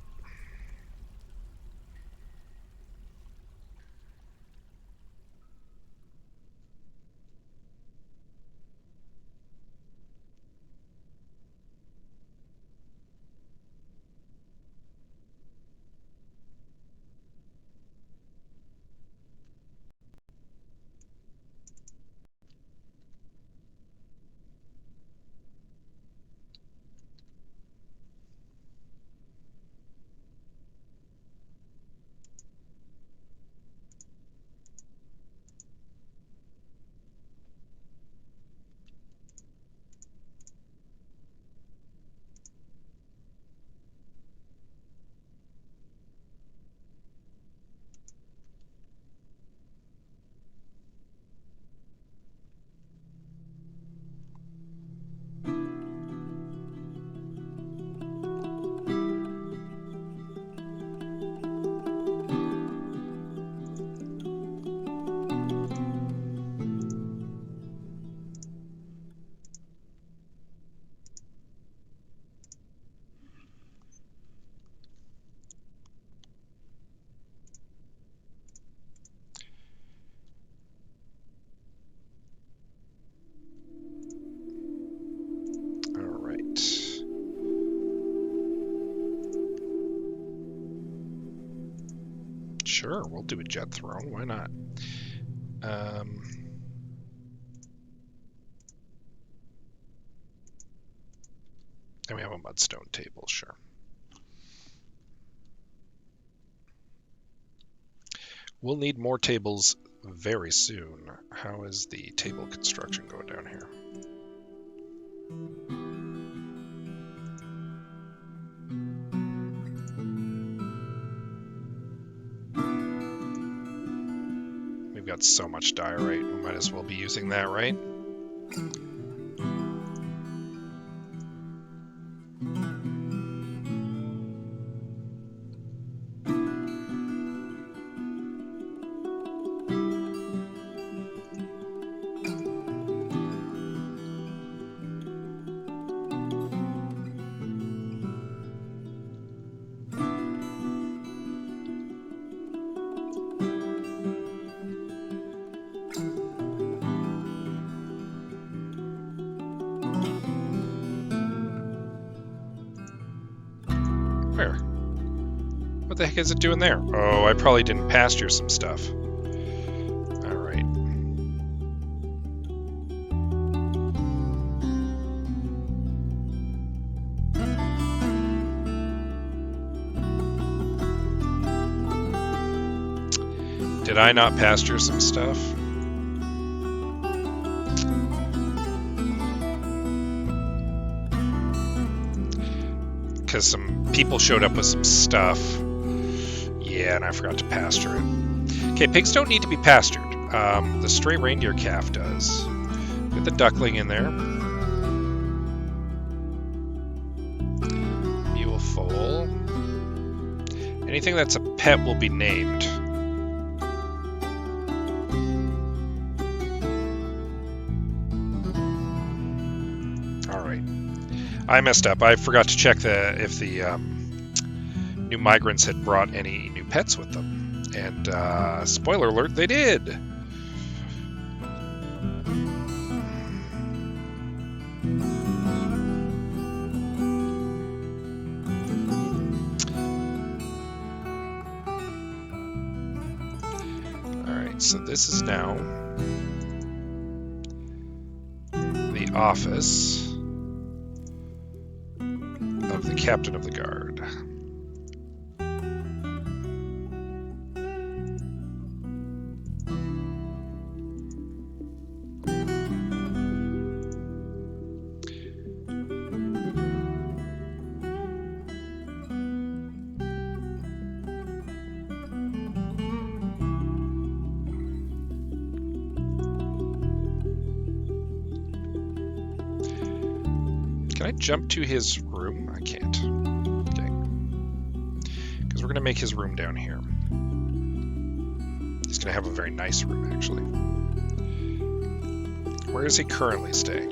Speaker 1: Sure, we'll do a jet throne. Why not? And we have a mudstone table, sure. We'll need more tables very soon. How is the table construction going down here? We've got so much diorite, we might as well be using that, right? Where? What the heck is it doing there? Oh, I probably didn't pasture some stuff. Alright. Did I not pasture some stuff? Because some people showed up with some stuff. Yeah, and I forgot to pasture it. Okay, pigs don't need to be pastured. The stray reindeer calf does. Get the duckling in there. Mule foal. Anything that's a pet will be named. I messed up. I forgot to check if the new migrants had brought any new pets with them. And spoiler alert, they did. Alright, so this is now the office of the captain of the guard. Can I jump to his room? I can't. Okay. Because we're going to make his room down here. He's going to have a very nice room, actually. Where does he currently stay?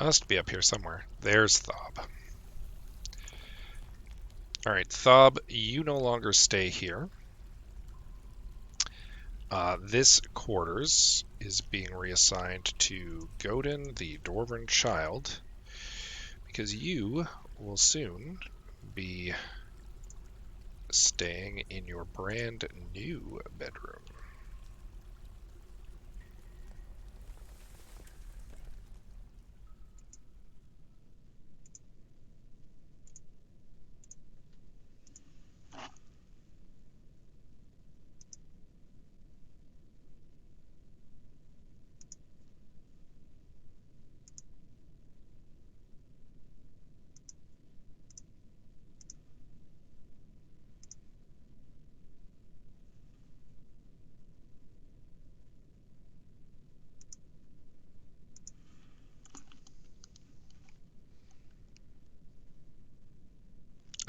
Speaker 1: Must be up here somewhere. There's Thob. Alright, Thob, you no longer stay here. This quarters is being reassigned to Godin, the Dwarven child, because you will soon be staying in your brand new bedroom.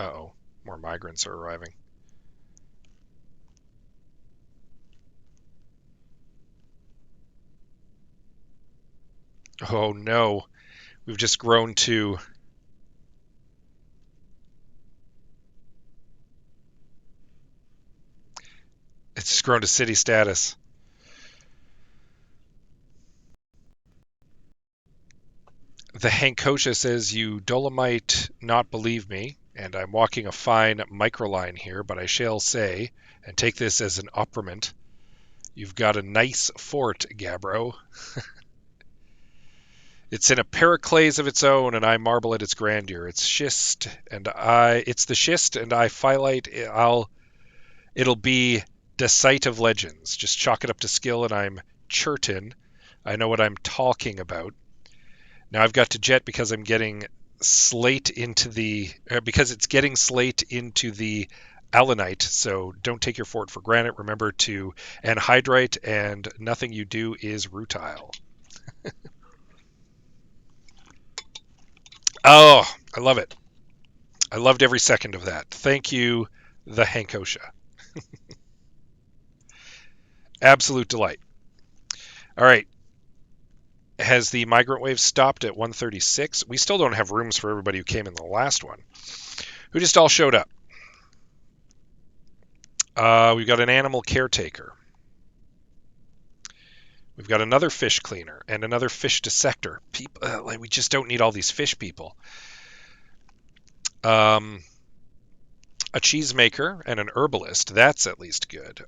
Speaker 1: Uh-oh, more migrants are arriving. Oh no, we've just grown to... It's just grown to city status. The Hankosha says, you Dolomite not believe me, and I'm walking a fine microline here, but I shall say, and take this as an opperment, you've got a nice fort, Gabbro. It's in a periclase of its own, and I marvel at its grandeur. It's the schist, and I phyllite. It'll be the site of legends. Just chalk it up to skill, and I'm certain I know what I'm talking about. Now I've got to jet because I'm getting slate into the because it's getting slate into the allanite. So don't take your fort for granted. Remember to anhydrite, and nothing you do is rutile. Oh, I love it. I loved every second of that. Thank you, the Hankosha. Absolute delight. All right. Has the migrant wave stopped at 136? We still don't have rooms for everybody who came in the last one. Who just all showed up? We've got an animal caretaker. We've got another fish cleaner and another fish dissector. We just don't need all these fish people. A cheesemaker and an herbalist. That's at least good.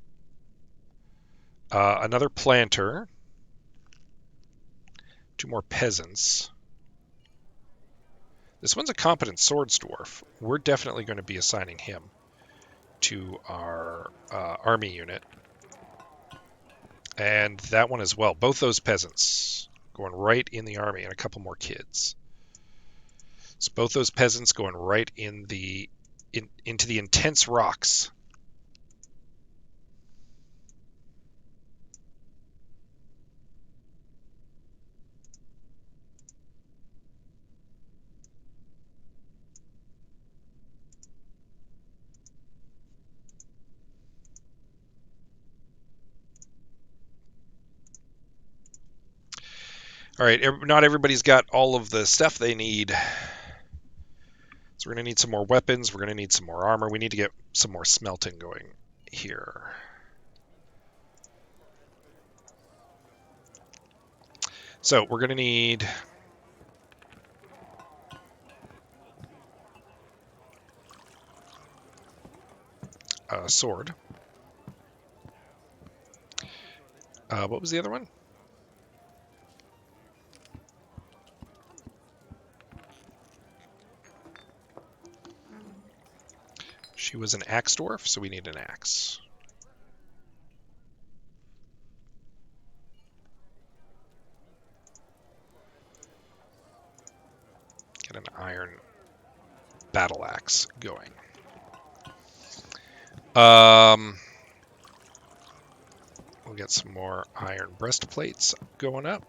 Speaker 1: Another planter. 2 more peasants. This one's a competent swords dwarf. We're definitely going to be assigning him to our army unit. And that one as well. Both those peasants going right in the army, and a couple more kids. So both those peasants going right in into the intense rocks. All right, not everybody's got all of the stuff they need. So we're going to need some more weapons. We're going to need some more armor. We need to get some more smelting going here. So we're going to need a sword. What was the other one? She was an axe dwarf, so we need an axe. Get an iron battle axe going. We'll get some more iron breastplates going up.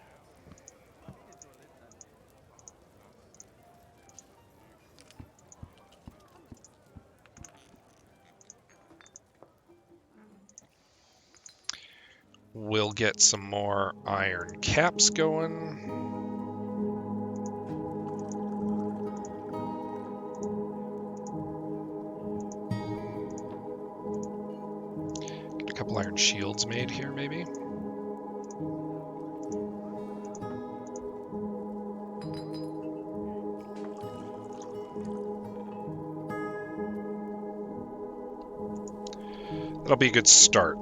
Speaker 1: We'll get some more iron caps going. Get a couple iron shields made here, maybe. That'll be a good start.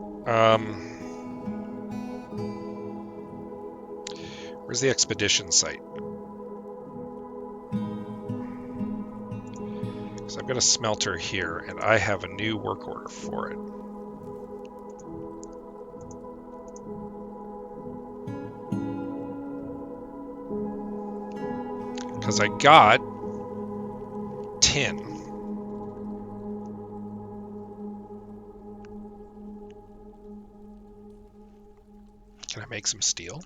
Speaker 1: Where's the expedition site? Because I've got a smelter here, and I have a new work order for it. Because I got tin. Can I make some steel?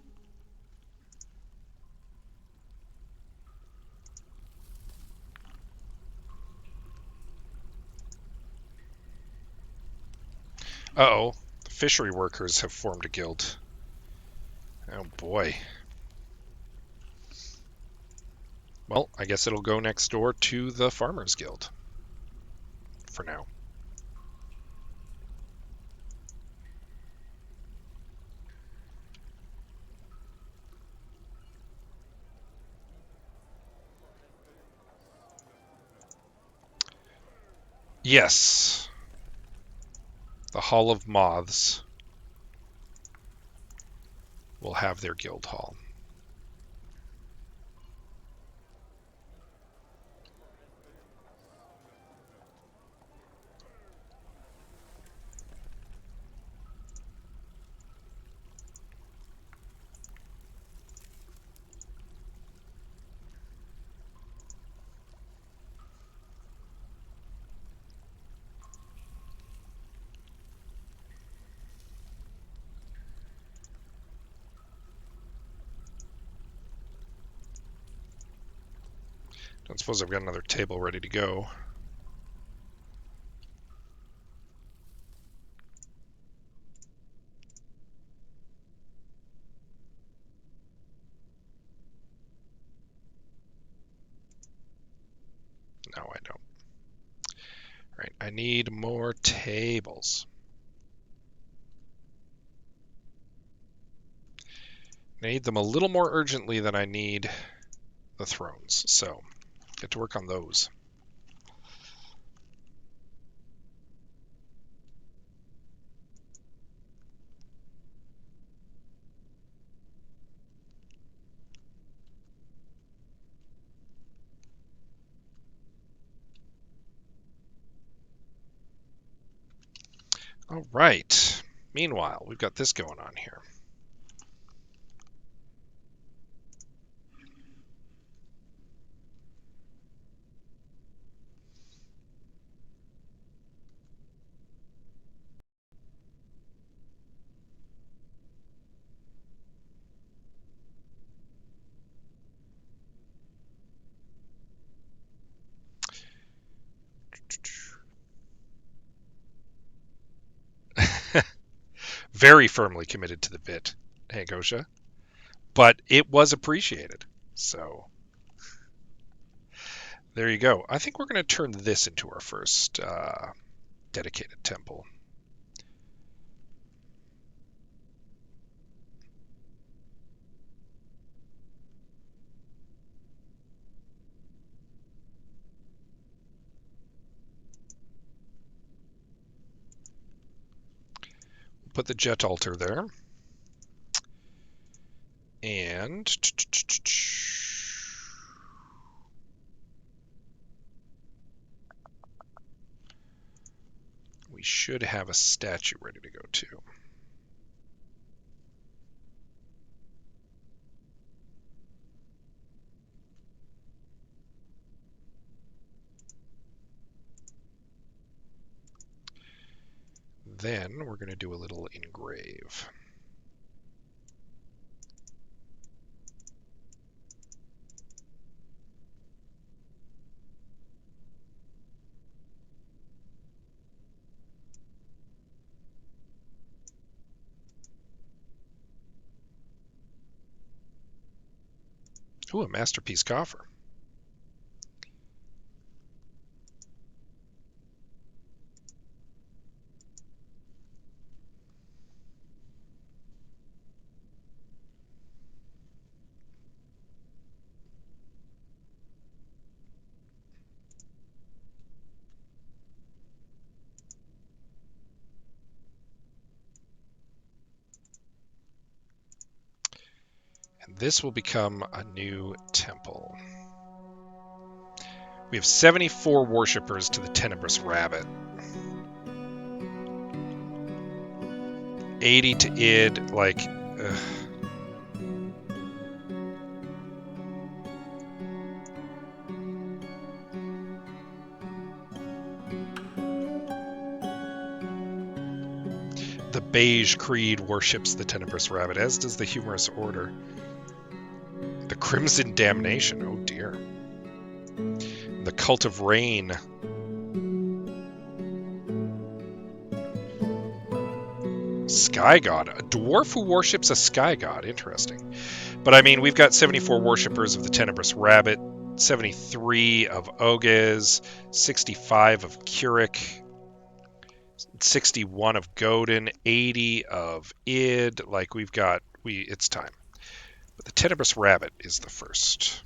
Speaker 1: Uh-oh. The fishery workers have formed a guild. Oh boy. Well, I guess it'll go next door to the Farmers Guild. For now. Yes. The Hall of Moths will have their guild hall. Don't suppose I've got another table ready to go. No, I don't. All right, I need more tables. I need them a little more urgently than I need the thrones, so get to work on those. All right. Meanwhile, we've got this going on here. Very firmly committed to the bit. Hey, Gosha. but it was appreciated. So there you go. I think we're going to turn this into our first dedicated temple. Put the jet altar there. And we should have a statue ready to go too. Then we're going to do a little engrave. Ooh, a masterpiece coffer. And this will become a new temple. We have 74 worshippers to the Tenebrous Rabbit. 80 to Id, like... Ugh. The Beige Creed worships the Tenebrous Rabbit, as does the Humorous Order. The Crimson Damnation, oh dear. The Cult of Rain. Sky God. A dwarf who worships a sky god. Interesting. But I mean, we've got 74 worshippers of the Tenebrous Rabbit, 73 of Ogez, 65 of Keurig, 61 of Godin, 80 of Id. Like, it's time. But the Tenebrous Rabbit is the first.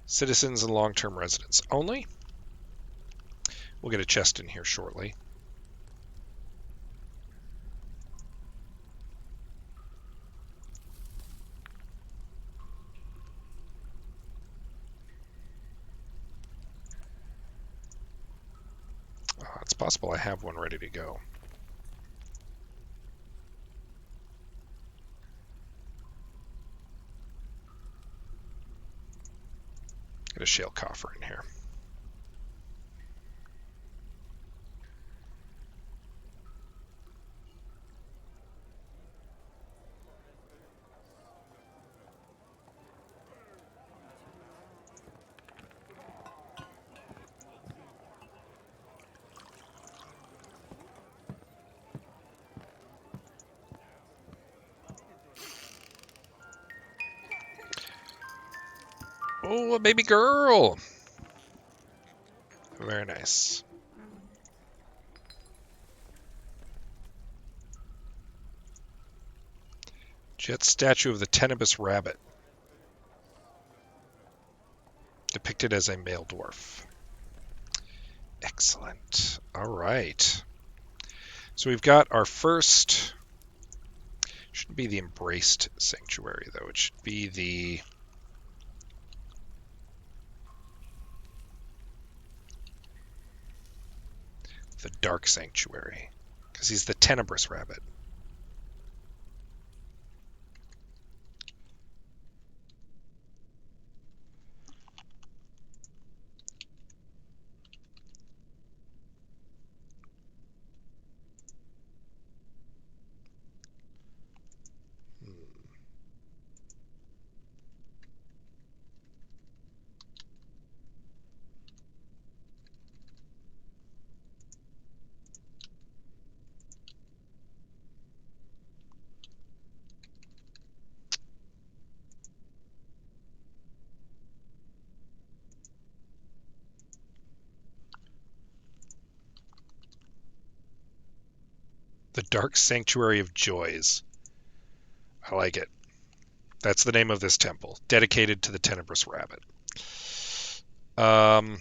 Speaker 1: Citizens and long-term residents only. We'll get a chest in here shortly. It's possible I have one ready to go. Get a shale coffer in here. Oh, a baby girl! Very nice. Jet statue of the Tenebrous Rabbit. Depicted as a male dwarf. Excellent. All right. So we've got our first... Shouldn't be the Embraced Sanctuary, though. It should be the... Dark Sanctuary. Because he's the Tenebrous Rabbit. The Dark Sanctuary of Joys. I like it. That's the name of this temple, dedicated to the Tenebrous Rabbit. Um,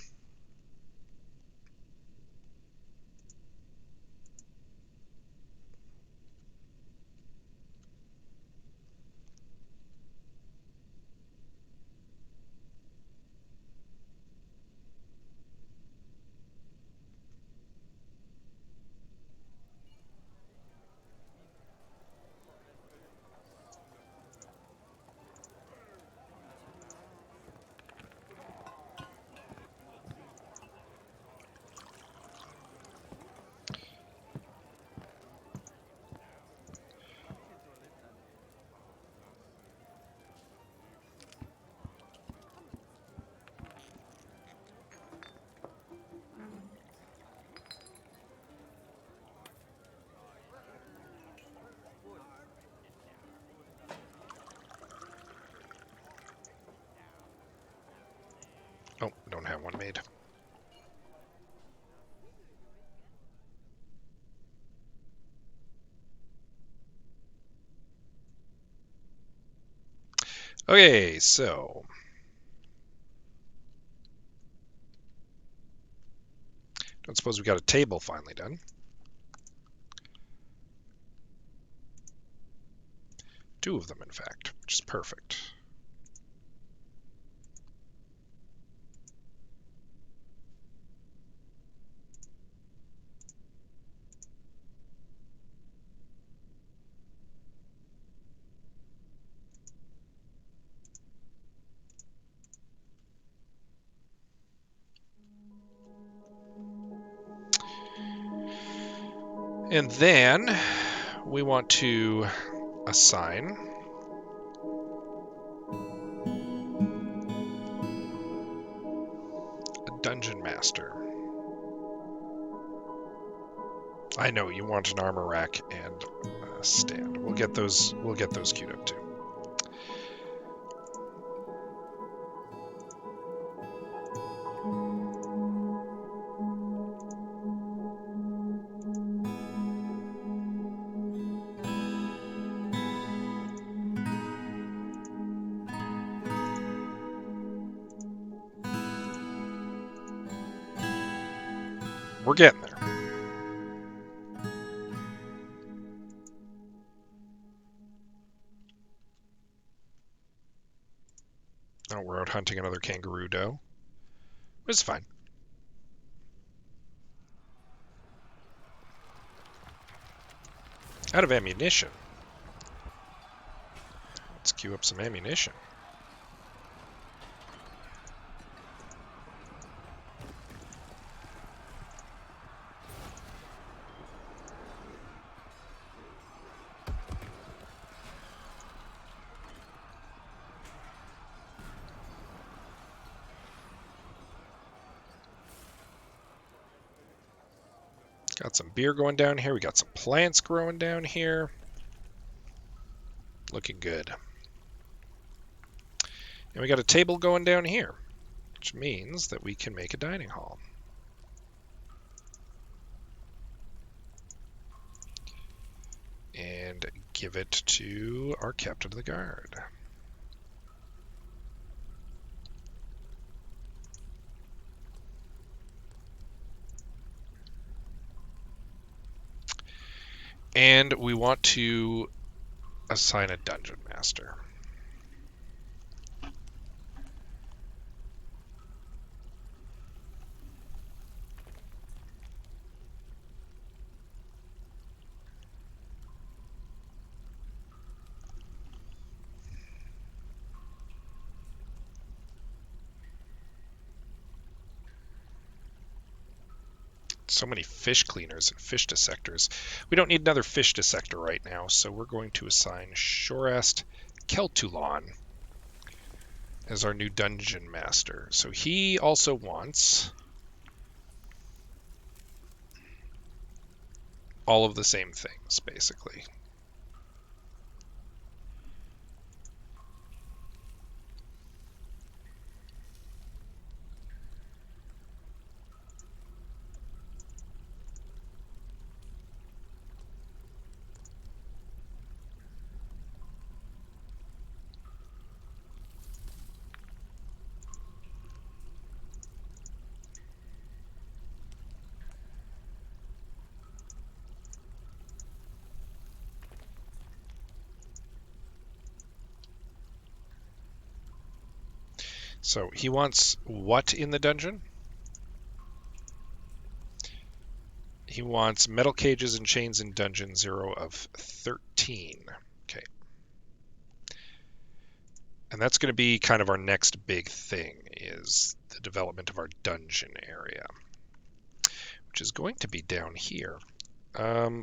Speaker 1: oh, don't have one made. Okay, so don't suppose we got a table finally done. Two of them, in fact, which is perfect. And then we want to assign a dungeon master. I know you want an armor rack and a stand. We'll get those queued up too. We're getting there. Oh, we're out hunting another kangaroo doe. It's fine. Out of ammunition. Let's queue up some ammunition. Got some beer going down here. We got some plants growing down here. Looking good. And we got a table going down here, which means that we can make a dining hall. And give it to our captain of the guard. And we want to assign a dungeon master. So many fish cleaners and fish dissectors. We don't need another fish dissector right now, so we're going to assign Shorast Keltulon as our new dungeon master. So he also wants all of the same things, basically. So he wants what in the dungeon? He wants metal cages and chains in dungeon 0 of 13. Okay. And that's going to be kind of our next big thing, is the development of our dungeon area, which is going to be down here.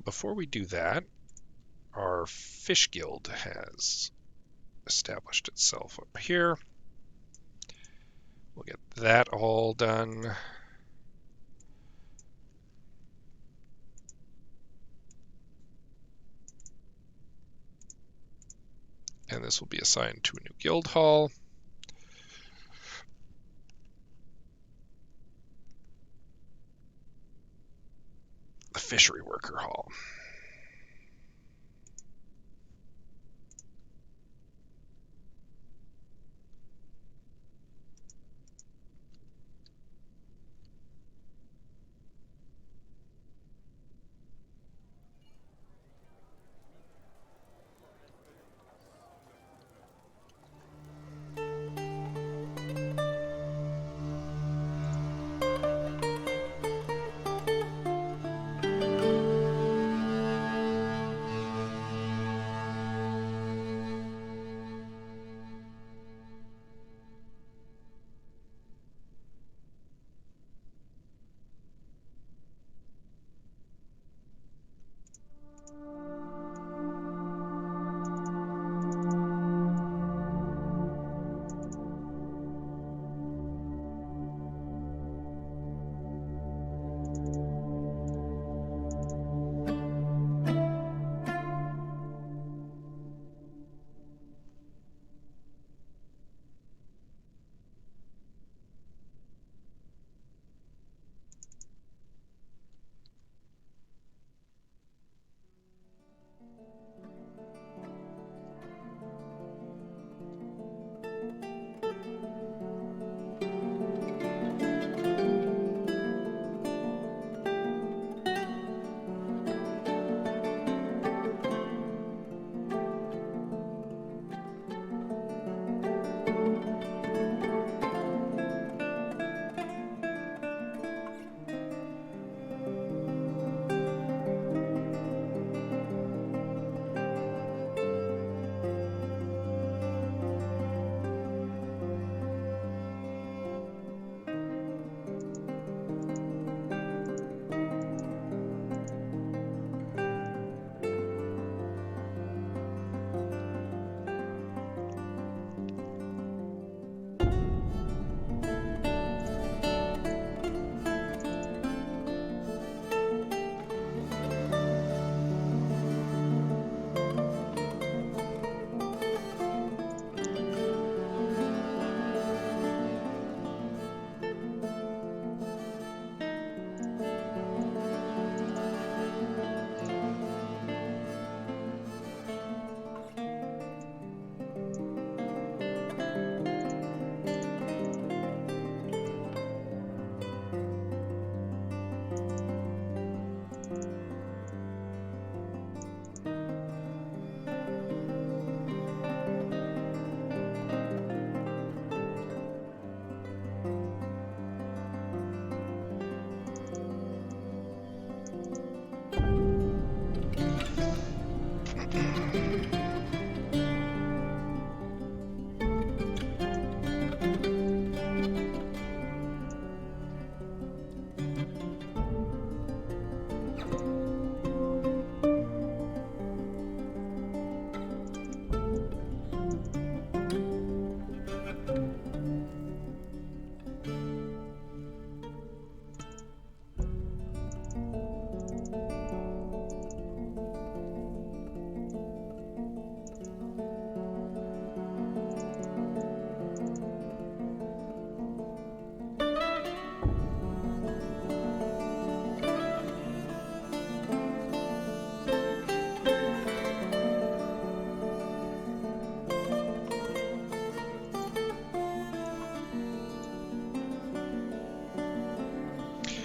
Speaker 1: Before we do that, our fish guild has established itself up here. We'll get that all done. And this will be assigned to a new guild hall. The fishery worker hall.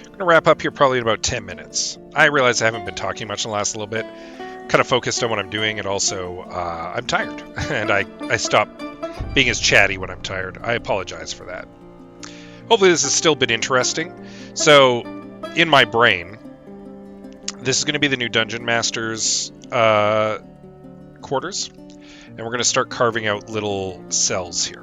Speaker 1: I'm going to wrap up here probably in about 10 minutes. I realize I haven't been talking much in the last little bit. Kind of focused on what I'm doing, and also I'm tired. And I stopped being as chatty when I'm tired. I apologize for that. Hopefully this has still been interesting. So, in my brain, this is going to be the new Dungeon Master's quarters. And we're going to start carving out little cells here.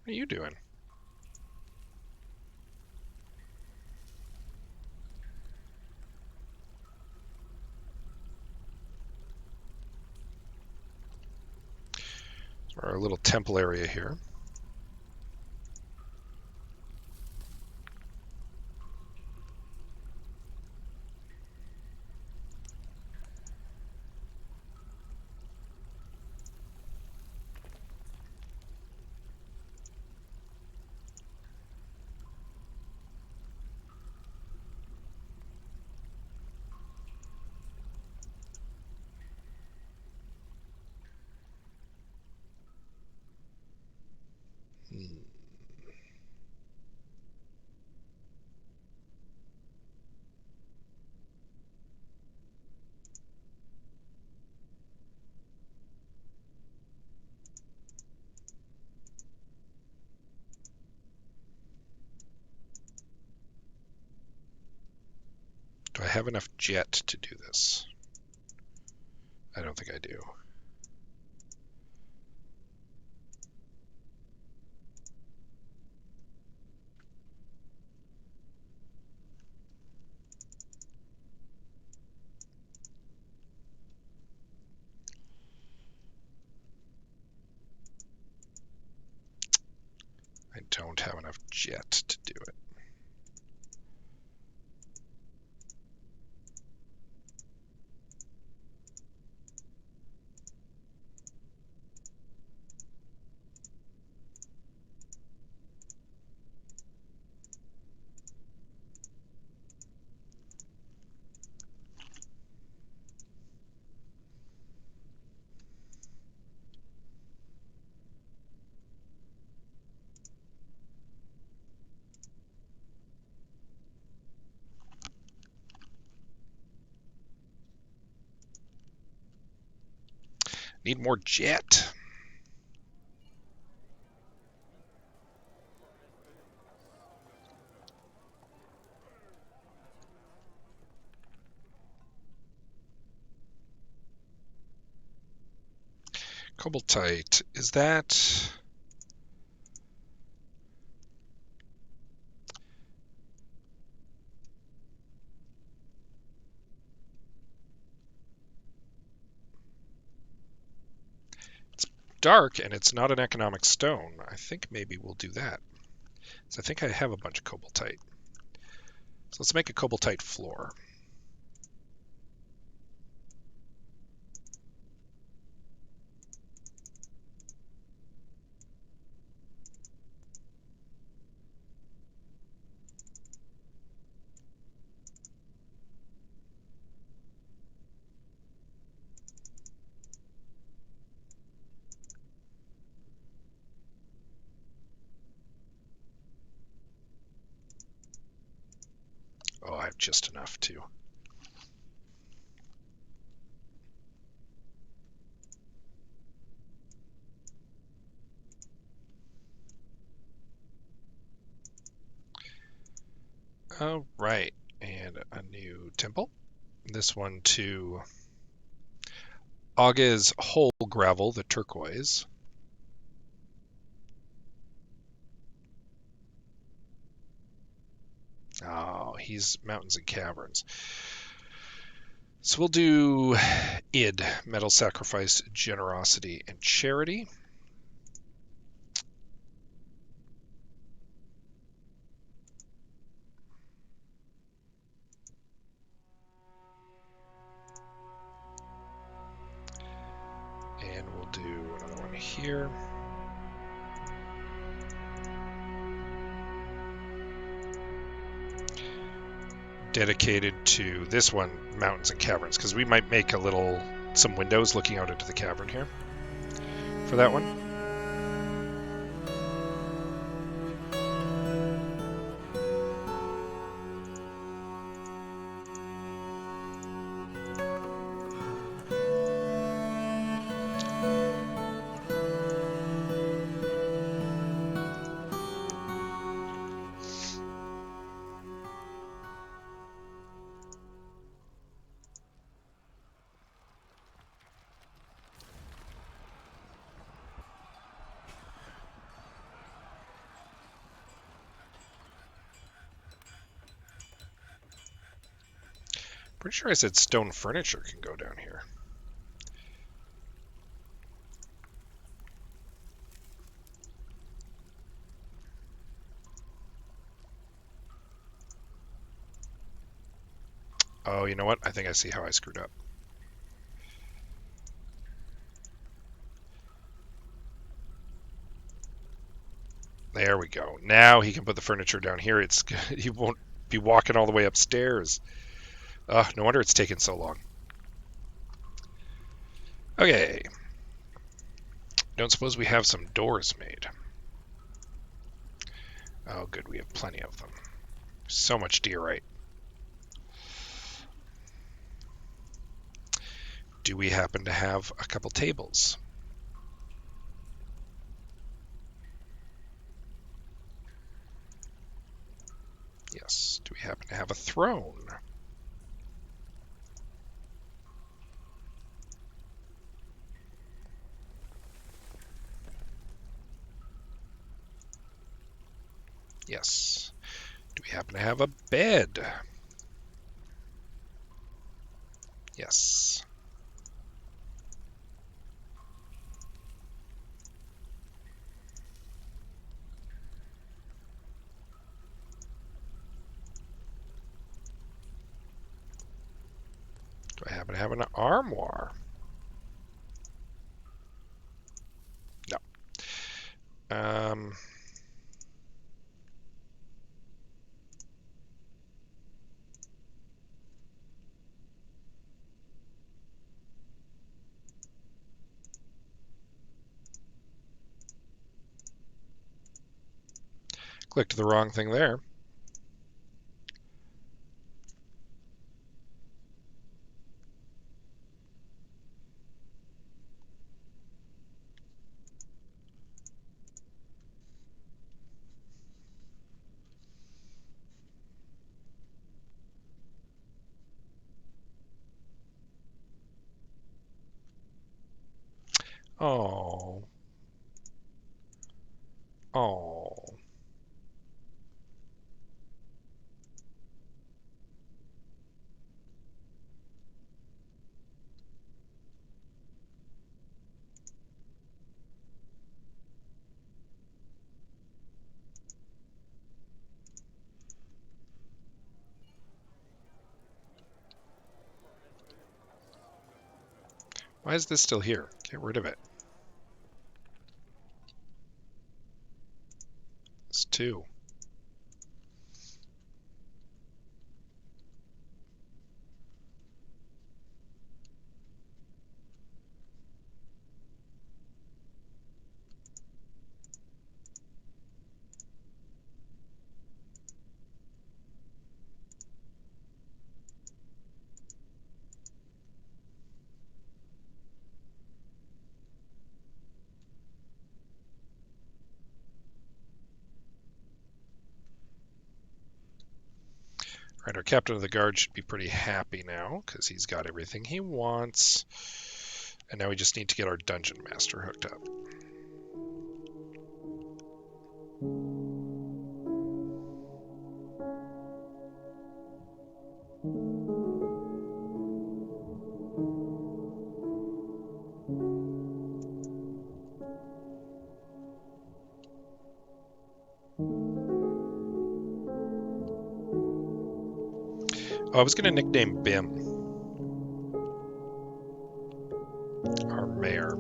Speaker 1: What are you doing? Our little temple area here. Do I have enough jet to do this? I don't think I do. I don't have enough jet to do it. Need more jet. Cobaltite, is that... It's dark and it's not an economic stone. I think maybe we'll do that. So I think I have a bunch of cobaltite. So let's make a cobaltite floor. Oh, I have just enough too. All right, and a new temple. This one to Aga's whole gravel, the turquoise. Oh, he's mountains and caverns. So we'll do id, metal sacrifice, generosity, and charity. And we'll do another one here. Dedicated to this one, mountains and caverns, because we might make some windows looking out into the cavern here for that one. Pretty sure I said stone furniture can go down here. Oh, you know what? I think I see how I screwed up. There we go. Now he can put the furniture down here. He won't be walking all the way upstairs. No wonder it's taken so long. Okay. Don't suppose we have some doors made. Oh, good. We have plenty of them. So much diorite. Do we happen to have a couple tables? Yes. Do we happen to have a throne? Yes. Do we happen to have a bed? Yes. Do I happen to have an armoire? No. Clicked the wrong thing there. Oh. Oh. Why is this still here? Get rid of it. It's two. Right, our captain of the guard should be pretty happy now because he's got everything he wants. And now we just need to get our dungeon master hooked up. Oh, I was going to nickname Bim our mayor.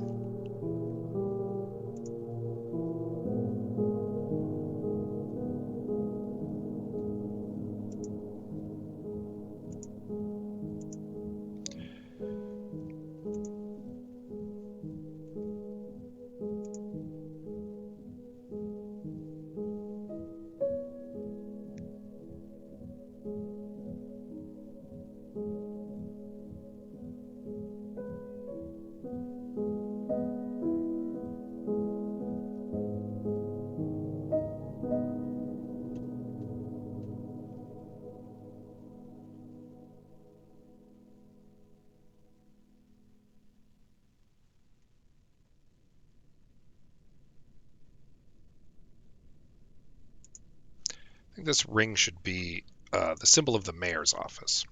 Speaker 1: I think this ring should be the symbol of the mayor's office.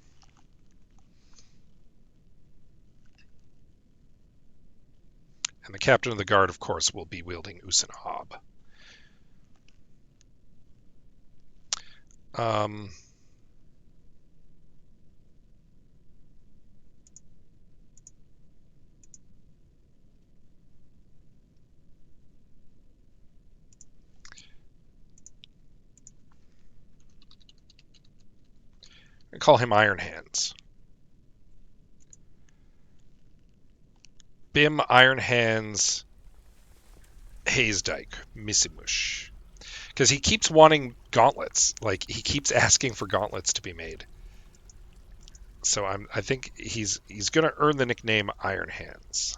Speaker 1: And the captain of the guard, of course, will be wielding Usanab. I call him Iron Hands. Bim Iron Hands Hazedyke Missimush. Because he keeps wanting gauntlets. Like, he keeps asking for gauntlets to be made. So I think he's going to earn the nickname Iron Hands.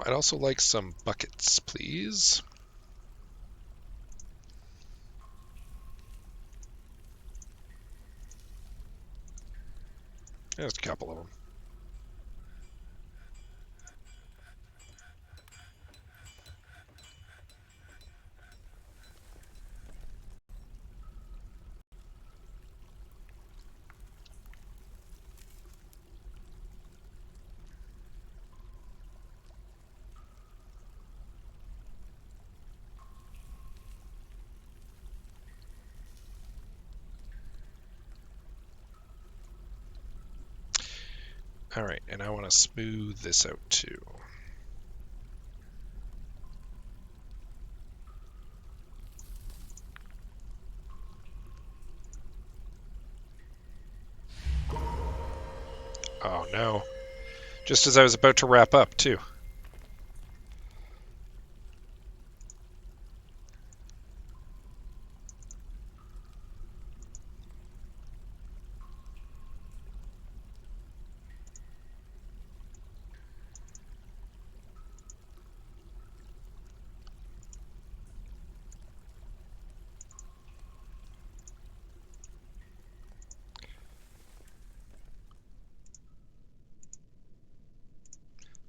Speaker 1: I'd also like some buckets, please. Just a couple of them. All right, and I want to smooth this out too. Oh no. Just as I was about to wrap up too.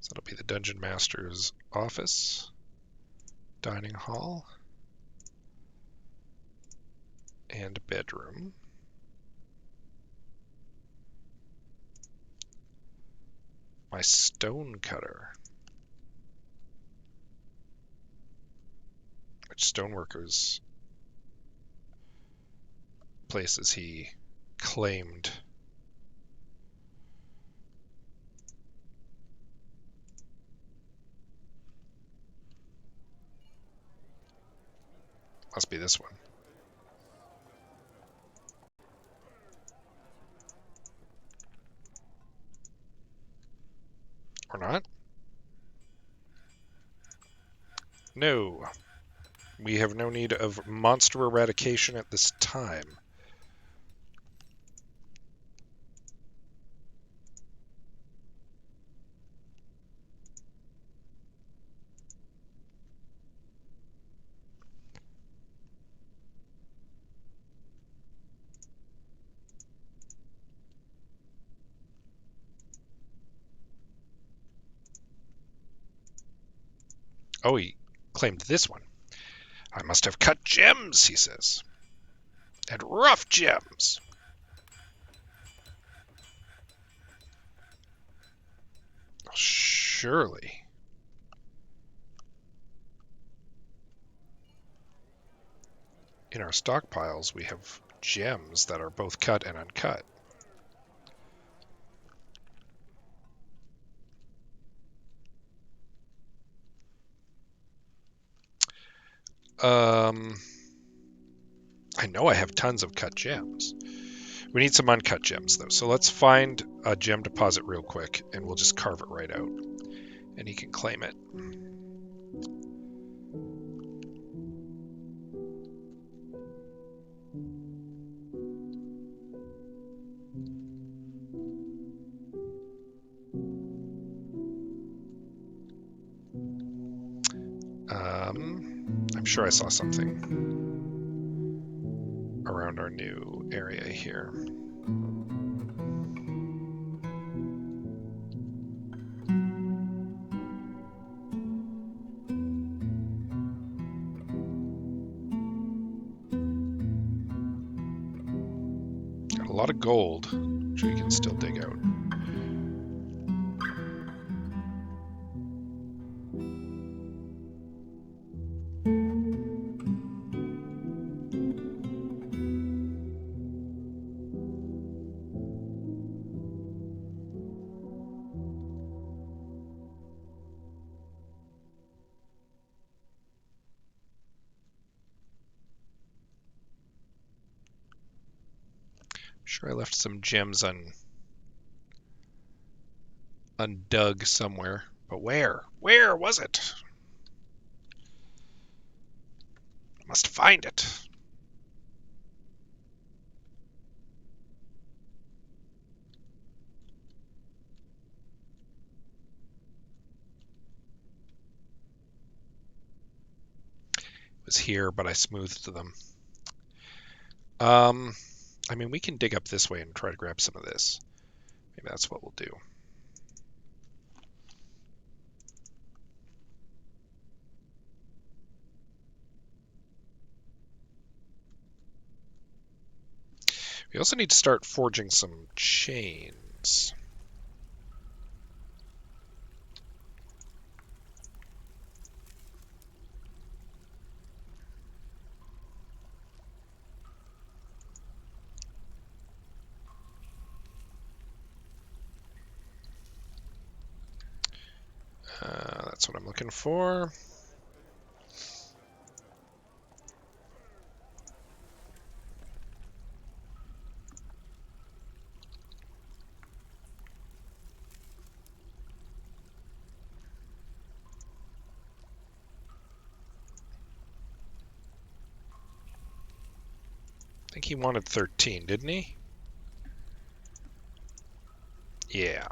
Speaker 1: So that'll be the Dungeon Master's office, dining hall, and bedroom. My stone cutter. Which stoneworker's place is he claimed? Must be this one. Or not? No. We have no need of monster eradication at this time. Oh, he claimed this one. I must have cut gems, he says. And rough gems. Surely. In our stockpiles, we have gems that are both cut and uncut. I know I have tons of cut gems. We need some uncut gems, though. So let's find a gem deposit real quick, and we'll just carve it right out. And he can claim it. I'm sure I saw something around our new area here. A lot of gold, which we can still dig out. Sure, I left some gems undug somewhere, but where? Where was it? Must find it. It was here, but I smoothed them. I mean, we can dig up this way and try to grab some of this. Maybe that's what we'll do. We also need to start forging some chains. That's what I'm looking for. I think he wanted 13, didn't he? Yeah.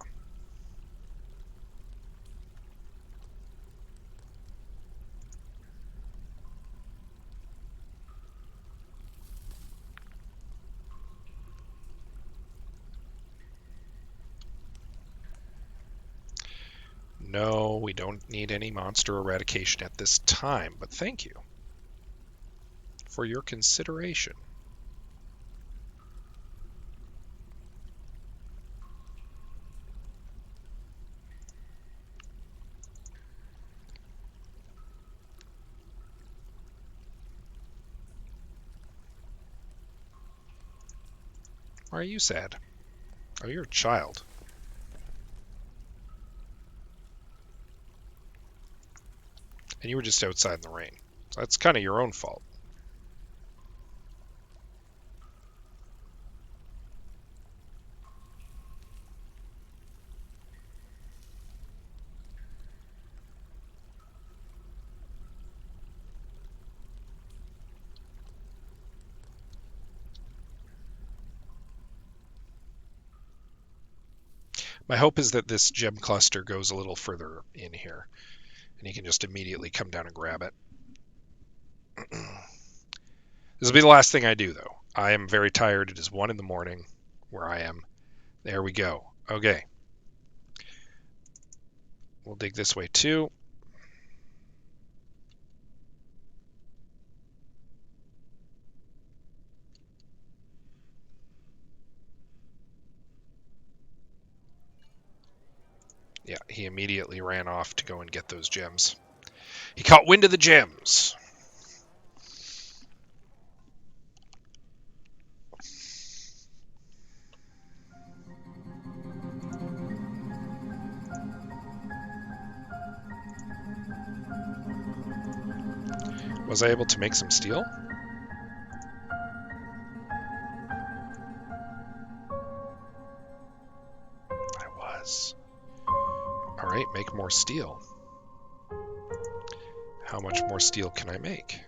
Speaker 1: No, we don't need any monster eradication at this time, but thank you for your consideration. Why are you sad? Oh, you're a child. And you were just outside in the rain. So that's kind of your own fault. My hope is that this gem cluster goes a little further in here, and he can just immediately come down and grab it. This will be the last thing I do, though. I am very tired. It is 1 in the morning where I am. There we go. Okay. We'll dig this way, too. Yeah, he immediately ran off to go and get those gems. He caught wind of the gems. Was I able to make some steel? I was. All right, make more steel. How much more steel can I make?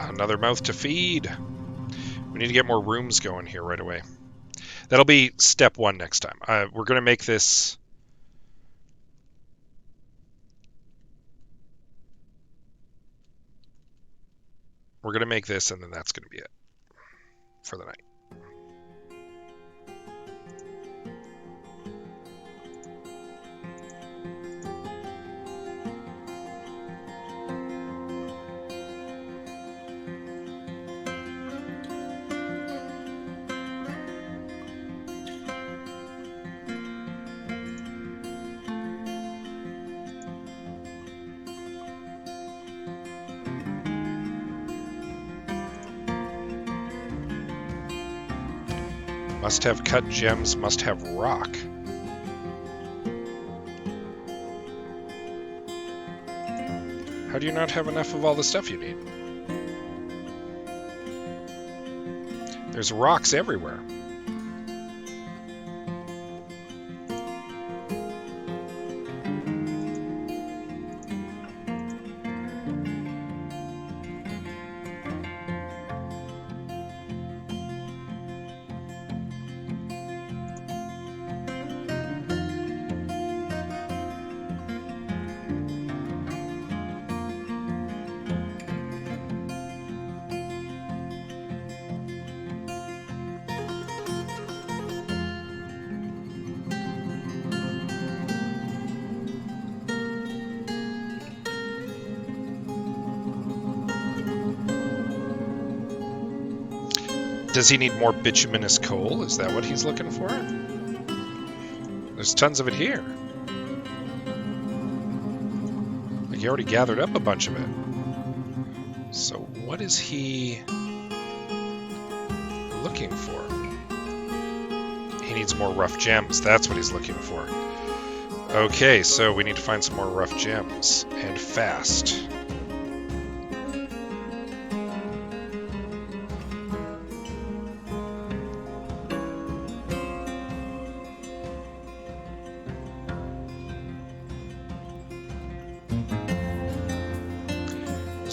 Speaker 1: Another mouth to feed. We need to get more rooms going here right away. That'll be step one next time. We're going to make this... We're going to make this, and then that's going to be it for the night. Must have cut gems, must have rock. How do you not have enough of all the stuff you need? There's rocks everywhere. Does he need more bituminous coal? Is that what he's looking for? There's tons of it here. Like he already gathered up a bunch of it. So what is he looking for? He needs more rough gems. That's what he's looking for. Okay, so we need to find some more rough gems. And fast.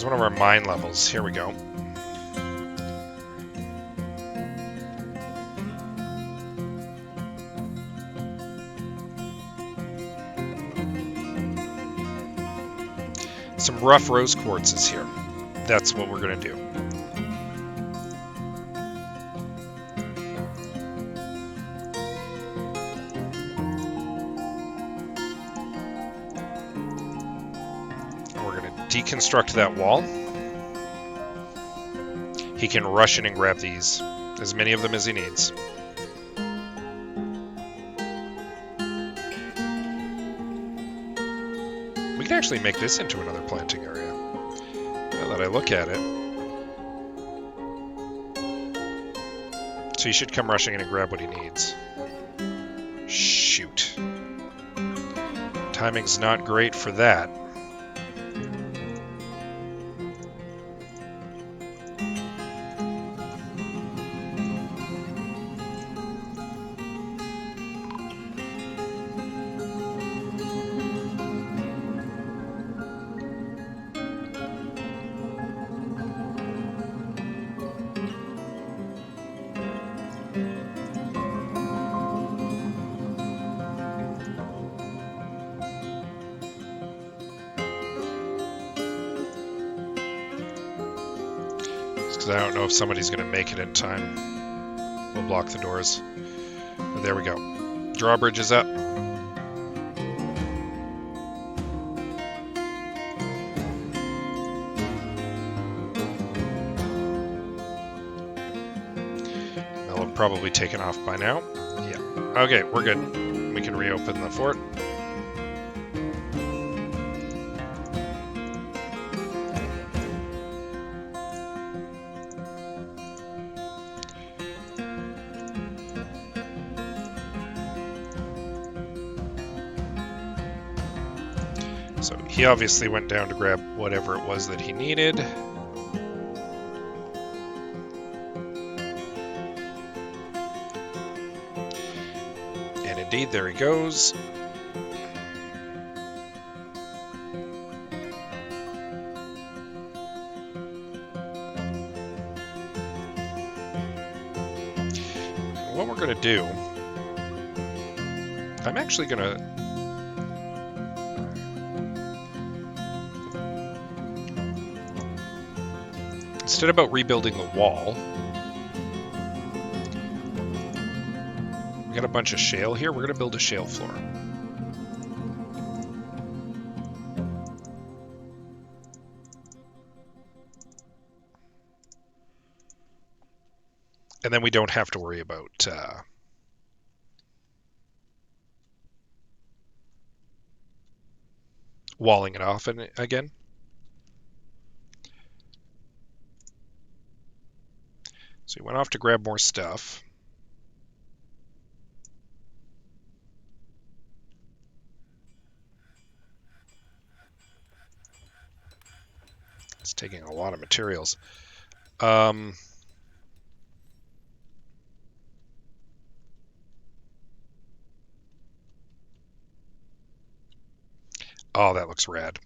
Speaker 1: One of our mine levels. Here we go. Some rough rose quartz is here. That's what we're going to do. Deconstruct that wall. He can rush in and grab these, as many of them as he needs. We can actually make this into another planting area, now that I look at it. So he should come rushing in and grab what he needs. Shoot. Timing's not great for that. Because I don't know if somebody's going to make it in time. We'll block the doors. But there we go. Drawbridge is up. They'll have probably taken off by now. Yeah. Okay, we're good. We can reopen the fort. So he obviously went down to grab whatever it was that he needed. And indeed, there he goes. what we're going to do, I'm actually going to... Instead about rebuilding the wall, we got a bunch of shale here. We're going to build a shale floor. And then we don't have to worry about walling it off again. So he went off to grab more stuff. It's taking a lot of materials. Oh, that looks rad.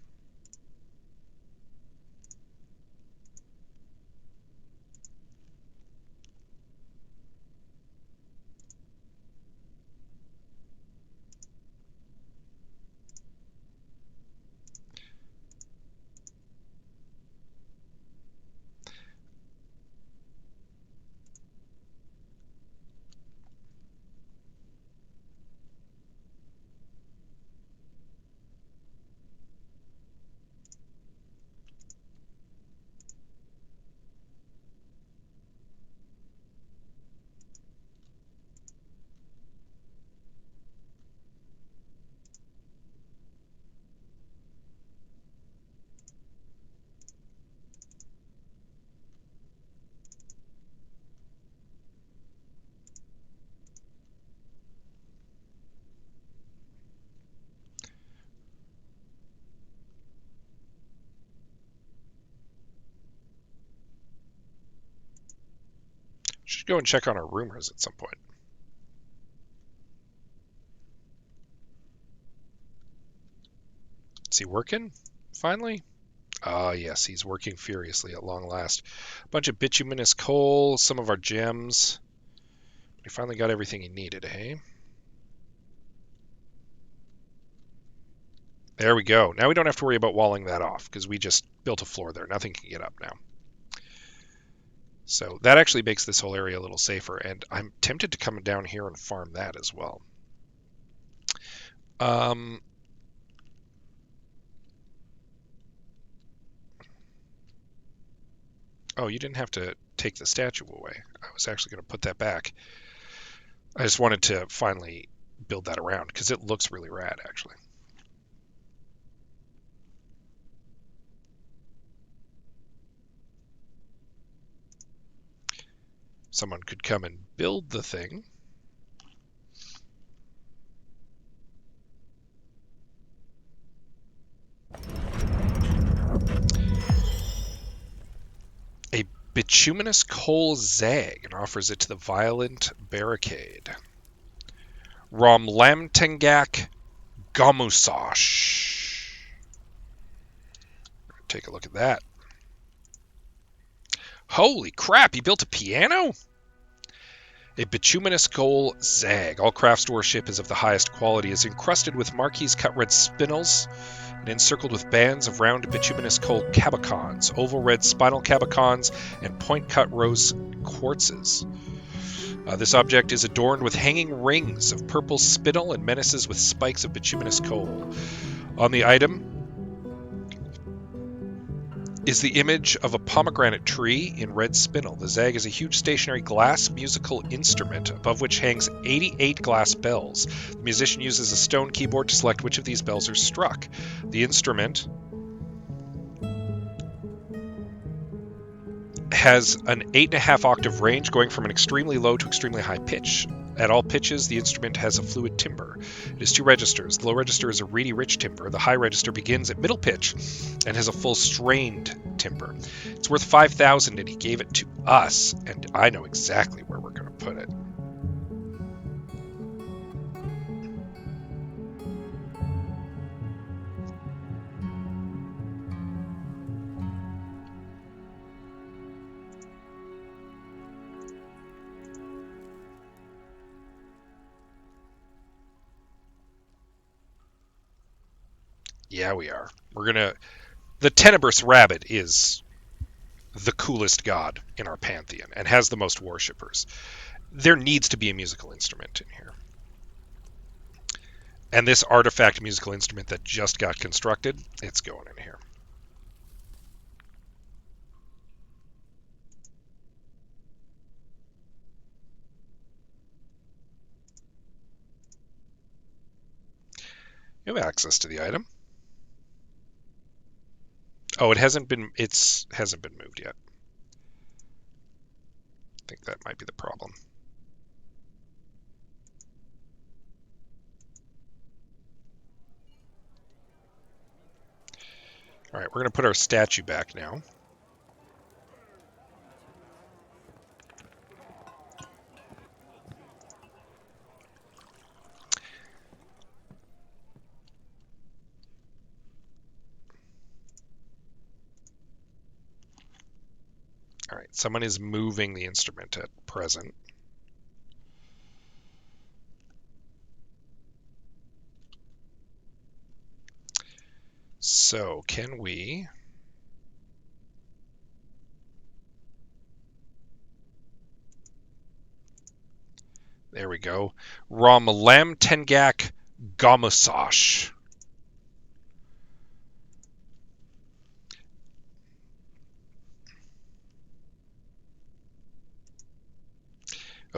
Speaker 1: Should go and check on our rumors at some point. Is he working? Finally? Ah, yes, he's working furiously at long last. A bunch of bituminous coal, some of our gems. He finally got everything he needed, hey? There we go. Now we don't have to worry about walling that off, because we just built a floor there. Nothing can get up now. So that actually makes this whole area a little safer, and I'm tempted to come down here and farm that as well. Oh, you didn't have to take the statue away. I was actually going to put that back. I just wanted to finally build that around, because it looks really rad, actually. Someone could come and build the thing. A bituminous coal zag and offers it to the violent barricade. Romlamtengak Gomusosh. Take a look at that. Holy crap, he built a piano? A bituminous coal zag. All craft worship is of the highest quality, is encrusted with marquise cut red spinels and encircled with bands of round bituminous coal cabacons, oval red spinel cabacons, and point cut rose quartzes. This object is adorned with hanging rings of purple spinel and menaces with spikes of bituminous coal. On the item is the image of a pomegranate tree in red spinel. The zag is a huge stationary glass musical instrument above which hangs 88 glass bells. The musician uses a stone keyboard to select which of these bells are struck. The instrument has an 8.5 octave range going from an extremely low to extremely high pitch. At all pitches, the instrument has a fluid timbre. It has two registers. The low register is a reedy rich timbre. The high register begins at middle pitch and has a full strained timbre. It's worth 5,000 and he gave it to us, and I know exactly where we're going to put it. Yeah, we are. We're gonna. The Tenebrous Rabbit is the coolest god in our pantheon and has the most worshippers. There needs to be a musical instrument in here. And this artifact musical instrument that just got constructed, it's going in here. You have access to the item. Oh, it hasn't been moved yet. I think that might be the problem. All right, we're going to put our statue back now. All right, someone is moving the instrument at present. So, can we... There we go. Romlam Tengak Gamasash.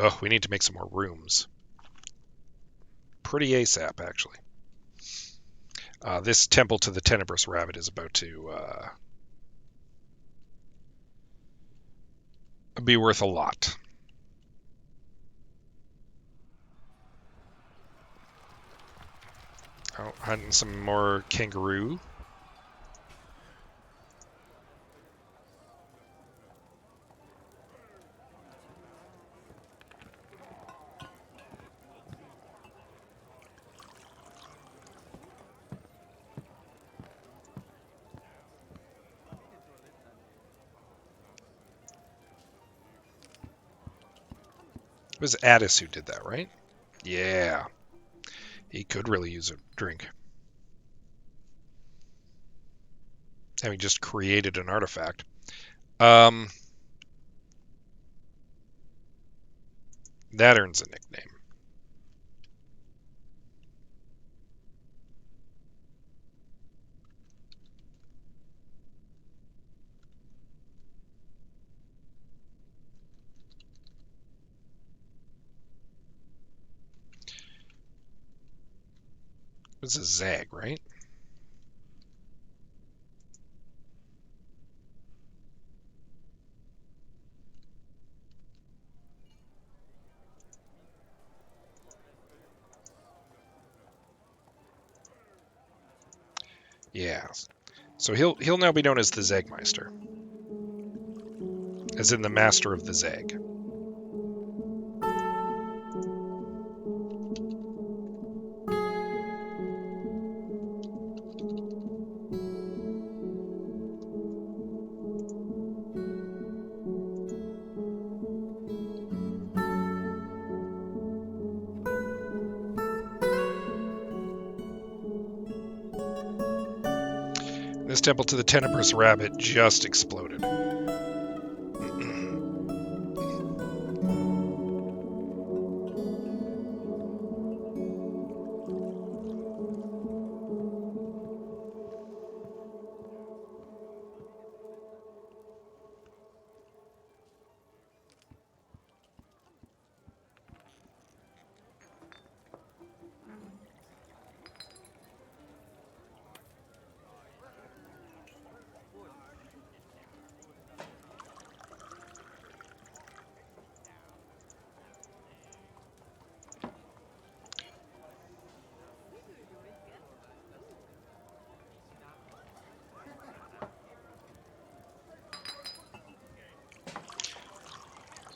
Speaker 1: Oh, we need to make some more rooms. Pretty ASAP, actually. This temple to the Tenebrous Rabbit is about to be worth a lot. Oh, hunting some more kangaroo. It was Addis who did that, right? Yeah. He could really use a drink. Having just created an artifact. That earns a nickname. It was a Zag, right? Yeah. So he'll now be known as the Zagmeister. As in the master of the Zag. This temple to the Tenebrous Rabbit just exploded.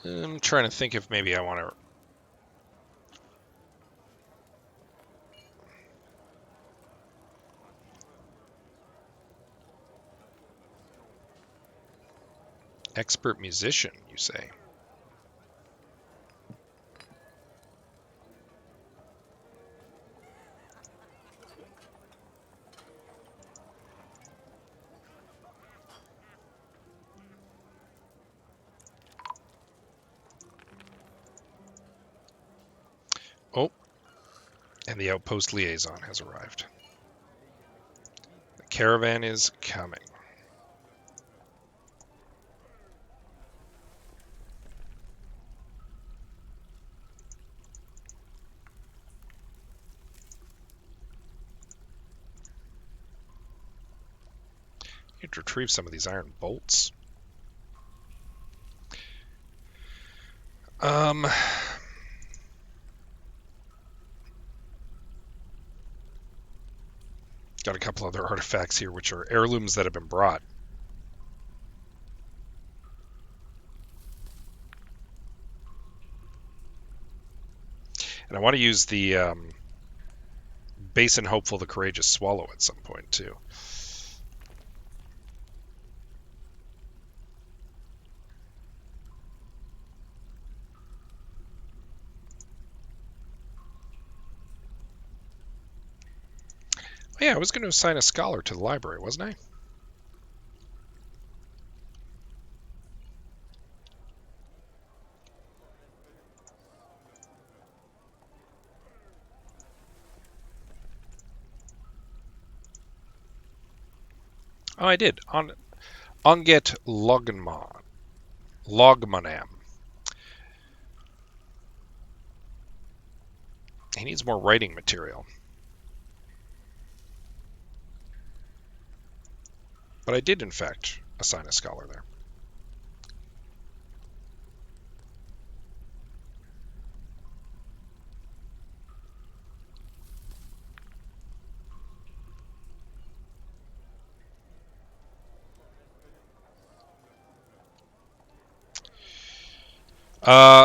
Speaker 1: I'm trying to think if maybe I want to... Expert musician, you say? And the outpost liaison has arrived. The caravan is coming. You have to retrieve some of these iron bolts. Got a couple other artifacts here, which are heirlooms that have been brought. And I want to use the Basin Hopeful, the Courageous Swallow at some point, too. Oh, yeah, I was going to assign a scholar to the library, wasn't I? Oh, I did. Onget Logmanam. He needs more writing material. But I did, in fact, assign a scholar there.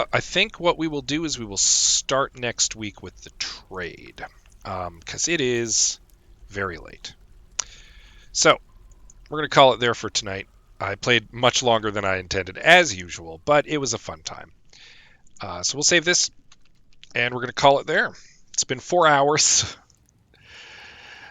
Speaker 1: I think what we will do is we will start next week with the trade, because it is very late. So, we're going to call it there for tonight. I played much longer than I intended, as usual, but it was a fun time. So we'll save this, and we're going to call it there. It's been 4 hours.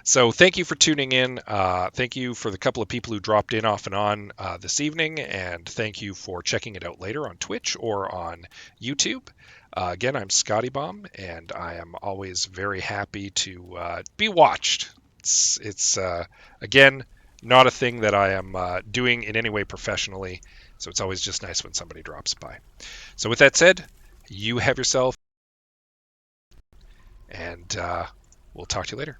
Speaker 1: So thank you for tuning in. Thank you for the couple of people who dropped in off and on this evening, and thank you for checking it out later on Twitch or on YouTube. Again, I'm Scotty Bomb, and I am always very happy to be watched. It's again, not a thing that I am doing in any way professionally, so it's always just nice when somebody drops by. So with that said, you have yourself, and we'll talk to you later.